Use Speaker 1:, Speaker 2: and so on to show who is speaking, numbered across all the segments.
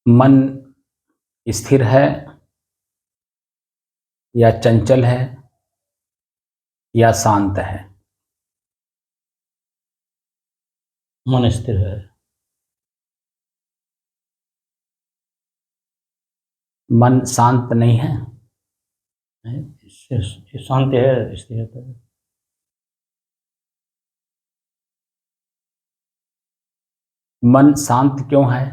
Speaker 1: मन स्थिर है या चंचल है या शांत है?
Speaker 2: मन स्थिर है।
Speaker 1: मन शांत नहीं है?
Speaker 2: शांत है, स्थिर है।
Speaker 1: मन शांत क्यों है?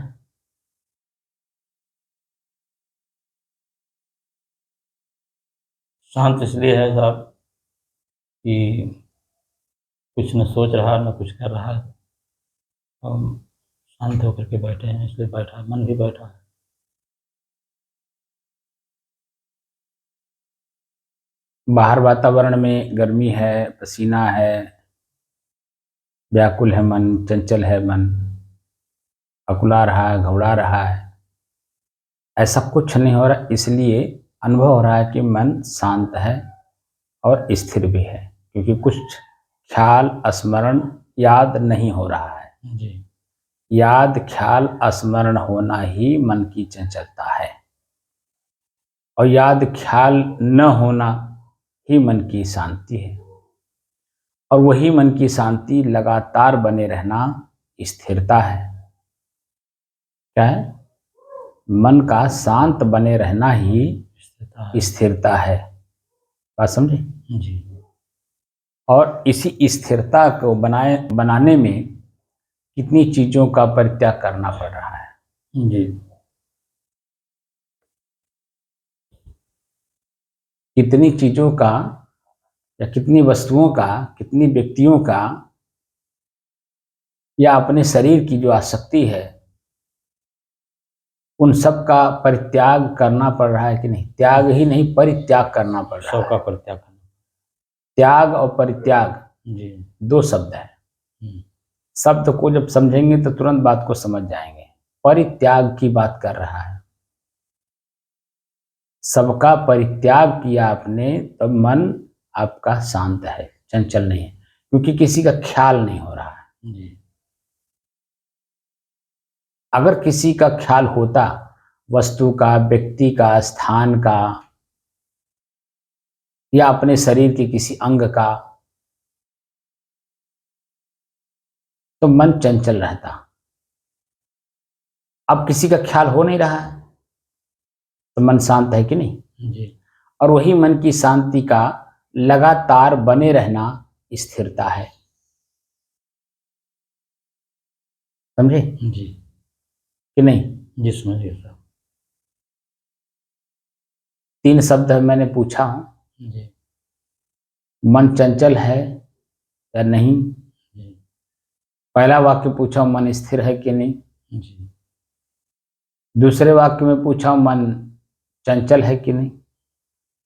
Speaker 2: शांत इसलिए है साहब कि कुछ न सोच रहा न कुछ कर रहा है। हम शांत होकर के बैठे हैं, इसलिए बैठा है, मन भी बैठा है।
Speaker 1: बाहर वातावरण में गर्मी है, पसीना है, व्याकुल है मन, चंचल है मन, अकुला रहा है, घबरा रहा है, ऐसा कुछ नहीं हो रहा। इसलिए अनुभव हो रहा है कि मन शांत है और स्थिर भी है, क्योंकि कुछ ख्याल स्मरण याद नहीं हो रहा है।
Speaker 2: जी।
Speaker 1: याद ख्याल स्मरण होना ही मन की चंचलता है, और याद ख्याल न होना ही मन की शांति है। और वही मन की शांति लगातार बने रहना स्थिरता है। क्या है? मन का शांत बने रहना ही स्थिरता है। बात समझे?
Speaker 2: जी।
Speaker 1: और इसी स्थिरता को बनाने में कितनी चीजों का परित्याग करना पड़ रहा है।
Speaker 2: जी।
Speaker 1: कितनी चीजों का या कितनी वस्तुओं का, कितनी व्यक्तियों का, या अपने शरीर की जो आसक्ति है, उन सब का परित्याग करना पड़ रहा है कि नहीं? त्याग ही नहीं, परित्याग करना पड़ रहा
Speaker 2: सब का
Speaker 1: है।
Speaker 2: परित्याग करना।
Speaker 1: त्याग और परित्याग
Speaker 2: जी।
Speaker 1: दो शब्द है। शब्द को जब समझेंगे तो तुरंत बात को समझ जाएंगे। परित्याग की बात कर रहा है। सबका परित्याग किया आपने, तब मन आपका शांत है, चंचल नहीं है, क्योंकि किसी का ख्याल नहीं हो रहा है।
Speaker 2: जी।
Speaker 1: अगर किसी का ख्याल होता, वस्तु का, व्यक्ति का, स्थान का, या अपने शरीर के किसी अंग का, तो मन चंचल रहता। अब किसी का ख्याल हो नहीं रहा है तो मन शांत है कि नहीं?
Speaker 2: जी।
Speaker 1: और वही मन की शांति का लगातार बने रहना स्थिरता है। समझे
Speaker 2: जी।
Speaker 1: कि नहीं?
Speaker 2: जी, समझिए साहब।
Speaker 1: 3 शब्द मैंने पूछा हूं।
Speaker 2: जी।
Speaker 1: मन चंचल है या नहीं?
Speaker 2: जी।
Speaker 1: पहला वाक्य पूछा हूं, मन स्थिर है कि नहीं?
Speaker 2: जी।
Speaker 1: दूसरे वाक्य में पूछा हूं, मन चंचल है कि नहीं?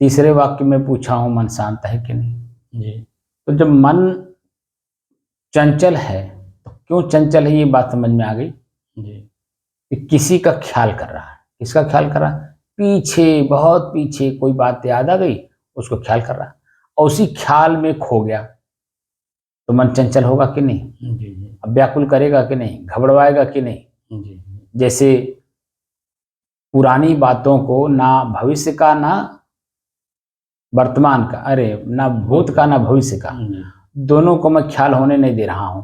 Speaker 1: तीसरे वाक्य में पूछा हूं, मन शांत है कि नहीं?
Speaker 2: जी।
Speaker 1: तो जब मन चंचल है तो क्यों चंचल है, ये बात समझ में आ गई।
Speaker 2: जी।
Speaker 1: कि किसी का ख्याल कर रहा है। किसका ख्याल कर रहा है? पीछे, बहुत पीछे कोई बात याद आ गई, उसको ख्याल कर रहा है, और उसी ख्याल में खो गया, तो मन चंचल होगा कि नहीं?
Speaker 2: जी। जी।
Speaker 1: अब व्याकुल करेगा कि नहीं? घबराएगा कि नहीं?
Speaker 2: जी।
Speaker 1: जैसे पुरानी बातों को, ना भविष्य का ना वर्तमान का, अरे ना भूत का ना भविष्य का, दोनों को मैं ख्याल होने नहीं दे रहा हूं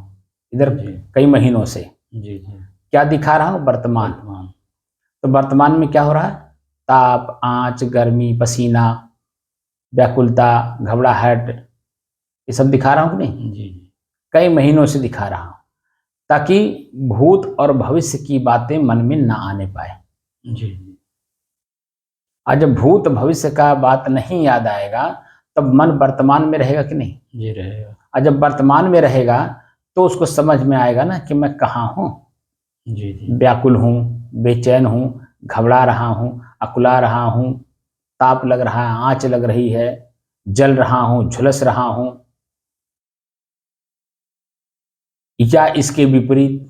Speaker 1: इधर कई महीनों से।
Speaker 2: जी। जी।
Speaker 1: क्या दिखा रहा हूं? वर्तमान। तो वर्तमान में क्या हो रहा है? ताप, आंच, गर्मी, पसीना, व्याकुलता, घबराहट, ये सब दिखा रहा हूं कि नहीं?
Speaker 2: जी।
Speaker 1: कई महीनों से दिखा रहा हूं, ताकि भूत और भविष्य की बातें मन में ना आने पाए।
Speaker 2: जी।
Speaker 1: आज जब भूत भविष्य का बात नहीं याद आएगा, तब मन वर्तमान में रहेगा कि नहीं?
Speaker 2: जी, रहेगा।
Speaker 1: और जब वर्तमान में रहेगा तो उसको समझ में आएगा ना कि मैं कहाँ हूँ।
Speaker 2: जी। जी।
Speaker 1: व्याकुल हूँ, बेचैन हूँ, घबरा रहा हूँ, अकुला रहा हूँ, ताप लग रहा है, आंच लग रही है, जल रहा हूँ, झुलस रहा हूँ, या इसके विपरीत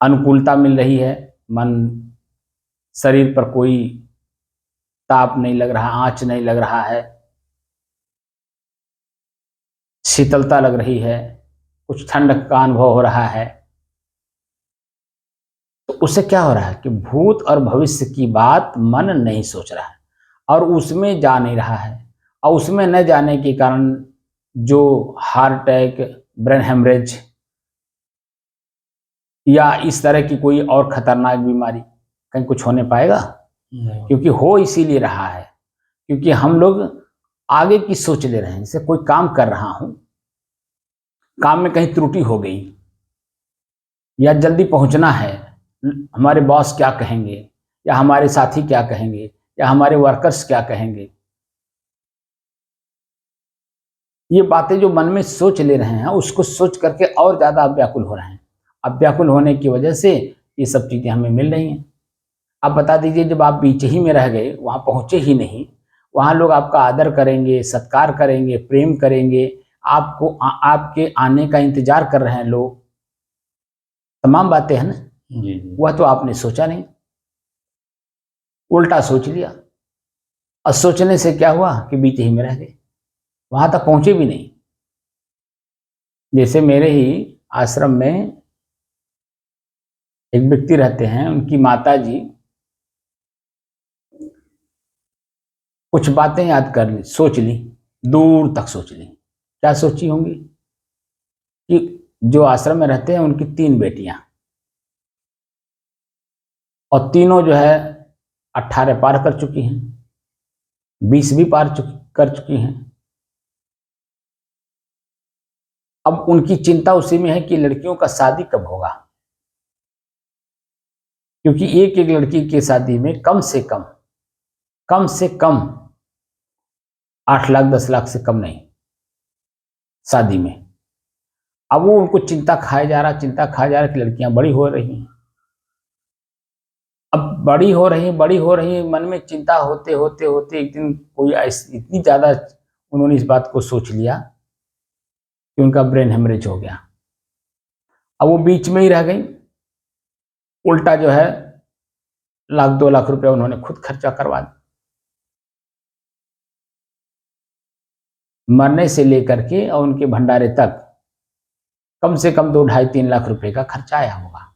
Speaker 1: अनुकूलता मिल रही है। मन, शरीर पर कोई ताप नहीं लग रहा, आंच नहीं लग रहा है, शीतलता लग रही है, कुछ ठंड का अनुभव हो रहा है, तो उससे क्या हो रहा है कि भूत और भविष्य की बात मन नहीं सोच रहा है और उसमें जा नहीं रहा है, और उसमें न जाने के कारण जो हार्ट अटैक, ब्रेन हेमरेज या इस तरह की कोई और खतरनाक बीमारी कहीं कुछ होने पाएगा?
Speaker 2: नहीं।
Speaker 1: क्योंकि हो इसीलिए रहा है क्योंकि हम लोग आगे की सोच ले रहे हैं। जैसे कोई काम कर रहा हूं, काम में कहीं त्रुटि हो गई या जल्दी पहुंचना है, हमारे बॉस क्या कहेंगे या हमारे साथी क्या कहेंगे या हमारे वर्कर्स क्या कहेंगे, ये बातें जो मन में सोच ले रहे हैं उसको सोच करके और ज्यादा आप व्याकुल हो रहे हैं। अब व्याकुल होने की वजह से ये सब चीजें हमें मिल रही हैं। आप बता दीजिए, जब आप बीच ही में रह गए, वहां पहुंचे ही नहीं, वहां लोग आपका आदर करेंगे, सत्कार करेंगे, प्रेम करेंगे, आपके आने का इंतजार कर रहे हैं लोग, तमाम बातें हैं ना।
Speaker 2: जी जी।
Speaker 1: वह तो आपने सोचा नहीं, उल्टा सोच लिया, और सोचने से क्या हुआ कि बीच ही में रह गए, वहां तक पहुंचे भी नहीं। जैसे मेरे ही आश्रम में एक व्यक्ति रहते हैं, उनकी माता जी कुछ बातें याद कर ली, सोच ली, दूर तक सोच ली। क्या सोची होंगी कि जो आश्रम में रहते हैं उनकी 3 बेटियां, और तीनों जो है 18 पार कर चुकी हैं, 20 भी कर चुकी हैं। अब उनकी चिंता उसी में है कि लड़कियों का शादी कब होगा, क्योंकि एक एक लड़की की शादी में कम से कम 8 लाख 10 लाख से कम नहीं शादी में। अब वो उनको चिंता खाया जा रहा कि लड़कियां बड़ी हो रही हैं। अब बड़ी हो रही है, मन में चिंता होते होते होते एक दिन कोई ऐसी इतनी ज्यादा उन्होंने इस बात को सोच लिया कि उनका ब्रेन हेमरेज हो गया। अब वो बीच में ही रह गई, उल्टा जो है 1 लाख 2 लाख रुपया उन्होंने खुद खर्चा करवा दिया। मरने से लेकर के और उनके भंडारे तक कम से कम 2 ढाई 3 लाख रुपए का खर्चा आया होगा।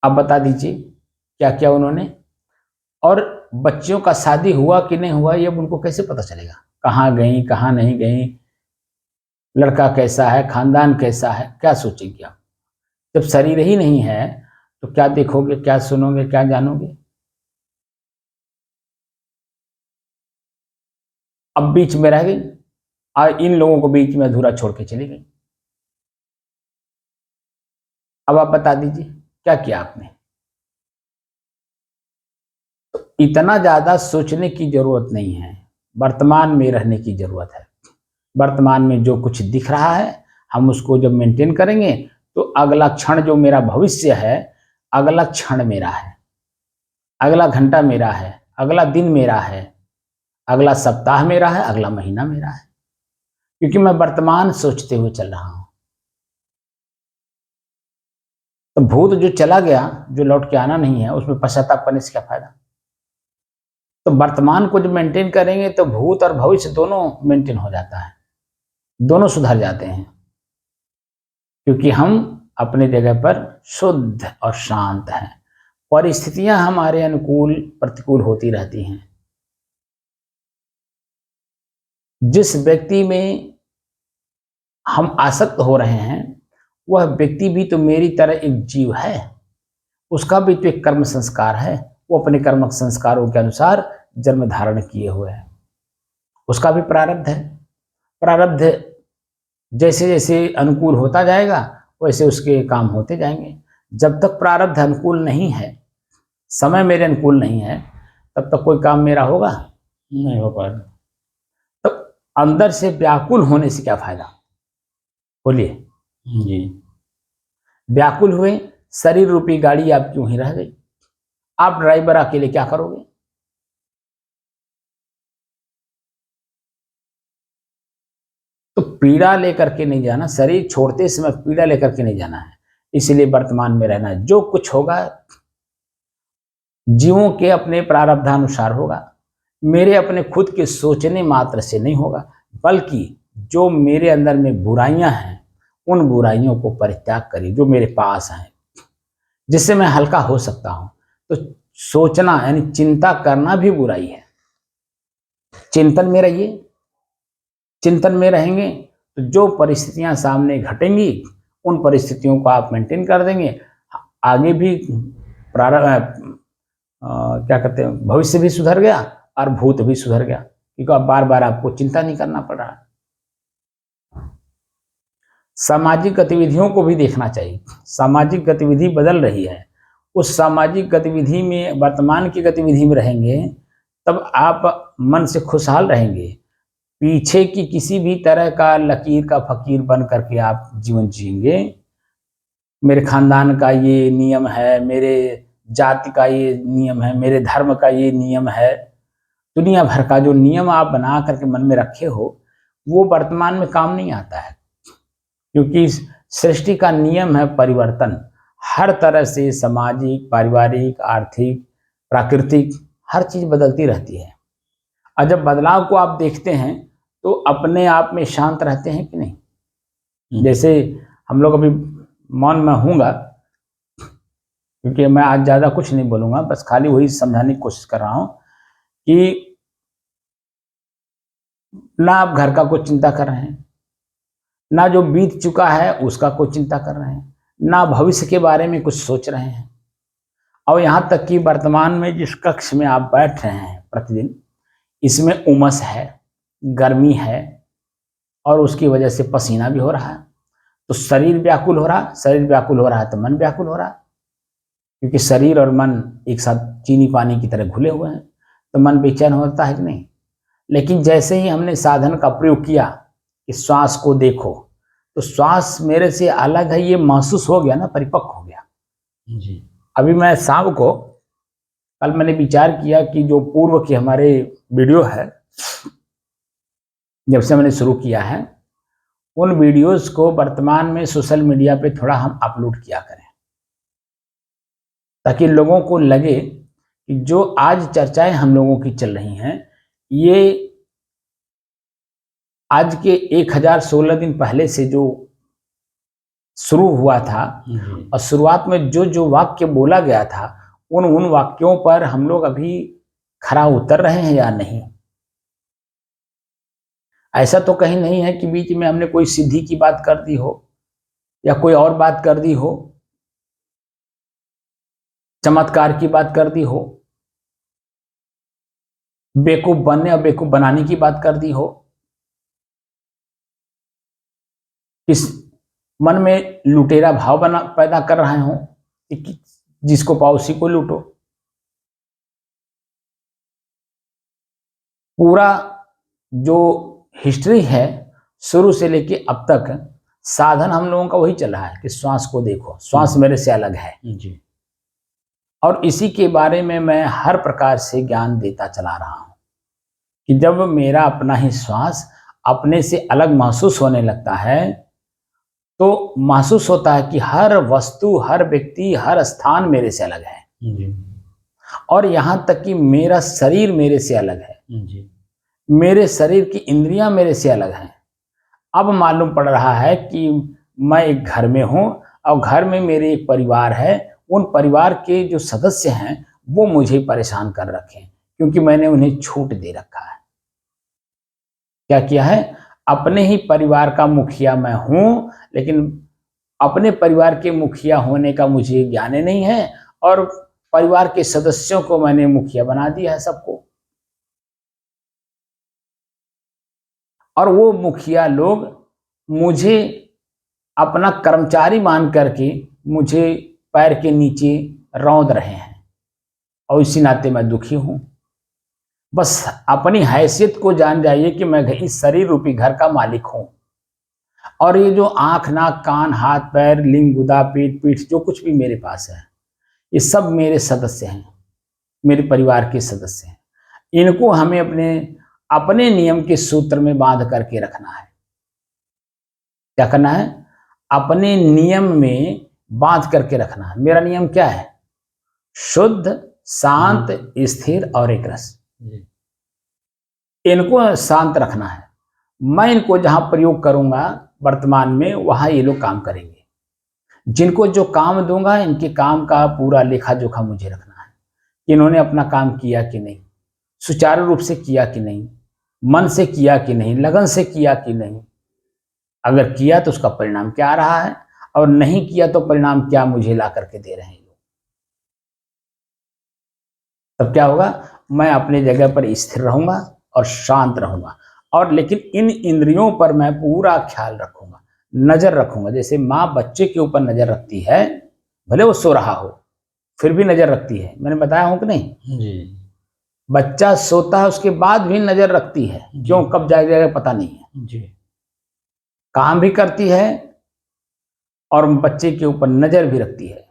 Speaker 1: अब बता दीजिए क्या क्या उन्होंने, और बच्चियों का शादी हुआ कि नहीं हुआ ये अब उनको कैसे पता चलेगा, कहाँ गई कहाँ नहीं गई, लड़का कैसा है, खानदान कैसा है, क्या सोचेंगे आप? जब शरीर ही नहीं है तो क्या देखोगे, क्या सुनोगे, क्या जानोगे? अब बीच में रह गई और इन लोगों को बीच में अधूरा छोड़ के चली गई। अब आप बता दीजिए क्या किया आपने? तो इतना ज्यादा सोचने की जरूरत नहीं है, वर्तमान में रहने की जरूरत है। वर्तमान में जो कुछ दिख रहा है हम उसको जब मेंटेन करेंगे तो अगला क्षण जो मेरा भविष्य है, अगला क्षण मेरा है, अगला घंटा मेरा है, अगला दिन मेरा है, अगला सप्ताह मेरा है, अगला महीना मेरा है, क्योंकि मैं वर्तमान सोचते हुए चल रहा हूं। तो भूत जो चला गया, जो लौट के आना नहीं है, उसमें पश्चाताप करने से क्या फायदा? तो वर्तमान को जब मेंटेन करेंगे तो भूत और भविष्य दोनों मेंटेन हो जाता है, दोनों सुधर जाते हैं, क्योंकि हम अपनी जगह पर शुद्ध और शांत हैं। परिस्थितियां हमारे अनुकूल प्रतिकूल होती रहती हैं। जिस व्यक्ति में हम आसक्त हो रहे हैं वह व्यक्ति भी तो मेरी तरह एक जीव है, उसका भी तो एक कर्म संस्कार है, वो अपने कर्म संस्कारों के अनुसार जन्म धारण किए हुए है, उसका भी प्रारब्ध है। प्रारब्ध जैसे जैसे अनुकूल होता जाएगा वैसे उसके काम होते जाएंगे। जब तक प्रारब्ध अनुकूल नहीं है, समय मेरे अनुकूल नहीं है, तब तक कोई काम मेरा होगा
Speaker 2: नहीं हो पाएगा।
Speaker 1: तो अंदर से व्याकुल होने से क्या फायदा? बोलिए।
Speaker 2: जी।
Speaker 1: व्याकुल हुए, शरीर रूपी गाड़ी आप क्यों ही रह गई? आप ड्राइवर अकेले क्या करोगे? तो पीड़ा लेकर के नहीं जाना, शरीर छोड़ते समय पीड़ा लेकर के नहीं जाना है, इसलिए वर्तमान में रहना है। जो कुछ होगा जीवों के अपने प्रारब्धानुसार होगा, मेरे अपने खुद के सोचने मात्र से नहीं होगा, बल्कि जो मेरे अंदर में बुराइयां हैं उन बुराइयों को परित्याग करिए जो मेरे पास हैं। जिससे मैं हल्का हो सकता हूं। तो सोचना यानी चिंता करना भी बुराई है। चिंतन में रहिए, चिंतन में रहेंगे तो जो परिस्थितियां सामने घटेंगी उन परिस्थितियों को आप मेंटेन कर देंगे। आगे भी क्या कहते हैं, भविष्य भी सुधर गया और भूत भी सुधर गया, क्योंकि अब बार बार आपको चिंता नहीं करना पड़ रहा। सामाजिक गतिविधियों को भी देखना चाहिए। सामाजिक गतिविधि बदल रही है, उस सामाजिक गतिविधि में, वर्तमान की गतिविधि में रहेंगे तब आप मन से खुशहाल रहेंगे। पीछे की किसी भी तरह का लकीर का फकीर बन करके आप जीवन जिएंगे, मेरे खानदान का ये नियम है, मेरे जाति का ये नियम है, मेरे धर्म का ये नियम है, दुनिया भर का जो नियम आप बना करके मन में रखे हो वो वर्तमान में काम नहीं आता है, क्योंकि सृष्टि का नियम है परिवर्तन। हर तरह से सामाजिक, पारिवारिक, आर्थिक, प्राकृतिक हर चीज बदलती रहती है। और जब बदलाव को आप देखते हैं तो अपने आप में शांत रहते हैं कि नहीं। जैसे हम लोग अभी मौन में हूँगा, क्योंकि मैं आज ज़्यादा कुछ नहीं बोलूँगा, बस खाली वही समझाने की कोशिश कर रहा हूँ कि ना आप घर का कोई चिंता कर रहे हैं, ना जो बीत चुका है उसका कोई चिंता कर रहे हैं, ना भविष्य के बारे में कुछ सोच रहे हैं। और यहाँ तक कि वर्तमान में जिस कक्ष में आप बैठ रहे हैं प्रतिदिन, इसमें उमस है, गर्मी है और उसकी वजह से पसीना भी हो रहा है। तो शरीर व्याकुल हो रहा, शरीर व्याकुल हो रहा है तो मन व्याकुल हो रहा, क्योंकि शरीर और मन एक साथ चीनी पानी की तरह घुले हुए हैं, तो मन बेचैन होता है कि नहीं। लेकिन जैसे ही हमने साधन का प्रयोग किया कि श्वास को देखो, तो श्वास मेरे से अलग है ये महसूस हो गया ना, परिपक्व हो गया
Speaker 2: जी।
Speaker 1: अभी मैं शाम को, कल मैंने विचार किया कि जो पूर्व के हमारे वीडियो है, जब से मैंने शुरू किया है, उन वीडियोस को वर्तमान में सोशल मीडिया पे थोड़ा हम अपलोड किया करें, ताकि लोगों को लगे कि जो आज चर्चाएं हम लोगों की चल रही हैं, ये आज के 1016 दिन पहले से जो शुरू हुआ था, और शुरुआत में जो जो वाक्य बोला गया था उन वाक्यों पर हम लोग अभी खरा उतर रहे हैं या नहीं। ऐसा तो कहीं नहीं है कि बीच में हमने कोई सिद्धि की बात कर दी हो या कोई और बात कर दी हो, चमत्कार की बात कर दी हो, बेवकूफ बनने और बेवकूफ बनाने की बात कर दी हो, किस मन में लुटेरा भाव पैदा कर रहे हो कि जिसको पाओ उसी को लूटो। पूरा जो हिस्ट्री है शुरू से लेके अब तक, साधन हम लोगों का वही चल रहा है कि श्वास को देखो, श्वास मेरे से अलग है
Speaker 2: जी।
Speaker 1: और इसी के बारे में मैं हर प्रकार से ज्ञान देता चला रहा हूं कि जब मेरा अपना ही श्वास अपने से अलग महसूस होने लगता है, तो महसूस होता है कि हर वस्तु, हर व्यक्ति, हर स्थान मेरे से अलग है
Speaker 2: जी।
Speaker 1: और यहां तक कि मेरा शरीर मेरे से अलग है
Speaker 2: जी।
Speaker 1: मेरे शरीर की इंद्रियां मेरे से अलग हैं। अब मालूम पड़ रहा है कि मैं एक घर में हूं और घर में मेरे एक परिवार है, उन परिवार के जो सदस्य हैं वो मुझे परेशान कर रखे हैं, क्योंकि मैंने उन्हें छूट दे रखा है। क्या किया है? अपने ही परिवार का मुखिया मैं हूं, लेकिन अपने परिवार के मुखिया होने का मुझे ज्ञान नहीं है और परिवार के सदस्यों को मैंने मुखिया बना दिया है सबको। और वो मुखिया लोग मुझे अपना कर्मचारी मान करके मुझे पैर के नीचे रौंद रहे हैं और इसी नाते मैं दुखी हूं। बस अपनी हैसियत को जान जाइए कि मैं इस शरीर रूपी घर का मालिक हूं और ये जो आंख, नाक, कान, हाथ, पैर, लिंग, गुदा, पीठ जो कुछ भी मेरे पास है, ये सब मेरे सदस्य हैं, मेरे परिवार के सदस्य हैं। इनको हमें अपने अपने नियम के सूत्र में बांध करके रखना है। क्या करना है? अपने नियम में बांध करके रखना है। मेरा नियम क्या है? शुद्ध, शांत, स्थिर और एक रस। इनको शांत रखना है। मैं इनको जहां प्रयोग करूंगा वर्तमान में, वहां ये लोग काम करेंगे। जिनको जो काम दूंगा इनके काम का पूरा लेखा जोखा मुझे रखना है कि इन्होंने अपना काम किया कि नहीं, सुचारू रूप से किया कि नहीं, मन से किया कि नहीं, लगन से किया कि नहीं। अगर किया तो उसका परिणाम क्या आ रहा है, और नहीं किया तो परिणाम क्या मुझे ला करके दे रहे हैं लोग। तब क्या होगा, मैं अपनी जगह पर स्थिर रहूंगा और शांत रहूंगा, और लेकिन इन इंद्रियों पर मैं पूरा ख्याल रखूंगा, नजर रखूंगा। जैसे माँ बच्चे के ऊपर नजर रखती है, भले वो सो रहा हो फिर भी नजर रखती है, मैंने बताया हूं कि नहीं।
Speaker 2: जी
Speaker 1: बच्चा सोता है उसके बाद भी नजर रखती है, क्यों, कब जाएगा पता नहीं है।
Speaker 2: जी
Speaker 1: काम भी करती है और बच्चे के ऊपर नजर भी रखती है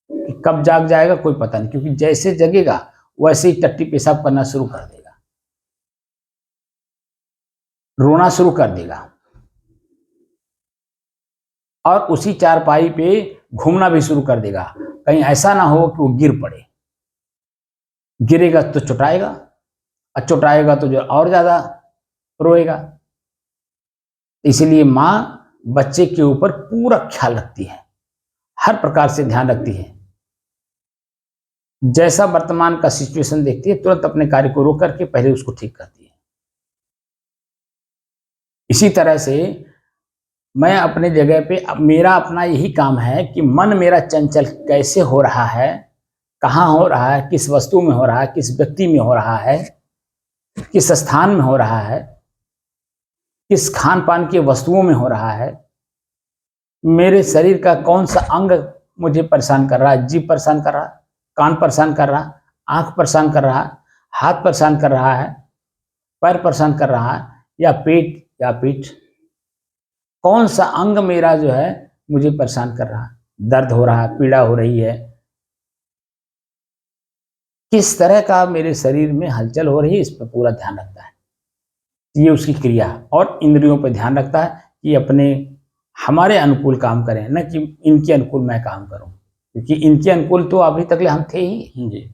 Speaker 1: कि कब जाग जाएगा कोई पता नहीं, क्योंकि जैसे जगेगा वैसे ही टट्टी पेशाब करना शुरू कर देगा, रोना शुरू कर देगा, और उसी चारपाई पे घूमना भी शुरू कर देगा। कहीं ऐसा ना हो कि वो गिर पड़े, गिरेगा तो चुटाएगा, और चुटाएगा तो जो और ज्यादा रोएगा। इसलिए माँ बच्चे के ऊपर पूरा ख्याल रखती है, हर प्रकार से ध्यान रखती है। जैसा वर्तमान का सिचुएशन देखती है तुरंत अपने कार्य को रोक करके पहले उसको ठीक करती है। इसी तरह से मैं अपने जगह पे मेरा अपना यही काम है कि मन मेरा चंचल कैसे हो रहा है, कहाँ हो रहा है, किस वस्तु में हो रहा है, किस व्यक्ति में हो रहा है, किस स्थान में हो रहा है, किस खान पान की वस्तुओं में हो रहा है, मेरे शरीर का कौन सा अंग मुझे परेशान कर रहा है, जीभ परेशान कर रहा है, कान परेशान कर रहा है, आंख परेशान कर रहा है, हाथ परेशान कर रहा है, पैर परेशान कर रहा है, या पेट या पीठ, कौन सा अंग मेरा जो है मुझे परेशान कर रहा है, दर्द हो रहा है, पीड़ा हो रही है, किस तरह का मेरे शरीर में हलचल हो रही है, इस पर पूरा ध्यान रखता है। ये उसकी क्रिया, और इंद्रियों पर ध्यान रखता है कि अपने हमारे अनुकूल काम करें, न कि इनके अनुकूल मैं काम करूं, क्योंकि इनके अनुकूल तो अभी तक हम थे ही।
Speaker 2: जी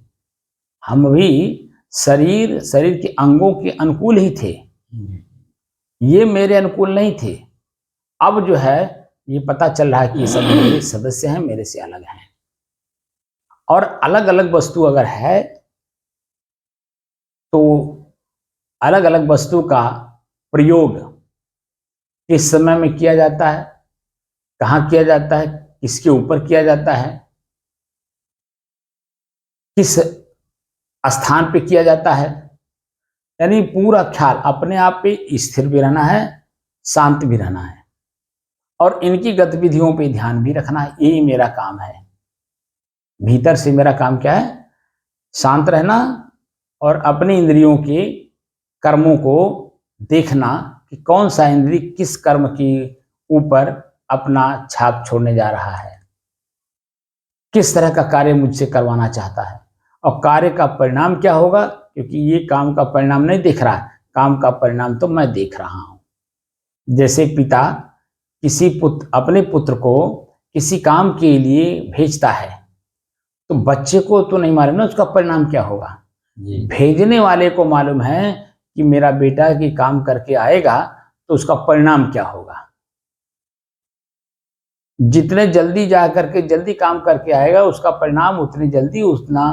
Speaker 1: हम भी शरीर के अंगों के अनुकूल ही थे, ये मेरे अनुकूल नहीं थे। अब जो है ये पता चल रहा है कि ये सब मेरे सदस्य हैं, मेरे से अलग हैं, और अलग अलग वस्तु अगर है तो अलग अलग वस्तु का प्रयोग किस समय में किया जाता है, कहाँ किया जाता है, किसके ऊपर किया जाता है, किस स्थान पे किया जाता है, यानी पूरा ख्याल अपने आप पे स्थिर भी रहना है, शांत भी रहना है, और इनकी गतिविधियों पे ध्यान भी रखना है। यही मेरा काम है। भीतर से मेरा काम क्या है, शांत रहना और अपनी इंद्रियों के कर्मों को देखना कि कौन सा इंद्रिय किस कर्म के ऊपर अपना छाप छोड़ने जा रहा है, किस तरह का कार्य मुझसे करवाना चाहता है, और कार्य का परिणाम क्या होगा, क्योंकि ये काम का परिणाम नहीं देख रहा है, काम का परिणाम तो मैं देख रहा हूं। जैसे पिता अपने पुत्र को किसी काम के लिए भेजता है, तो बच्चे को तो नहीं मालूम ना उसका परिणाम क्या होगा, भेजने वाले को मालूम है कि मेरा बेटा की काम करके आएगा तो उसका परिणाम क्या होगा। जितने जल्दी जा करके जल्दी काम करके आएगा उसका परिणाम उतनी जल्दी उतना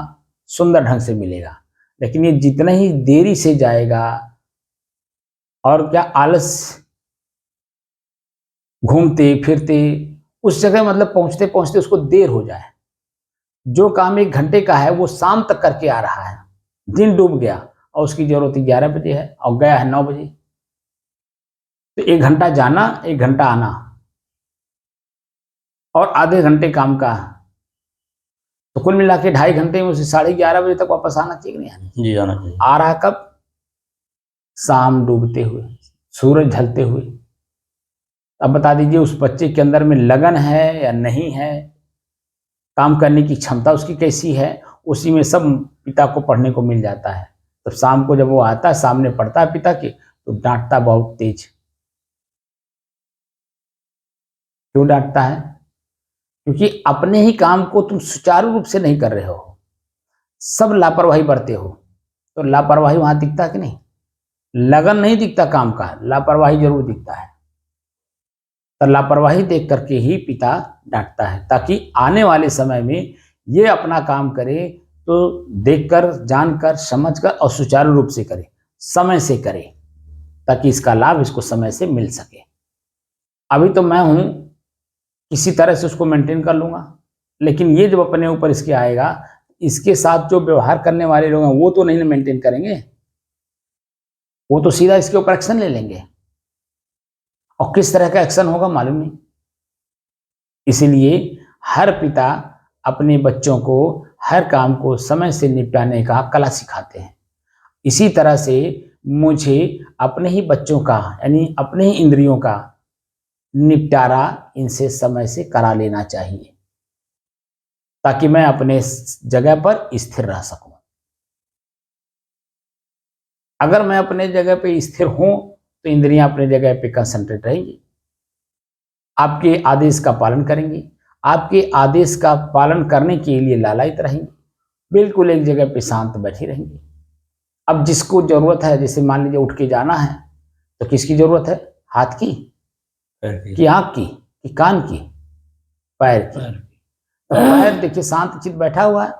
Speaker 1: सुंदर ढंग से मिलेगा। लेकिन ये जितना ही देरी से जाएगा, और क्या आलस, घूमते फिरते उस जगह मतलब पहुंचते पहुंचते उसको देर हो जाए, जो काम 1 घंटे का है वो शाम तक करके आ रहा है, दिन डूब गया और उसकी जरूरत 11 बजे है और गया है 9 बजे, तो 1 घंटा जाना 1 घंटा आना और आधे घंटे काम का, तो कुल मिला के 2.5 घंटे में उसे 11:30 बजे तक वापस आना चाहिए नहीं आना?
Speaker 2: जी आना चाहिए।
Speaker 1: आ रहा कब, शाम डूबते हुए, सूरज ढलते हुए। अब बता दीजिए उस बच्चे के अंदर में लगन है या नहीं है, काम करने की क्षमता उसकी कैसी है, उसी में सब पिता को पढ़ने को मिल जाता है। तब शाम को जब वो आता है सामने पढ़ता है पिता के, तो डांटता बहुत तेज। क्यों डांटता है? क्योंकि अपने ही काम को तुम सुचारू रूप से नहीं कर रहे हो, सब लापरवाही बरते हो। तो लापरवाही वहां दिखता है कि नहीं? लगन नहीं दिखता काम का, लापरवाही जरूर दिखता है। तो लापरवाही देख करके ही पिता डांटता है, ताकि आने वाले समय में ये अपना काम करे तो देखकर, जानकर, समझकर और सुचारू रूप से करे, समय से करे, ताकि इसका लाभ इसको समय से मिल सके। अभी तो मैं हूं, किसी तरह से उसको मेंटेन कर लूंगा, लेकिन ये जब अपने ऊपर इसके आएगा, इसके साथ जो व्यवहार करने वाले लोग हैं वो तो नहीं मेंटेन करेंगे, वो तो सीधा इसके ऊपर एक्शन ले लेंगे, और किस तरह का एक्शन होगा मालूम नहीं। इसीलिए हर पिता अपने बच्चों को हर काम को समय से निपटाने का कला सिखाते हैं। इसी तरह से मुझे अपने ही बच्चों का, यानी अपने ही इंद्रियों का निपटारा इनसे समय से करा लेना चाहिए, ताकि मैं अपने जगह पर स्थिर रह सकूं। अगर मैं अपने जगह पे स्थिर हूं तो इंद्रियां अपने जगह पे कंसंट्रेट रहेंगी, आपके आदेश का पालन करेंगी, आपके आदेश का पालन करने के लिए लालायित रहेंगी, बिल्कुल एक जगह पे शांत बैठी रहेंगी। अब जिसको जरूरत है, जैसे मान लीजिए उठ के जाना है, तो किसकी जरूरत है? हाथ की कि आंख की कि कान की? पैर की। तो पैर देखिए शांत चित बैठा हुआ है,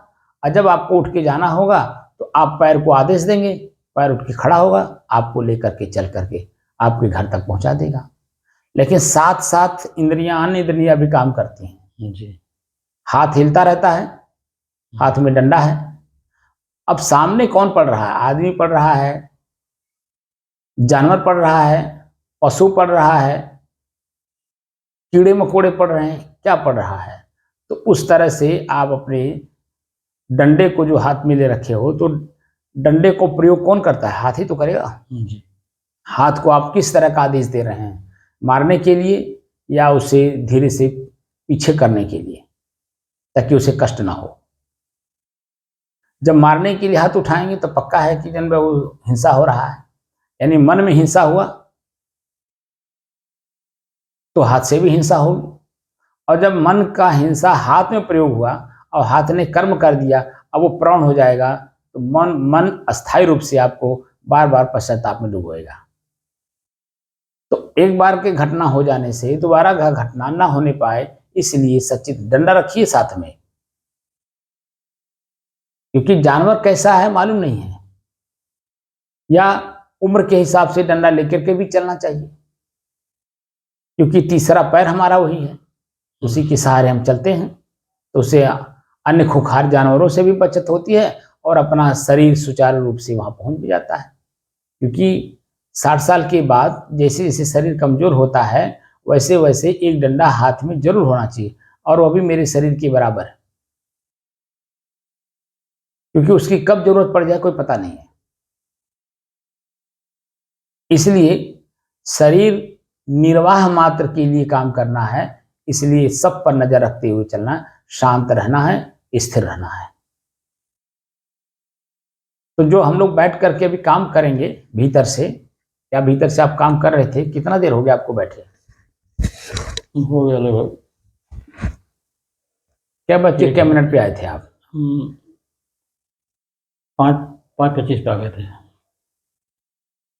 Speaker 1: और जब आपको उठ के जाना होगा तो आप पैर को आदेश देंगे, पैर उठ के खड़ा होगा, आपको लेकर के चल करके आपके घर तक पहुंचा देगा। लेकिन साथ साथ इंद्रियां, अन्य इंद्रियां भी काम करती हैं जी। हाथ हिलता रहता है, हाथ में डंडा है। अब सामने कौन पड़ रहा है? आदमी पड़ रहा है, जानवर पड़ रहा है, पशु पड़ रहा है, कीड़े मकोड़े पड़ रहे हैं, क्या पड़ रहा है? तो उस तरह से आप अपने डंडे को जो हाथ में ले रखे हो, तो डंडे को प्रयोग कौन करता है? हाथ ही तो करेगा जी। हाथ को आप किस तरह का आदेश दे रहे हैं? मारने के लिए या उसे धीरे से पीछे करने के लिए, ताकि उसे कष्ट ना हो। जब मारने के लिए हाथ उठाएंगे तो पक्का है कि जन वो हिंसा हो रहा है, यानी मन में हिंसा हुआ तो हाथ से भी हिंसा होगी। और जब मन का हिंसा हाथ में प्रयोग हुआ और हाथ ने कर्म कर दिया, अब वो प्रौढ़ हो जाएगा, तो मन अस्थायी रूप से आपको बार बार पश्चाताप में डुबोएगा। तो एक बार के घटना हो जाने से दोबारा घटना ना होने पाए, इसलिए सचित डंडा रखिए साथ में, क्योंकि जानवर कैसा है मालूम नहीं है, या उम्र के हिसाब से डंडा लेकर के भी चलना चाहिए, क्योंकि तीसरा पैर हमारा वही है, उसी के सहारे हम चलते हैं। तो उससे अन्य खुखार जानवरों से भी बचत होती है और अपना शरीर सुचारू रूप से वहां पहुंच भी जाता है। क्योंकि 60 साल के बाद जैसे जैसे शरीर कमजोर होता है, वैसे वैसे एक डंडा हाथ में जरूर होना चाहिए, और वो भी मेरे शरीर के बराबर है, क्योंकि उसकी कब जरूरत पड़ जाए कोई पता नहीं है। इसलिए शरीर निर्वाह मात्र के लिए काम करना है, इसलिए सब पर नजर रखते हुए चलना, शांत रहना है, स्थिर रहना है। तो जो हम लोग बैठ करके अभी काम करेंगे भीतर से, या भीतर से आप काम कर रहे थे, कितना देर हो गया आपको बैठे?
Speaker 2: हो गया लगभग।
Speaker 1: क्या बच्चे क्या मिनट पे आए थे आप?
Speaker 2: 5:25 पे आ गए थे।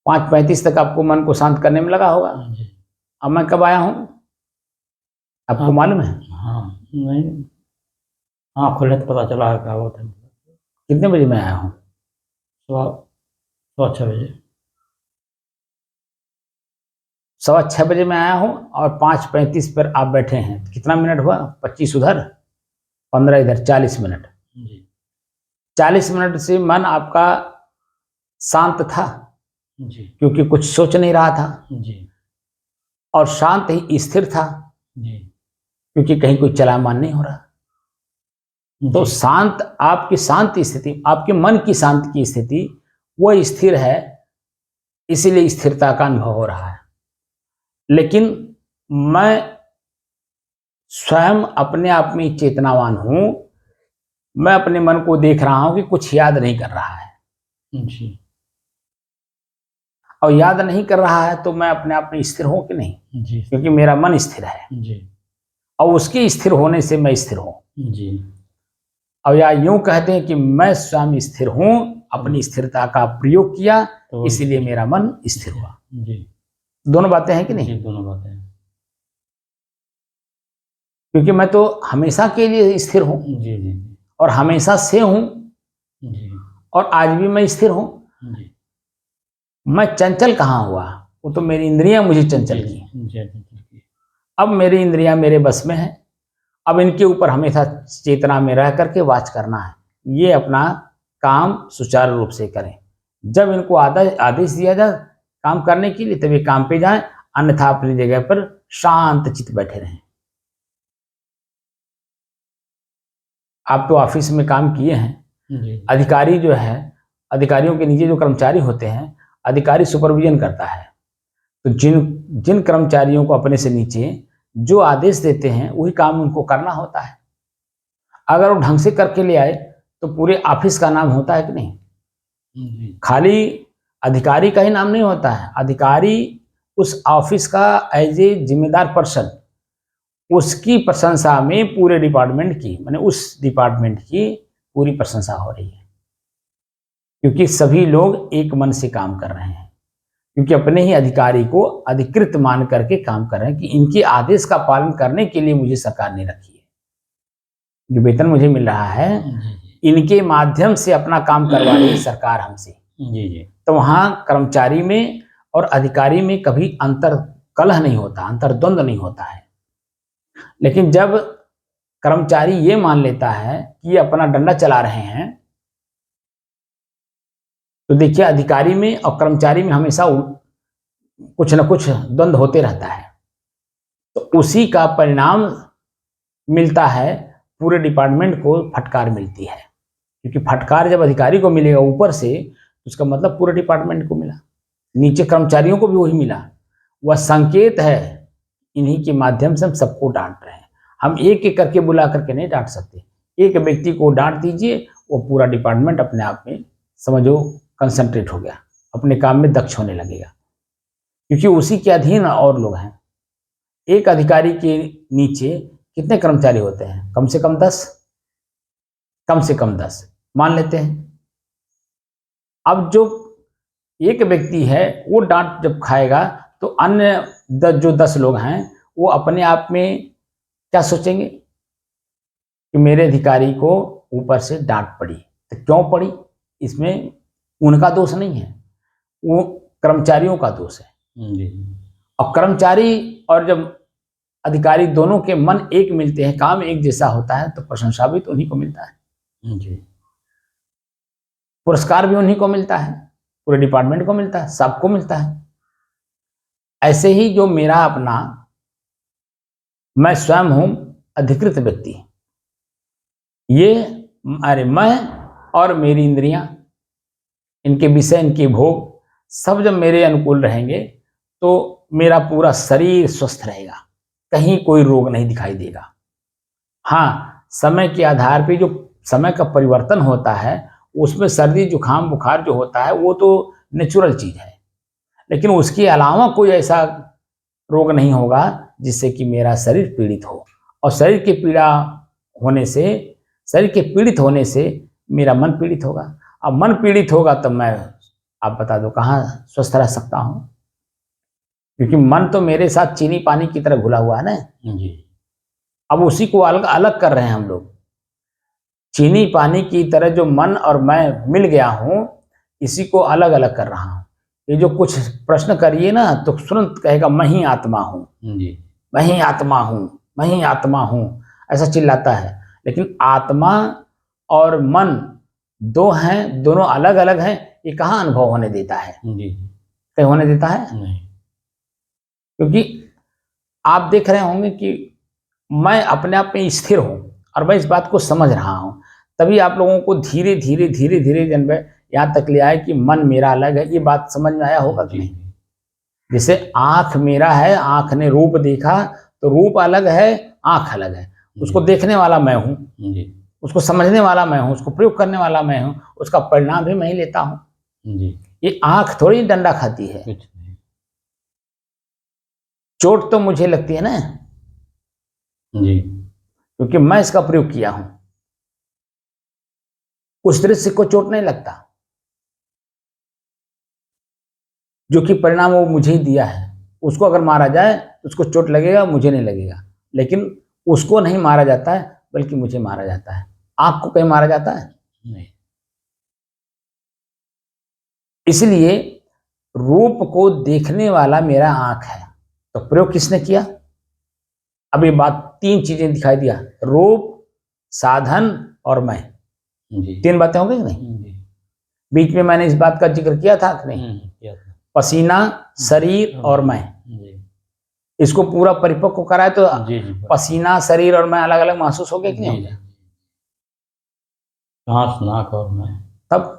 Speaker 1: 5:35 तक आपको मन को शांत करने में लगा होगा। अब मैं कब आया हूँ आपको मालूम है?
Speaker 2: हाँ नहीं, हाँ खुले तो पता चला है क्या हुआ था।
Speaker 1: कितने बजे मैं आया हूँ?
Speaker 2: 6:15 बजे।
Speaker 1: 6:15 बजे मैं आया हूँ और 5:35 पर आप बैठे हैं। कितना मिनट हुआ? 25 उधर, 15 इधर, 40 मिनट। 40 मिनट से मन आपका शांत था जी, क्योंकि कुछ सोच नहीं रहा था जी, और शांत ही स्थिर था जी, क्योंकि कहीं कोई चलामान नहीं हो रहा। तो शांत, आपकी शांत स्थिति, आपके मन की शांति की स्थिति वो स्थिर है, इसीलिए स्थिरता का अनुभव हो रहा है। लेकिन मैं स्वयं अपने आप में चेतनावान हूं, मैं अपने मन को देख रहा हूं कि कुछ याद नहीं कर रहा है जी, और याद नहीं कर रहा है तो मैं अपने आप में स्थिर हूं कि नहीं जी, क्योंकि मेरा मन स्थिर है जी, और उसके स्थिर होने से मैं स्थिर हूं जी। और या यूं कहते हैं कि मैं स्वयं स्थिर हूं, अपनी स्थिरता का प्रयोग किया तो इसलिए मेरा मन स्थिर हुआ जी। दोनों बातें हैं कि नहीं?
Speaker 2: दोनों बातें हैं।
Speaker 1: क्योंकि मैं तो हमेशा के लिए स्थिर हूँ
Speaker 2: जी जी जी
Speaker 1: और हमेशा से हूँ
Speaker 2: जी
Speaker 1: और आज भी मैं स्थिर हूँ।
Speaker 2: जी
Speaker 1: मैं चंचल कहाँ हुआ, वो तो मेरी इंद्रियां मुझे चंचल
Speaker 2: जी
Speaker 1: की।
Speaker 2: जी जी
Speaker 1: अब मेरी इंद्रियां मेरे बस में है, अब इनके ऊपर हमेशा चेतना में रह करके वाच करना है, ये अपना काम सुचारू रूप से करें। जब इनको आदेश दिया जाए काम करने के लिए तभी काम पे जाएं, अन्यथा अपनी जगह पर शांत चित्त बैठे रहें। आप तो ऑफिस में काम किए हैं,
Speaker 2: जी
Speaker 1: अधिकारी जो है, अधिकारियों के नीचे जो कर्मचारी होते हैं, अधिकारी सुपरविजन करता है। तो जिन जिन कर्मचारियों को अपने से नीचे जो आदेश देते हैं वही काम उनको करना होता है। अगर वो ढंग से करके ले आए तो पूरे ऑफिस का नाम होता है कि नहीं।
Speaker 2: जी
Speaker 1: खाली अधिकारी का ही नाम नहीं होता है, अधिकारी उस ऑफिस का एज ए जिम्मेदार पर्सन, उसकी प्रशंसा में पूरे डिपार्टमेंट की, माने उस डिपार्टमेंट की पूरी प्रशंसा हो रही है, क्योंकि सभी लोग एक मन से काम कर रहे हैं, क्योंकि अपने ही अधिकारी को अधिकृत मान करके काम कर रहे हैं कि इनके आदेश का पालन करने के लिए मुझे सरकार ने रखी है। जो वेतन मुझे मिल रहा है
Speaker 2: जी
Speaker 1: इनके माध्यम से अपना काम करवा रही है सरकार हमसे।
Speaker 2: जी जी
Speaker 1: तो वहां कर्मचारी में और अधिकारी में कभी अंतर कलह नहीं होता, अंतर्द्वंद नहीं होता है। लेकिन जब कर्मचारी ये मान लेता है कि ये अपना डंडा चला रहे हैं, तो देखिए अधिकारी में और कर्मचारी में हमेशा कुछ न कुछ द्वंद होते रहता है। तो उसी का परिणाम मिलता है, पूरे डिपार्टमेंट को फटकार मिलती है, क्योंकि फटकार जब अधिकारी को मिलेगा ऊपर से तो उसका मतलब पूरे डिपार्टमेंट को मिला, नीचे कर्मचारियों को भी वही मिला। वह संकेत है, इन्हीं के माध्यम से हम सबको डांट रहे हैं। हम एक एक करके बुला करके नहीं डांट सकते, एक व्यक्ति को डांट दीजिए, वो पूरा डिपार्टमेंट अपने आप में समझो कंसंट्रेट हो गया, अपने काम में दक्ष होने लगेगा, क्योंकि उसी के अधीन और लोग हैं। एक अधिकारी के नीचे कितने कर्मचारी होते हैं, कम से कम 10, कम से कम 10 मान लेते हैं। अब जो एक व्यक्ति है वो डांट जब खाएगा तो अन्य जो 10 लोग हैं वो अपने आप में क्या सोचेंगे कि मेरे अधिकारी को ऊपर से डांट पड़ी, तो क्यों पड़ी, इसमें उनका दोष नहीं है, वो कर्मचारियों का दोष है।
Speaker 2: जी
Speaker 1: और कर्मचारी और जब अधिकारी दोनों के मन एक मिलते हैं, काम एक जैसा होता है, तो प्रशंसा भी तो उन्हीं को मिलता है,
Speaker 2: जी
Speaker 1: पुरस्कार भी उन्हीं को मिलता है, पूरे डिपार्टमेंट को मिलता है, सबको मिलता है। ऐसे ही जो मेरा अपना मैं स्वयं हूं अधिकृत व्यक्ति, ये अरे मैं और मेरी इंद्रियां, इनके विषय, इनके भोग सब जब मेरे अनुकूल रहेंगे तो मेरा पूरा शरीर स्वस्थ रहेगा, कहीं कोई रोग नहीं दिखाई देगा। हाँ, समय के आधार पे जो समय का परिवर्तन होता है उसमें सर्दी जुकाम बुखार जो होता है वो तो नेचुरल चीज है, लेकिन उसके अलावा कोई ऐसा रोग नहीं होगा जिससे कि मेरा शरीर पीड़ित हो। और होने से शरीर के पीड़ित होने से मेरा मन पीड़ित होगा। अब मन पीड़ित होगा तो मैं, आप बता दो, कहाँ स्वस्थ रह सकता हूँ, क्योंकि मन तो मेरे साथ चीनी पानी की तरह घुला हुआ है ना।
Speaker 2: जी
Speaker 1: अब उसी को अलग अलग कर रहे हैं हम लोग, चीनी पानी की तरह जो मन और मैं मिल गया हूँ, इसी को अलग अलग कर रहा हूँ। ये जो कुछ प्रश्न करिए ना तो तुरंत कहेगा मैं ही आत्मा हूँ,
Speaker 2: जी
Speaker 1: मैं ही आत्मा हूँ, मैं ही आत्मा हूँ, ऐसा चिल्लाता है। लेकिन आत्मा और मन दो हैं, दोनों अलग अलग हैं, ये कहाँ अनुभव होने देता है,
Speaker 2: जी
Speaker 1: कहीं होने देता है?
Speaker 2: नहीं
Speaker 1: क्योंकि आप देख रहे होंगे कि मैं अपने आप में स्थिर हूँ और मैं इस बात को समझ रहा हूँ, तभी आप लोगों को धीरे धीरे धीरे धीरे जन्म यहाँ तक ले आए कि मन मेरा अलग है, ये बात समझ में आया होगा कि
Speaker 2: जी
Speaker 1: नहीं। जैसे आंख मेरा है, आंख ने रूप देखा तो रूप अलग है, आंख अलग है, उसको देखने वाला मैं हूँ,
Speaker 2: जी
Speaker 1: उसको समझने वाला मैं हूँ, उसको प्रयोग करने वाला मैं हूँ, उसका परिणाम भी मैं ही लेता हूँ।
Speaker 2: जी
Speaker 1: ये आंख थोड़ी डंडा खाती है,
Speaker 2: कुछ नहीं
Speaker 1: चोट तो मुझे लगती है ना,
Speaker 2: जी
Speaker 1: क्योंकि मैं इसका प्रयोग किया हूं। उस दृश्य को चोट नहीं लगता, जो कि परिणाम वो मुझे ही दिया है। उसको अगर मारा जाए तो उसको चोट लगेगा, मुझे नहीं लगेगा, लेकिन उसको नहीं मारा जाता है बल्कि मुझे मारा जाता है। आंख को कहीं मारा जाता है
Speaker 2: नहीं।
Speaker 1: इसलिए रूप को देखने वाला मेरा आंख है। तो प्रयोग किसने किया? अब ये बात 3 चीजें दिखाई दिया, रूप, साधन और मैं।
Speaker 2: जी
Speaker 1: 3 बातें हो गई कि नहीं?
Speaker 2: जी।
Speaker 1: बीच में मैंने इस बात का जिक्र किया था कि नहीं?
Speaker 2: किया था।
Speaker 1: पसीना, शरीर और मैं,
Speaker 2: जी
Speaker 1: इसको पूरा परिपक्व कराए तो
Speaker 2: जी जी।
Speaker 1: पसीना, शरीर और मैं अलग अलग महसूस हो गया कि नहीं हो गया?
Speaker 2: सांस, नाक और मैं।
Speaker 1: तब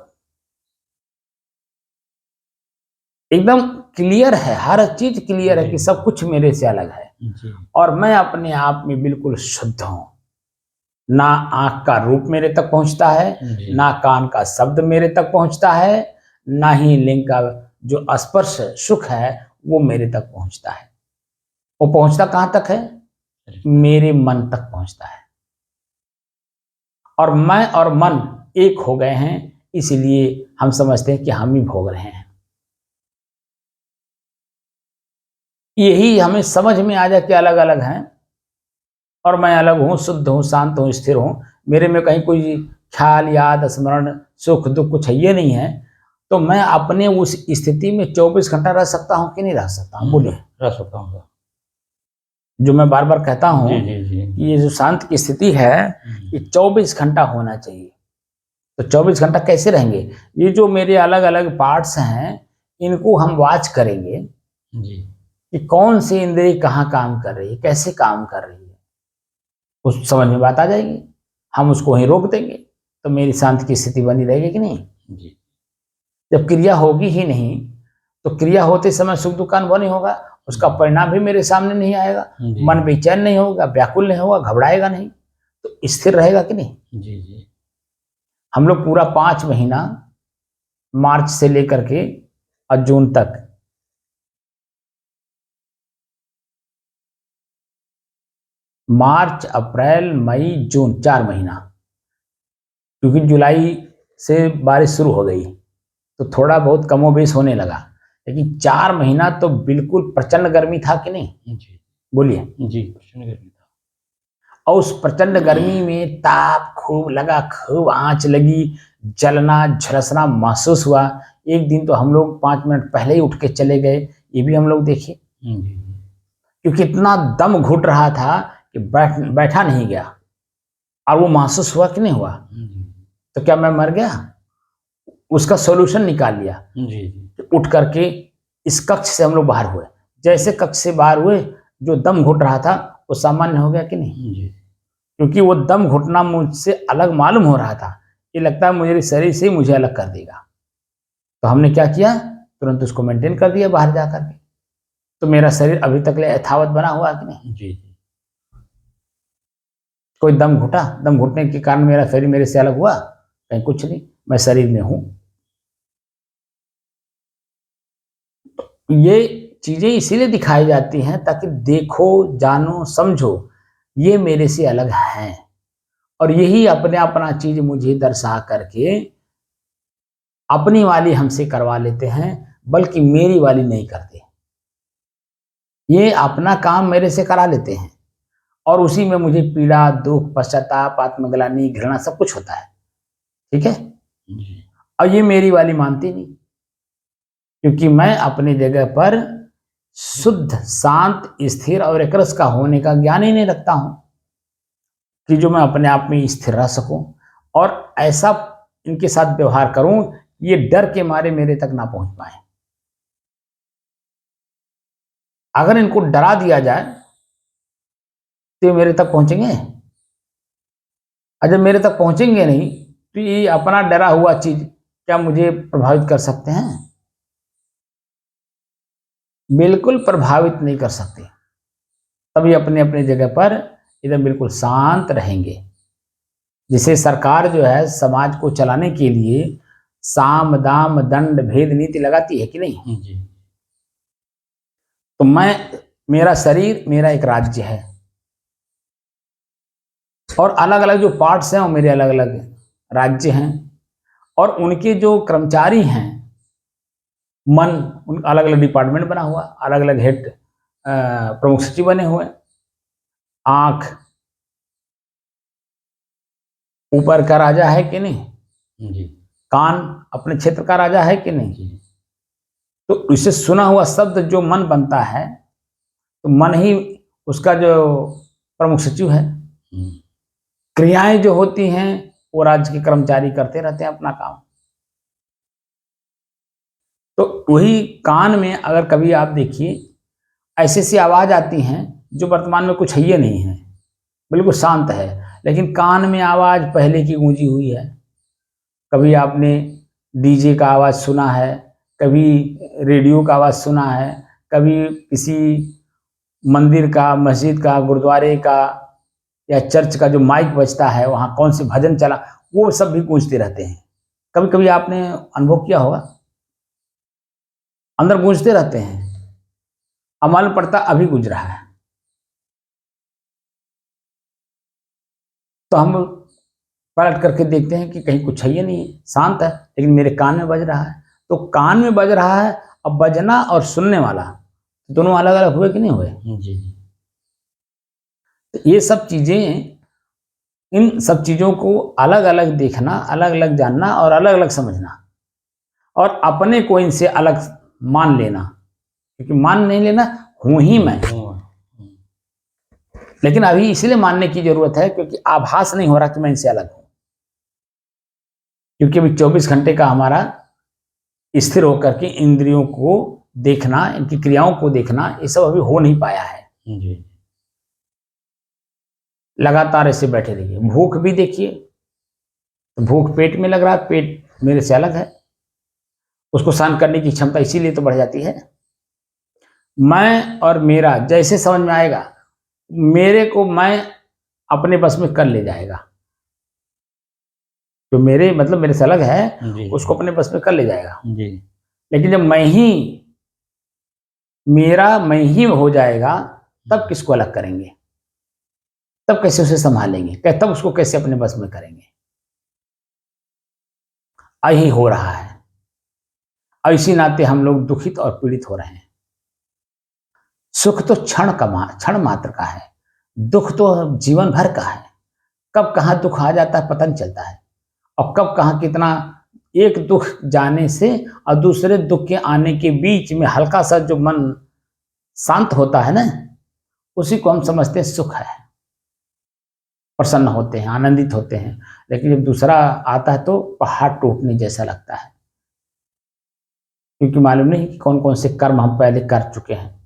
Speaker 1: एकदम क्लियर है, हर चीज क्लियर है कि सब कुछ मेरे से अलग है
Speaker 2: जी
Speaker 1: और मैं अपने आप में बिल्कुल शुद्ध हूं। ना आंख का रूप मेरे तक पहुंचता है,
Speaker 2: जी।
Speaker 1: ना कान का शब्द मेरे तक पहुंचता है, ना ही लिंग का जो स्पर्श सुख है वो मेरे तक पहुंचता है। वो पहुंचता कहां तक है? मेरे मन तक पहुंचता है। और मैं और मन एक हो गए हैं, इसलिए हम समझते हैं कि हम ही भोग रहे हैं। यही हमें समझ में आ जाए कि अलग अलग हैं और मैं अलग हूं, शुद्ध हूं, शांत हूं, स्थिर हूं, मेरे में कहीं कोई ख्याल, याद, स्मरण, सुख दुख कुछ है ये नहीं है, तो मैं अपने उस स्थिति में 24 घंटा रह सकता हूं कि नहीं रह सकता हूं? बोलिए।
Speaker 2: रह सकता हूँ।
Speaker 1: जो मैं बार बार कहता हूं
Speaker 2: जी जी जी।
Speaker 1: कि ये जो शांत की स्थिति है ये 24 घंटा होना चाहिए। तो 24 घंटा कैसे रहेंगे? ये जो मेरे अलग अलग पार्ट्स हैं इनको हम वॉच करेंगे
Speaker 2: जी
Speaker 1: कि कौन सी इंद्रिय कहाँ काम कर रही है, कैसे काम कर रही है, उस समझ में बात आ जाएगी। हम उसको वहीं रोक देंगे तो मेरी शांति की स्थिति बनी रहेगी कि नहीं?
Speaker 2: जी।
Speaker 1: जब क्रिया होगी ही नहीं तो क्रिया होते समय सुख दुख का अनुभव नहीं होगा, उसका परिणाम भी मेरे सामने नहीं आएगा, मन बेचैन नहीं होगा, व्याकुल नहीं होगा, घबराएगा नहीं, तो स्थिर रहेगा कि नहीं?
Speaker 2: जी जी।
Speaker 1: हम लोग पूरा 5 महीना मार्च से लेकर के और जून तक मार्च, अप्रैल, मई, जून 4 महीना, क्योंकि जुलाई से बारिश शुरू हो गई तो थोड़ा बहुत कमोबेश होने लगा, लेकिन 4 महीना तो बिल्कुल प्रचंड गर्मी था कि नहीं?
Speaker 2: जी
Speaker 1: बोलिए।
Speaker 2: जी। प्रचंड गर्मी था।
Speaker 1: और उस प्रचंड गर्मी में ताप खूब लगा, खूब आंच लगी, जलना झुलसना महसूस हुआ। एक दिन तो हम लोग 5 मिनट पहले ही उठ के चले गए, ये भी हम लोग देखे, क्योंकि इतना दम घुट रहा था कि बैठा नहीं गया। और वो महसूस हुआ कि नहीं हुआ? तो क्या मैं मर गया? उसका सॉल्यूशन निकाल लिया।
Speaker 2: जी
Speaker 1: उठ करके इस कक्ष से हम लोग बाहर हुए। जैसे कक्ष से बाहर हुए जो दम घुट रहा था वो सामान्य हो गया कि नहीं?
Speaker 2: जी।
Speaker 1: क्योंकि वो दम घुटना मुझसे अलग मालूम हो रहा था, ये लगता है मेरे शरीर से ही मुझे अलग कर देगा। तो हमने क्या किया, तुरंत उसको मेंटेन कर दिया बाहर जा करके। तो मेरा शरीर अभी तक ले यथावत बना हुआ कि नहीं?
Speaker 2: जी।
Speaker 1: कोई दम घुटा, दम घुटने के कारण मेरा शरीर मेरे से अलग हुआ? कहीं कुछ नहीं, मैं शरीर में हूं। ये चीजें इसीलिए दिखाई जाती हैं ताकि देखो, जानो, समझो ये मेरे से अलग हैं। और यही अपने अपना चीज मुझे दर्शा करके अपनी वाली हमसे करवा लेते हैं, बल्कि मेरी वाली नहीं करते। ये अपना काम मेरे से करा लेते हैं और उसी में मुझे पीड़ा, दुख, पश्चाताप, आत्मग्लानि, घृणा सब कुछ होता है। ठीक है? और ये मेरी वाली मानती नहीं, क्योंकि मैं अपनी जगह पर शुद्ध, शांत, स्थिर और एकरस का होने का ज्ञान ही नहीं रखता हूं कि जो मैं अपने आप में स्थिर रह सकूं और ऐसा इनके साथ व्यवहार करूं ये डर के मारे मेरे तक ना पहुंच पाए। अगर इनको डरा दिया जाए तो ये मेरे तक पहुंचेंगे, और जब मेरे तक पहुंचेंगे नहीं तो ये अपना डरा हुआ चीज क्या मुझे प्रभावित कर सकते हैं? बिल्कुल प्रभावित नहीं कर सकते। तभी अपने अपने जगह पर एकदम बिल्कुल शांत रहेंगे। जिसे सरकार जो है समाज को चलाने के लिए साम, दाम, दंड, भेद नीति लगाती है कि नहीं?
Speaker 2: जी।
Speaker 1: तो मेरा शरीर मेरा एक राज्य है और अलग अलग जो पार्ट्स हैं वो मेरे अलग अलग राज्य हैं और उनके जो कर्मचारी हैं, मन, उन अलग अलग डिपार्टमेंट बना हुआ, अलग अलग हेड प्रमुख सचिव बने हुए, आंख ऊपर का राजा है कि नहीं,
Speaker 2: जी
Speaker 1: कान अपने क्षेत्र का राजा है कि नहीं।
Speaker 2: जी
Speaker 1: तो इसे सुना हुआ शब्द जो मन बनता है, तो मन ही उसका जो प्रमुख सचिव है। क्रियाएं जो होती हैं वो राज्य के कर्मचारी करते रहते हैं अपना काम। तो वही कान में अगर कभी आप देखिए ऐसी ऐसी आवाज आती हैं जो वर्तमान में कुछ है ही नहीं है, बिल्कुल शांत है, लेकिन कान में आवाज पहले की गूंजी हुई है। कभी आपने डीजे का आवाज सुना है, कभी रेडियो का आवाज सुना है, कभी किसी मंदिर का, मस्जिद का, गुरुद्वारे का या चर्च का जो माइक बजता है, वहाँ कौन से भजन चला, वो सब भी गूंजते रहते हैं। कभी कभी आपने अनुभव किया होगा, अंदर गूंजते रहते हैं, अब मालूम पड़ता अभी गूंज रहा है। तो हम पलट करके देखते हैं कि कहीं कुछ है ही नहीं, शांत है, लेकिन मेरे कान में बज रहा है। तो कान में बज रहा है, अब बजना और सुनने वाला दोनों अलग अलग हुए कि नहीं हुए।
Speaker 2: जी
Speaker 1: तो ये सब चीजें, इन सब चीजों को अलग अलग देखना, अलग अलग जानना और अलग अलग समझना, और अपने को इनसे अलग मान लेना, क्योंकि मान नहीं लेना हूं ही मैं। लेकिन अभी इसलिए मानने की जरूरत है क्योंकि आभास नहीं हो रहा कि मैं इनसे अलग हूं, क्योंकि अभी 24 घंटे का हमारा स्थिर होकर के इंद्रियों को देखना, इनकी क्रियाओं को देखना, ये सब अभी हो नहीं पाया है।
Speaker 2: जी
Speaker 1: लगातार ऐसे बैठे रहिए। भूख भी देखिए, तो भूख पेट में लग रहा है, पेट मेरे से अलग है, उसको सहन करने की क्षमता इसीलिए तो बढ़ जाती है। मैं और मेरा जैसे समझ में आएगा, मेरे को मैं अपने बस में कर ले जाएगा, जो मेरे मतलब मेरे से अलग है
Speaker 2: जी
Speaker 1: उसको अपने बस में कर ले जाएगा।
Speaker 2: जी
Speaker 1: लेकिन जब मैं ही मेरा मैं ही हो जाएगा, तब किसको अलग करेंगे, तब कैसे उसे संभालेंगे, तब उसको कैसे अपने बस में करेंगे। यही हो रहा है, इसी नाते हम लोग दुखित और पीड़ित हो रहे हैं। सुख तो क्षण मात्र का है, दुख तो जीवन भर का है। कब कहाँ दुख आ जाता है पता नहीं चलता है, और कब कहाँ कितना, एक दुख जाने से और दूसरे दुख के आने के बीच में हल्का सा जो मन शांत होता है ना, उसी को हम समझते हैं सुख है, प्रसन्न होते हैं, आनंदित होते हैं। लेकिन जब दूसरा आता है तो पहाड़ टूटने जैसा लगता है, क्योंकि मालूम नहीं कि कौन कौन से कर्म हम पहले कर चुके हैं,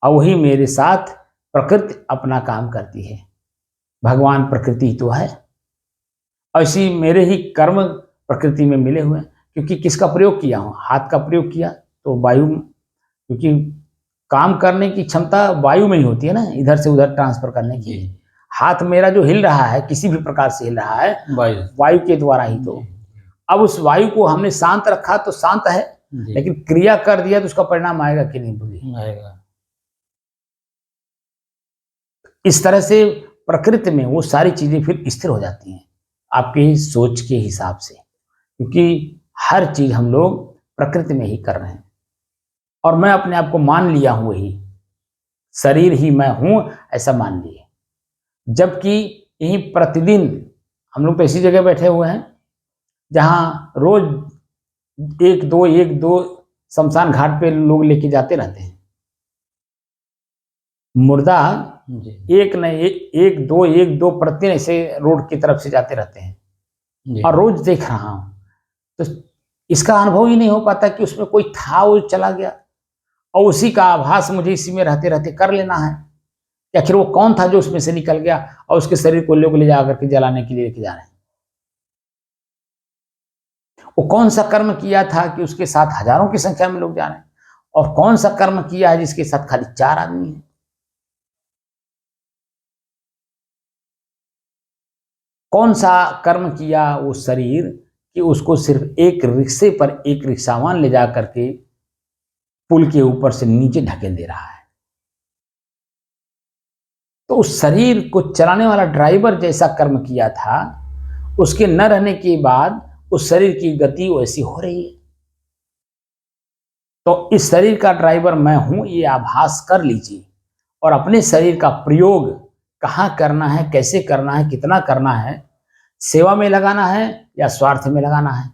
Speaker 1: और वही मेरे साथ प्रकृति अपना काम करती है। भगवान प्रकृति ही तो है, ऐसी मेरे ही कर्म प्रकृति में मिले हुए हैं। क्योंकि किसका प्रयोग किया हूँ, हाथ का प्रयोग किया तो वायु, क्योंकि काम करने की क्षमता वायु में ही होती है ना, इधर से उधर ट्रांसफर करने की। हाथ मेरा जो हिल रहा है किसी भी प्रकार से हिल रहा है, वायु के द्वारा ही। तो अब उस वायु को हमने शांत रखा तो शांत है, लेकिन क्रिया कर दिया तो उसका परिणाम आएगा कि नहीं, बोलिए।
Speaker 2: आएगा।
Speaker 1: इस तरह से प्रकृति में वो सारी चीजें फिर स्थिर हो जाती हैं आपकी सोच के हिसाब से, क्योंकि हर चीज हम लोग प्रकृति में ही कर रहे हैं। और मैं अपने आप को मान लिया हूं, वही शरीर ही मैं हूं, ऐसा मान लिए। जबकि यही प्रतिदिन हम लोग तो ऐसी जगह बैठे हुए हैं जहां रोज एक दो शमशान घाट पे लोग लेके जाते रहते हैं मुर्दा, एक न एक दो प्रतिदिन ऐसे रोड की तरफ से जाते रहते हैं, और रोज देख रहा हूं। तो इसका अनुभव ही नहीं हो पाता कि उसमें कोई था, वो चला गया, और उसी का आभास मुझे इसी में रहते रहते कर लेना है। आखिर वो कौन था जो उसमें से निकल गया और उसके शरीर को लोग ले जाकर के जलाने के लिए लेके जा रहे हैं। वो कौन सा कर्म किया था कि उसके साथ हजारों की संख्या में लोग जा रहे हैं, और कौन सा कर्म किया है जिसके साथ खाली 4 आदमी हैं। कौन सा कर्म किया वो शरीर कि उसको सिर्फ एक रिक्शे पर एक रिक्शावान ले जा करके पुल के ऊपर से नीचे ढकेल दे रहा है। तो उस शरीर को चलाने वाला ड्राइवर जैसा कर्म किया था, उसके न रहने के बाद उस शरीर की गति वैसी हो रही है। तो इस शरीर का ड्राइवर मैं हूं, ये आभास कर लीजिए, और अपने शरीर का प्रयोग कहाँ करना है, कैसे करना है, कितना करना है, सेवा में लगाना है या स्वार्थ में लगाना है।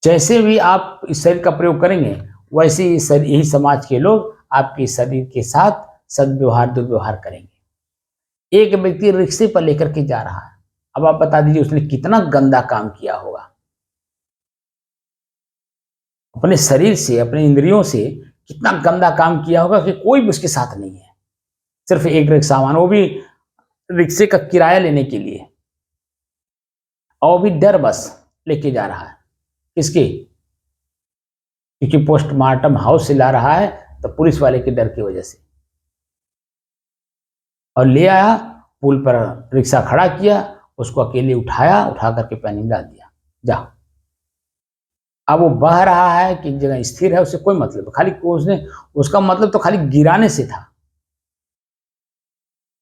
Speaker 1: जैसे भी आप इस शरीर का प्रयोग करेंगे वैसे ही यही समाज के लोग आपके शरीर के साथ सद्व्यवहार दुर्व्यवहार करेंगे। एक व्यक्ति रिक्शे पर लेकर के जा रहा है, अब आप बता दीजिए उसने कितना गंदा काम किया होगा। अपने शरीर से, अपने इंद्रियों से कितना गंदा काम किया होगा कि कोई भी उसके साथ नहीं है, सिर्फ एक रिक्शा वाहन, वो भी रिक्शे का किराया लेने के लिए, और वो भी डर बस लेके जा रहा है। किसके? क्योंकि पोस्टमार्टम हाउस से ला रहा है तो पुलिस वाले के डर की वजह से, और ले आया, पुल पर रिक्शा खड़ा किया, उसको अकेले उठाया, उठा करके पानी में डाल दिया, जा। अब वो बह रहा है कि जगह स्थिर है, उससे कोई मतलब, खाली उसने, उसका मतलब तो खाली गिराने से था,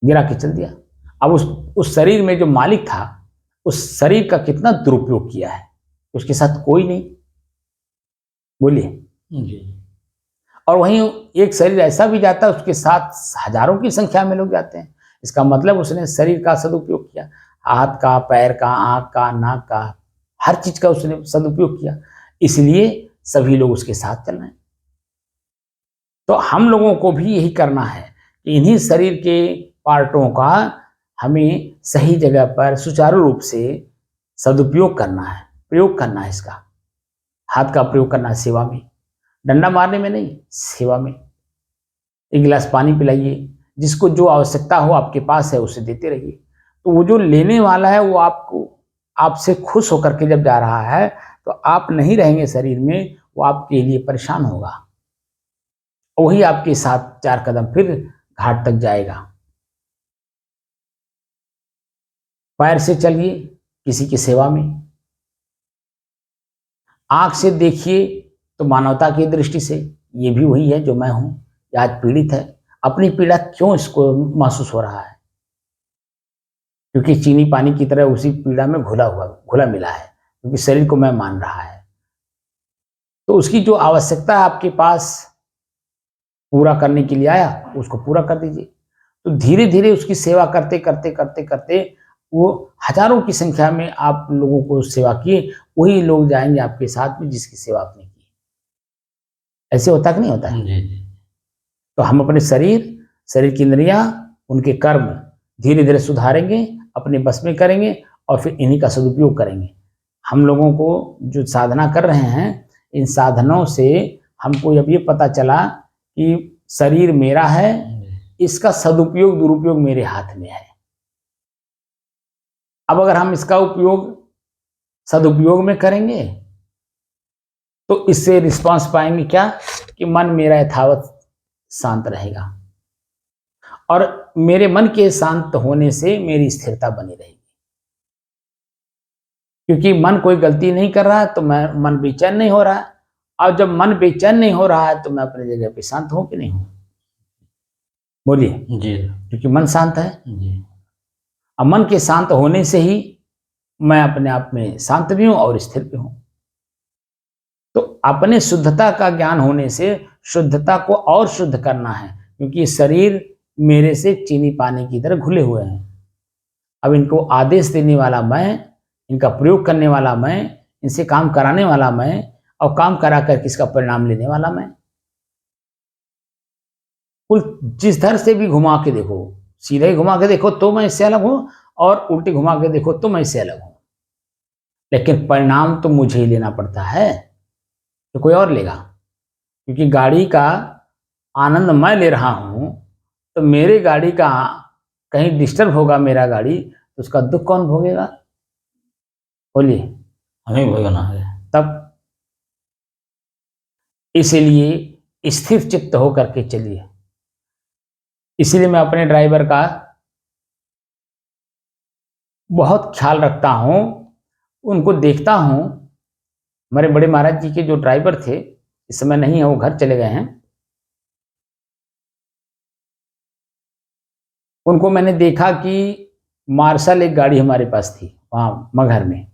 Speaker 1: गिरा के चल दिया। अब उस शरीर में जो मालिक था, उस शरीर का कितना दुरुपयोग किया है, उसके साथ कोई नहीं, बोलिए
Speaker 2: जी।
Speaker 1: और वहीं एक शरीर ऐसा भी जाता है, उसके साथ हजारों की संख्या में लोग जाते हैं। इसका मतलब उसने शरीर का सदुपयोग किया, हाथ का, पैर का, आंख का, नाक का, हर चीज का उसने सदुपयोग किया, इसलिए सभी लोग उसके साथ चल रहे हैं। तो हम लोगों को भी यही करना है कि इन्हीं शरीर के पार्टों का हमें सही जगह पर सुचारू रूप से सदुपयोग करना है, प्रयोग करना है। इसका हाथ का प्रयोग करना है सेवा में, डंडा मारने में नहीं, सेवा में। एक गिलास पानी पिलाइए, जिसको जो आवश्यकता हो आपके पास है उसे देते रहिए, तो वो जो लेने वाला है वो आपको, आपसे खुश होकर के जब जा रहा है तो आप नहीं रहेंगे शरीर में, वो आपके लिए परेशान होगा, वही आपके साथ 4 कदम फिर घाट तक जाएगा। पैर से चलिए किसी की सेवा में, आंख से देखिए तो मानवता की दृष्टि से, ये भी वही है जो मैं हूं, ये आज पीड़ित है, अपनी पीड़ा क्यों इसको महसूस हो रहा है? क्योंकि चीनी पानी की तरह उसी पीड़ा में घुला मिला है, क्योंकि शरीर को मैं मान रहा है। तो उसकी जो आवश्यकता है आपके पास पूरा करने के लिए आया, उसको पूरा कर दीजिए। तो धीरे धीरे उसकी सेवा करते करते करते करते वो हजारों की संख्या में आप लोगों को सेवा किए, वही लोग जाएंगे आपके साथ में जिसकी सेवा आपने की। ऐसे होता कि नहीं होता है?
Speaker 2: जी जी।
Speaker 1: तो हम अपने शरीर की इंद्रियां, उनके कर्म धीरे धीरे सुधारेंगे, अपने बस में करेंगे और फिर इन्हीं का सदुपयोग करेंगे। हम लोगों को जो साधना कर रहे हैं, इन साधनों से हमको अब ये पता चला कि शरीर मेरा है, इसका सदुपयोग दुरुपयोग मेरे हाथ में है। अब अगर हम इसका उपयोग सदुपयोग में करेंगे तो इससे रिस्पांस पाएंगे क्या? कि मन मेरा यथावत शांत रहेगा, और मेरे मन के शांत होने से मेरी स्थिरता बनी रहेगी। क्योंकि मन कोई गलती नहीं कर रहा है तो मैं मन बेचैन नहीं हो रहा है, और जब मन बेचैन नहीं हो रहा है तो मैं अपनी जगह पे शांत हूं कि नहीं हूं? बोलिए।
Speaker 2: जी
Speaker 1: क्योंकि मन शांत है,
Speaker 2: जी।
Speaker 1: अब मन के शांत होने से ही मैं अपने आप में शांत भी हूं और स्थिर भी हूं। तो अपने शुद्धता का ज्ञान होने से शुद्धता को और शुद्ध करना है, क्योंकि शरीर मेरे से चीनी पानी की तरह घुले हुए हैं। अब इनको आदेश देने वाला मैं, इनका प्रयोग करने वाला मैं, इनसे काम कराने वाला मैं, और काम करा कर किसका परिणाम लेने वाला मैं। कुल जिस धर से भी घुमा के देखो, सीधे ही घुमा के देखो तो मैं इससे अलग हूं, और उल्टी घुमा के देखो तो मैं इससे अलग हूं, लेकिन परिणाम तो मुझे ही लेना पड़ता है, तो कोई और लेगा? क्योंकि गाड़ी का आनंद मैं ले रहा हूं, तो मेरे गाड़ी का कहीं डिस्टर्ब होगा मेरा गाड़ी, तो उसका दुख कौन भोगेगा? बोलिए।
Speaker 2: हमें भोगना है।
Speaker 1: तब इसीलिए स्थिर चित्त होकर के चलिए। इसीलिए मैं अपने ड्राइवर का बहुत ख्याल रखता हूं, उनको देखता हूं। हमारे बड़े महाराज जी के जो ड्राइवर थे, इस समय नहीं है, वो घर चले गए हैं। उनको मैंने देखा कि मार्शल एक गाड़ी हमारे पास थी वहां मगहर में,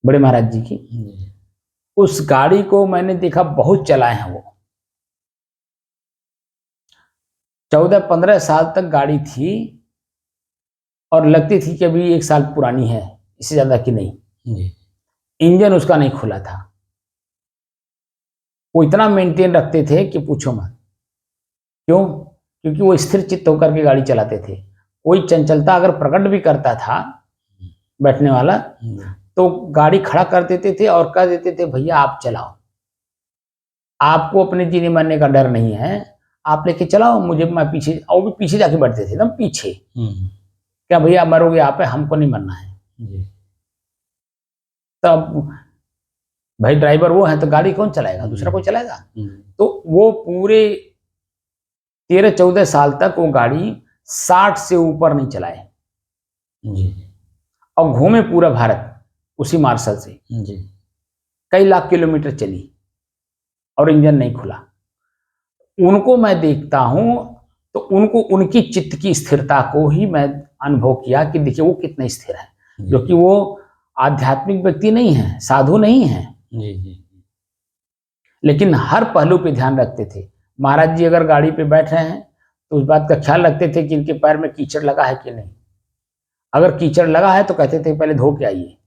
Speaker 1: बड़े महाराज जी की। उस गाड़ी को मैंने देखा बहुत चलाए हैं वो, 14-15 साल तक गाड़ी थी और लगती थी कि अभी 1 साल पुरानी है, इससे ज्यादा की नहीं।
Speaker 2: जी
Speaker 1: इंजन उसका नहीं खुला था। वो इतना मेंटेन रखते थे कि पूछो मत। क्यों? क्योंकि वो स्थिर चित्त होकर के गाड़ी चलाते थे। कोई चंचलता अगर प्रकट भी करता था बैठने वाला, तो गाड़ी खड़ा कर देते थे और कह देते थे भैया आप चलाओ, आपको अपने जीने मरने का डर नहीं है, आप लेके चलाओ मुझे, मैं पीछे। और वो भी पीछे जाके बैठते थे, एकदम पीछे। क्या भैया मरोगे आप, हमको नहीं मरना है।
Speaker 2: जी
Speaker 1: तब भाई ड्राइवर वो है तो गाड़ी कौन चलाएगा, दूसरा कोई चलाएगा। तो वो पूरे 13-14 साल तक वो गाड़ी 60 से ऊपर नहीं चलाए
Speaker 2: जी
Speaker 1: और घूमे पूरा भारत उसी मार्शल से।
Speaker 2: जी
Speaker 1: कई लाख किलोमीटर चली और इंजन नहीं खुला। उनको मैं देखता हूं तो उनको, उनकी चित्त की स्थिरता को ही मैं अनुभव किया कि देखिए वो कितने स्थिर है, जो कि वो आध्यात्मिक व्यक्ति नहीं है, साधु नहीं है,
Speaker 2: जी जी
Speaker 1: लेकिन हर पहलू पे ध्यान रखते थे। महाराज जी अगर गाड़ी पे बैठ रहे हैं तो उस बात का ख्याल रखते थे कि इनके पैर में कीचड़ लगा है कि नहीं। अगर कीचड़ लगा है तो कहते थे पहले धो के आइए।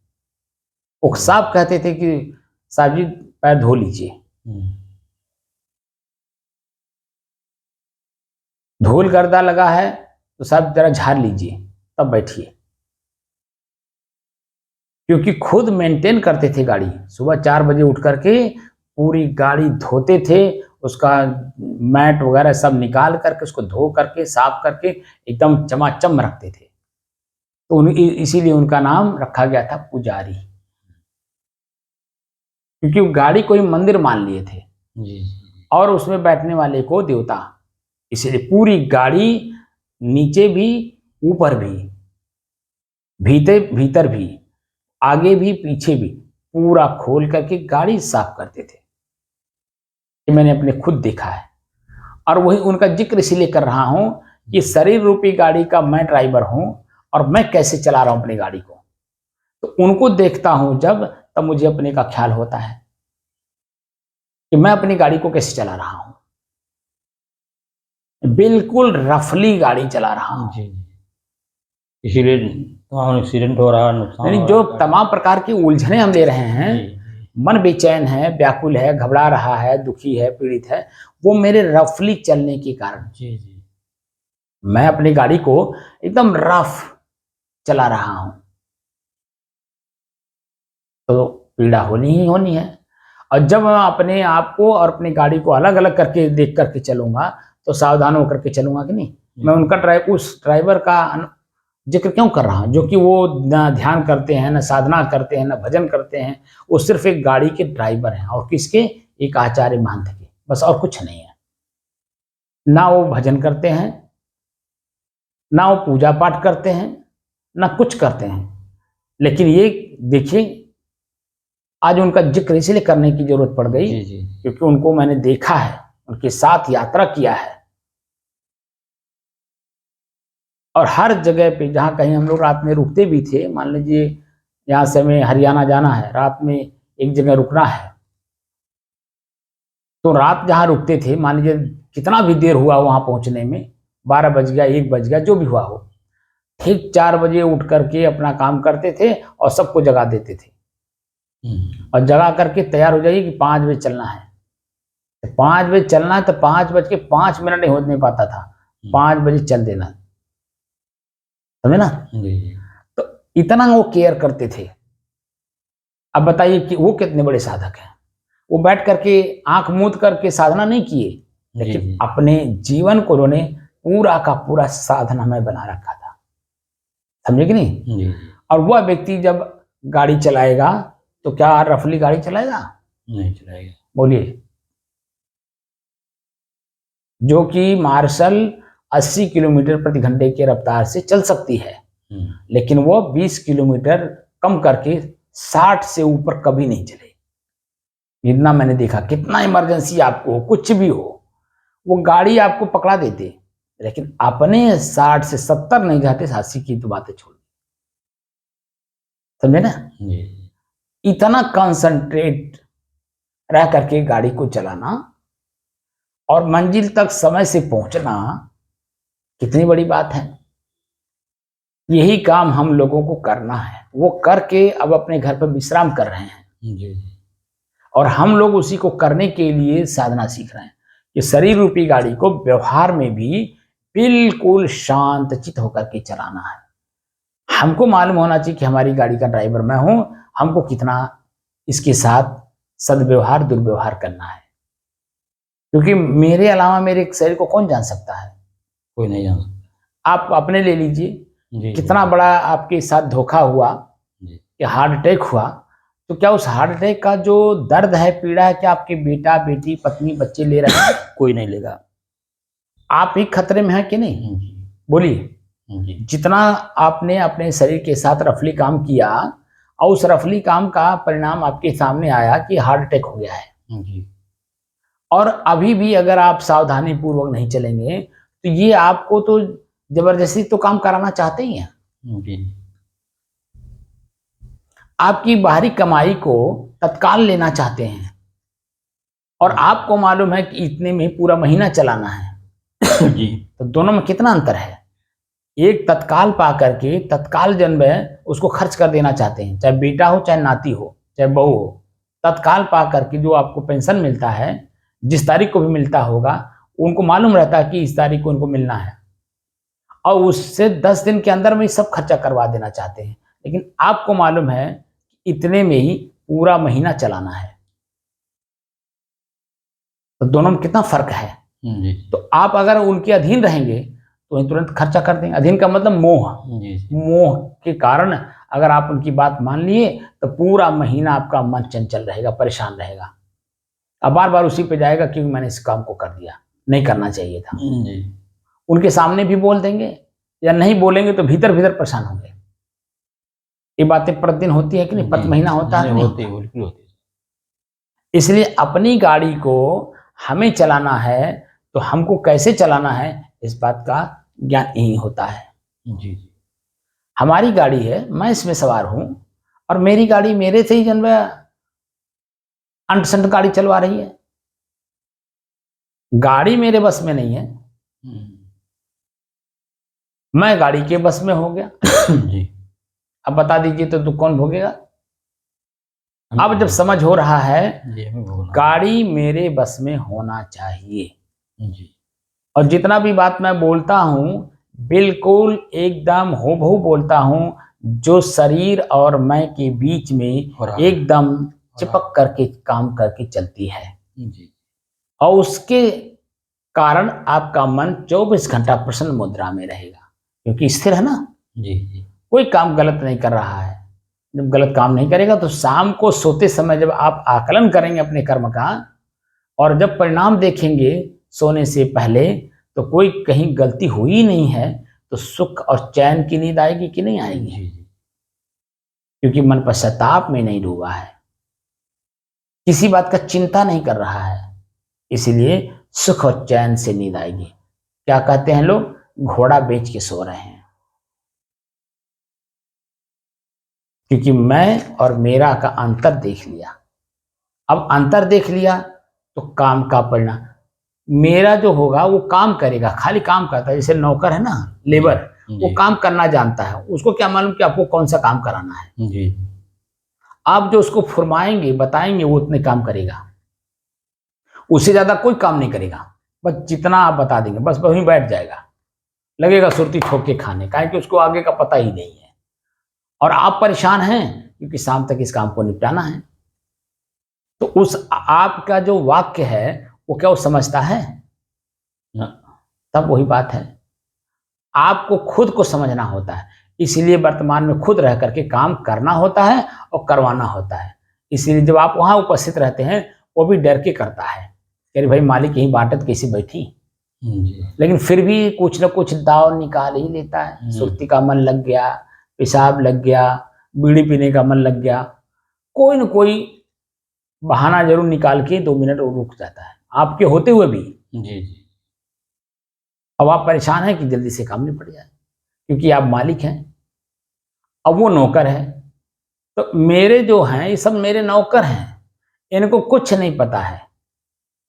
Speaker 1: वो साफ कहते थे कि साहब जी पैर धो लीजिए, धूल गर्दा लगा है तो साहब जरा झाड़ लीजिए तब बैठिए। क्योंकि खुद मेंटेन करते थे गाड़ी। सुबह 4 बजे उठ करके पूरी गाड़ी धोते थे, उसका मैट वगैरह सब निकाल करके उसको धो करके साफ करके एकदम चमाचम रखते थे। तो इसीलिए उनका नाम रखा गया था पुजारी, क्योंकि वो गाड़ी को ही मंदिर मान लिए थे
Speaker 2: जी
Speaker 1: और उसमें बैठने वाले को देवता। इसलिए पूरी गाड़ी नीचे भी ऊपर भी भीतर भी आगे भी पीछे भी पूरा खोल करके गाड़ी साफ करते थे। ये मैंने अपने खुद देखा है और वही उनका जिक्र इसीलिए कर रहा हूं कि शरीर रूपी गाड़ी का मैं ड्राइवर हूं और मैं कैसे चला रहा हूं अपनी गाड़ी को। तो उनको देखता हूं जब, तब मुझे अपने का ख्याल होता है कि मैं अपनी गाड़ी को कैसे चला रहा हूं। बिल्कुल रफली गाड़ी चला रहा हूं।
Speaker 2: जी इसीलिए तमाम एक्सीडेंट हो रहा है, नुकसान
Speaker 1: यानी
Speaker 2: हो
Speaker 1: जो
Speaker 2: रहा है।
Speaker 1: तमाम प्रकार की उलझने हम ले रहे हैं,
Speaker 2: जी
Speaker 1: मन बेचैन है, व्याकुल है, घबरा रहा है, दुखी है, पीड़ित है, वो मेरे रफली चलने के कारण।
Speaker 2: जी जी
Speaker 1: मैं अपनी गाड़ी को एकदम रफ चला रहा हूं तो पीड़ा होनी ही होनी है। और जब मैं अपने आप को और अपनी गाड़ी को अलग अलग करके देख करके चलूंगा तो सावधान होकर के चलूंगा कि नहीं। मैं उनका उस ड्राइवर का जिक्र क्यों कर रहा हूं, जो कि वो ना ध्यान करते हैं, ना साधना करते हैं, ना भजन करते हैं। वो सिर्फ एक गाड़ी के ड्राइवर हैं और किसके, एक आचार्य महंत के, बस और कुछ नहीं है। ना वो भजन करते हैं, ना वो पूजा पाठ करते हैं, ना कुछ करते हैं। लेकिन ये देखिए आज उनका जिक्र इसलिए करने की जरूरत पड़ गई
Speaker 2: जी जी
Speaker 1: क्योंकि उनको मैंने देखा है, उनके साथ यात्रा किया है। और हर जगह पे जहाँ कहीं हम लोग रात में रुकते भी थे, मान लीजिए यहाँ से हमें हरियाणा जाना है, रात में एक जगह रुकना है, तो रात जहाँ रुकते थे, मान लीजिए कितना भी देर हुआ वहां पहुंचने में, 12 बज गया, 1 बज गया, जो भी हुआ हो, ठीक 4 बजे उठ करके अपना काम करते थे और सबको जगा देते थे और जगा करके तैयार हो जाइए कि 5 बजे चलना है। तो 5 बजे चलना है तो 5:05 नहीं होने पाता था, 5 बजे चल देना, समझे ना।
Speaker 2: जी
Speaker 1: तो इतना वो केयर करते थे। अब बताइए कि वो कितने बड़े साधक हैं। वो बैठ करके आंख मूंद करके साधना नहीं किए, लेकिन अपने जीवन को उन्होंने पूरा का पूरा साधना में बना रखा था, समझे कि नहीं।
Speaker 2: जी
Speaker 1: और वह व्यक्ति जब गाड़ी चलाएगा तो क्या रफली गाड़ी चलाएगा,
Speaker 2: नहीं चलाएगा।
Speaker 1: बोलिए। जो कि मार्शल 80 किलोमीटर प्रति घंटे की रफ्तार से चल सकती है, लेकिन वो 20 किलोमीटर कम करके 60 से ऊपर कभी नहीं चले। इतना मैंने देखा। कितना इमरजेंसी आपको हो, कुछ भी हो, वो गाड़ी आपको पकड़ा देते, लेकिन अपने 60 से 70 नहीं जाते, 80 की तो बातें छोड़, समझे ना। इतना कंसंट्रेट रह करके गाड़ी को चलाना और मंजिल तक समय से पहुंचना, कितनी बड़ी बात है। यही काम हम लोगों को करना है, वो करके अब अपने घर पर विश्राम कर रहे हैं।
Speaker 2: जी
Speaker 1: और हम लोग उसी को करने के लिए साधना सीख रहे हैं कि शरीर रूपी गाड़ी को व्यवहार में भी बिल्कुल शांतचित होकर के चलाना है। हमको मालूम होना चाहिए कि हमारी गाड़ी का ड्राइवर मैं हूं, हमको कितना इसके साथ सदव्यवहार दुर्व्यवहार करना है, क्योंकि मेरे अलावा मेरे शरीर को कौन जान सकता है।
Speaker 2: कोई नहीं जान सकता।
Speaker 1: आप अपने ले लीजिए,
Speaker 2: जी
Speaker 1: कितना बड़ा आपके साथ धोखा हुआ
Speaker 2: जी
Speaker 1: कि हार्ट अटैक हुआ, तो क्या उस हार्ट अटैक का जो दर्द है, पीड़ा है, क्या आपके बेटा बेटी पत्नी बच्चे ले रहे हैं?
Speaker 2: कोई नहीं लेगा।
Speaker 1: आप ही खतरे में हैं कि नहीं?
Speaker 2: जी
Speaker 1: बोलिए।
Speaker 2: जी
Speaker 1: जितना आपने अपने शरीर के साथ रफली काम किया और उस रफली काम का परिणाम आपके सामने आया कि हार्ट अटैक हो गया है,
Speaker 2: जी
Speaker 1: और अभी भी अगर आप सावधानी पूर्वक नहीं चलेंगे तो ये आपको तो जबरदस्ती तो काम कराना चाहते ही हैं।
Speaker 2: जी
Speaker 1: आपकी बाहरी कमाई को तत्काल लेना चाहते हैं, और आपको मालूम है कि इतने में पूरा महीना चलाना है।
Speaker 2: जी
Speaker 1: तो दोनों में कितना अंतर है। एक तत्काल पा करके तत्काल जन्म है उसको खर्च कर देना चाहते हैं, चाहे बेटा हो, चाहे नाती हो, चाहे बहू हो। तत्काल पा करके जो आपको पेंशन मिलता है, जिस तारीख को भी मिलता होगा, उनको मालूम रहता है कि इस तारीख को उनको मिलना है, और उससे 10 दिन के अंदर में सब खर्चा करवा देना चाहते हैं। लेकिन आपको मालूम है कि इतने में ही पूरा महीना चलाना है। तो दोनों में कितना फर्क है।
Speaker 2: जी
Speaker 1: तो आप अगर उनके अधीन रहेंगे तो वही तुरंत खर्चा कर देंगे। अधीन का मतलब मोह।
Speaker 2: जी
Speaker 1: मोह के कारण अगर आप उनकी बात मान लिए तो पूरा महीना आपका मन चंचल रहेगा, परेशान रहेगा, अब बार बार उसी पे जाएगा क्योंकि मैंने इस काम को कर दिया, नहीं करना चाहिए था।
Speaker 2: जी
Speaker 1: उनके सामने भी बोल देंगे, या नहीं बोलेंगे तो भीतर भीतर परेशान होंगे। ये बातें प्रतिदिन होती है कि नहीं, प्रति महीना होता है कि नहीं?
Speaker 2: होती है, बिल्कुल होती है।
Speaker 1: इसलिए अपनी गाड़ी को हमें चलाना है तो हमको कैसे चलाना है, इस बात का ज्ञान यही होता है।
Speaker 2: जी
Speaker 1: हमारी गाड़ी है, मैं इसमें सवार हूं, और मेरी गाड़ी मेरे से ही जन्म अंट संट गाड़ी चलवा रही है। गाड़ी मेरे बस में नहीं है, मैं गाड़ी के बस में हो गया।
Speaker 2: जी
Speaker 1: अब बता दीजिए तो दुख कौन भोगेगा? अब जब समझ हो रहा है,
Speaker 2: जी हमें बोलना।
Speaker 1: गाड़ी मेरे बस में होना चाहिए,
Speaker 2: जी
Speaker 1: और जितना भी बात मैं बोलता हूं बिल्कुल एकदम हूबहू बोलता हूं, जो शरीर और मैं के बीच में
Speaker 2: हो रहा है।
Speaker 1: एकदम चिपक करके काम करके चलती है,
Speaker 2: जी
Speaker 1: और उसके कारण आपका मन 24 घंटा प्रसन्न मुद्रा में रहेगा, क्योंकि स्थिर है ना,
Speaker 2: जी जी
Speaker 1: कोई काम गलत नहीं कर रहा है। जब गलत काम नहीं करेगा तो शाम को सोते समय जब आप आकलन करेंगे अपने कर्म का, और जब परिणाम देखेंगे सोने से पहले, तो कोई कहीं गलती हुई नहीं है, तो सुख और चैन की नींद आएगी कि नहीं आएगी?
Speaker 2: जी जी
Speaker 1: क्योंकि मन पश्चाताप में नहीं डूबा है, किसी बात का चिंता नहीं कर रहा है, इसलिए सुख और चैन से नींद आएगी। क्या कहते हैं लोग, घोड़ा बेच के सो रहे हैं, क्योंकि मैं और मेरा का अंतर देख लिया। अब अंतर देख लिया तो काम का परिणाम, मेरा जो होगा वो काम करेगा, खाली काम करता है। जैसे नौकर है ना, लेबर, वो काम करना जानता है, उसको क्या मालूम कि आपको कौन सा काम कराना है।
Speaker 2: जी
Speaker 1: आप जो उसको फुरमाएंगे बताएंगे वो उतने काम करेगा, उससे ज्यादा कोई काम नहीं करेगा। बस जितना आप बता देंगे बस वहीं बैठ जाएगा, लगेगा सुरती ठोक के खाने, काहे कि उसको आगे का पता ही नहीं है, और आप परेशान हैं क्योंकि शाम तक इस काम को निपटाना है। तो उस आपका जो वाक्य है वो क्या वो समझता है?
Speaker 2: ना।
Speaker 1: तब वही बात है, आपको खुद को समझना होता है, इसलिए वर्तमान में खुद रह करके काम करना होता है और करवाना होता है। इसलिए जब आप वहां उपस्थित रहते हैं वो भी डर के करता है, अरे भाई मालिक यही बाटत कैसी बैठी,
Speaker 2: जी
Speaker 1: लेकिन फिर भी कुछ ना कुछ दाव निकाल ही लेता है। सुर्ती का मन लग गया, पेशाब लग गया, बीड़ी पीने का मन लग गया, कोई ना कोई बहाना जरूर निकाल के 2 मिनट और रुक जाता है, आपके होते हुए भी।
Speaker 2: जी जी
Speaker 1: अब आप परेशान हैं कि जल्दी से काम निपट जाए, क्योंकि आप मालिक हैं, अब वो नौकर है। तो मेरे जो हैं ये सब मेरे नौकर हैं, इनको कुछ नहीं पता है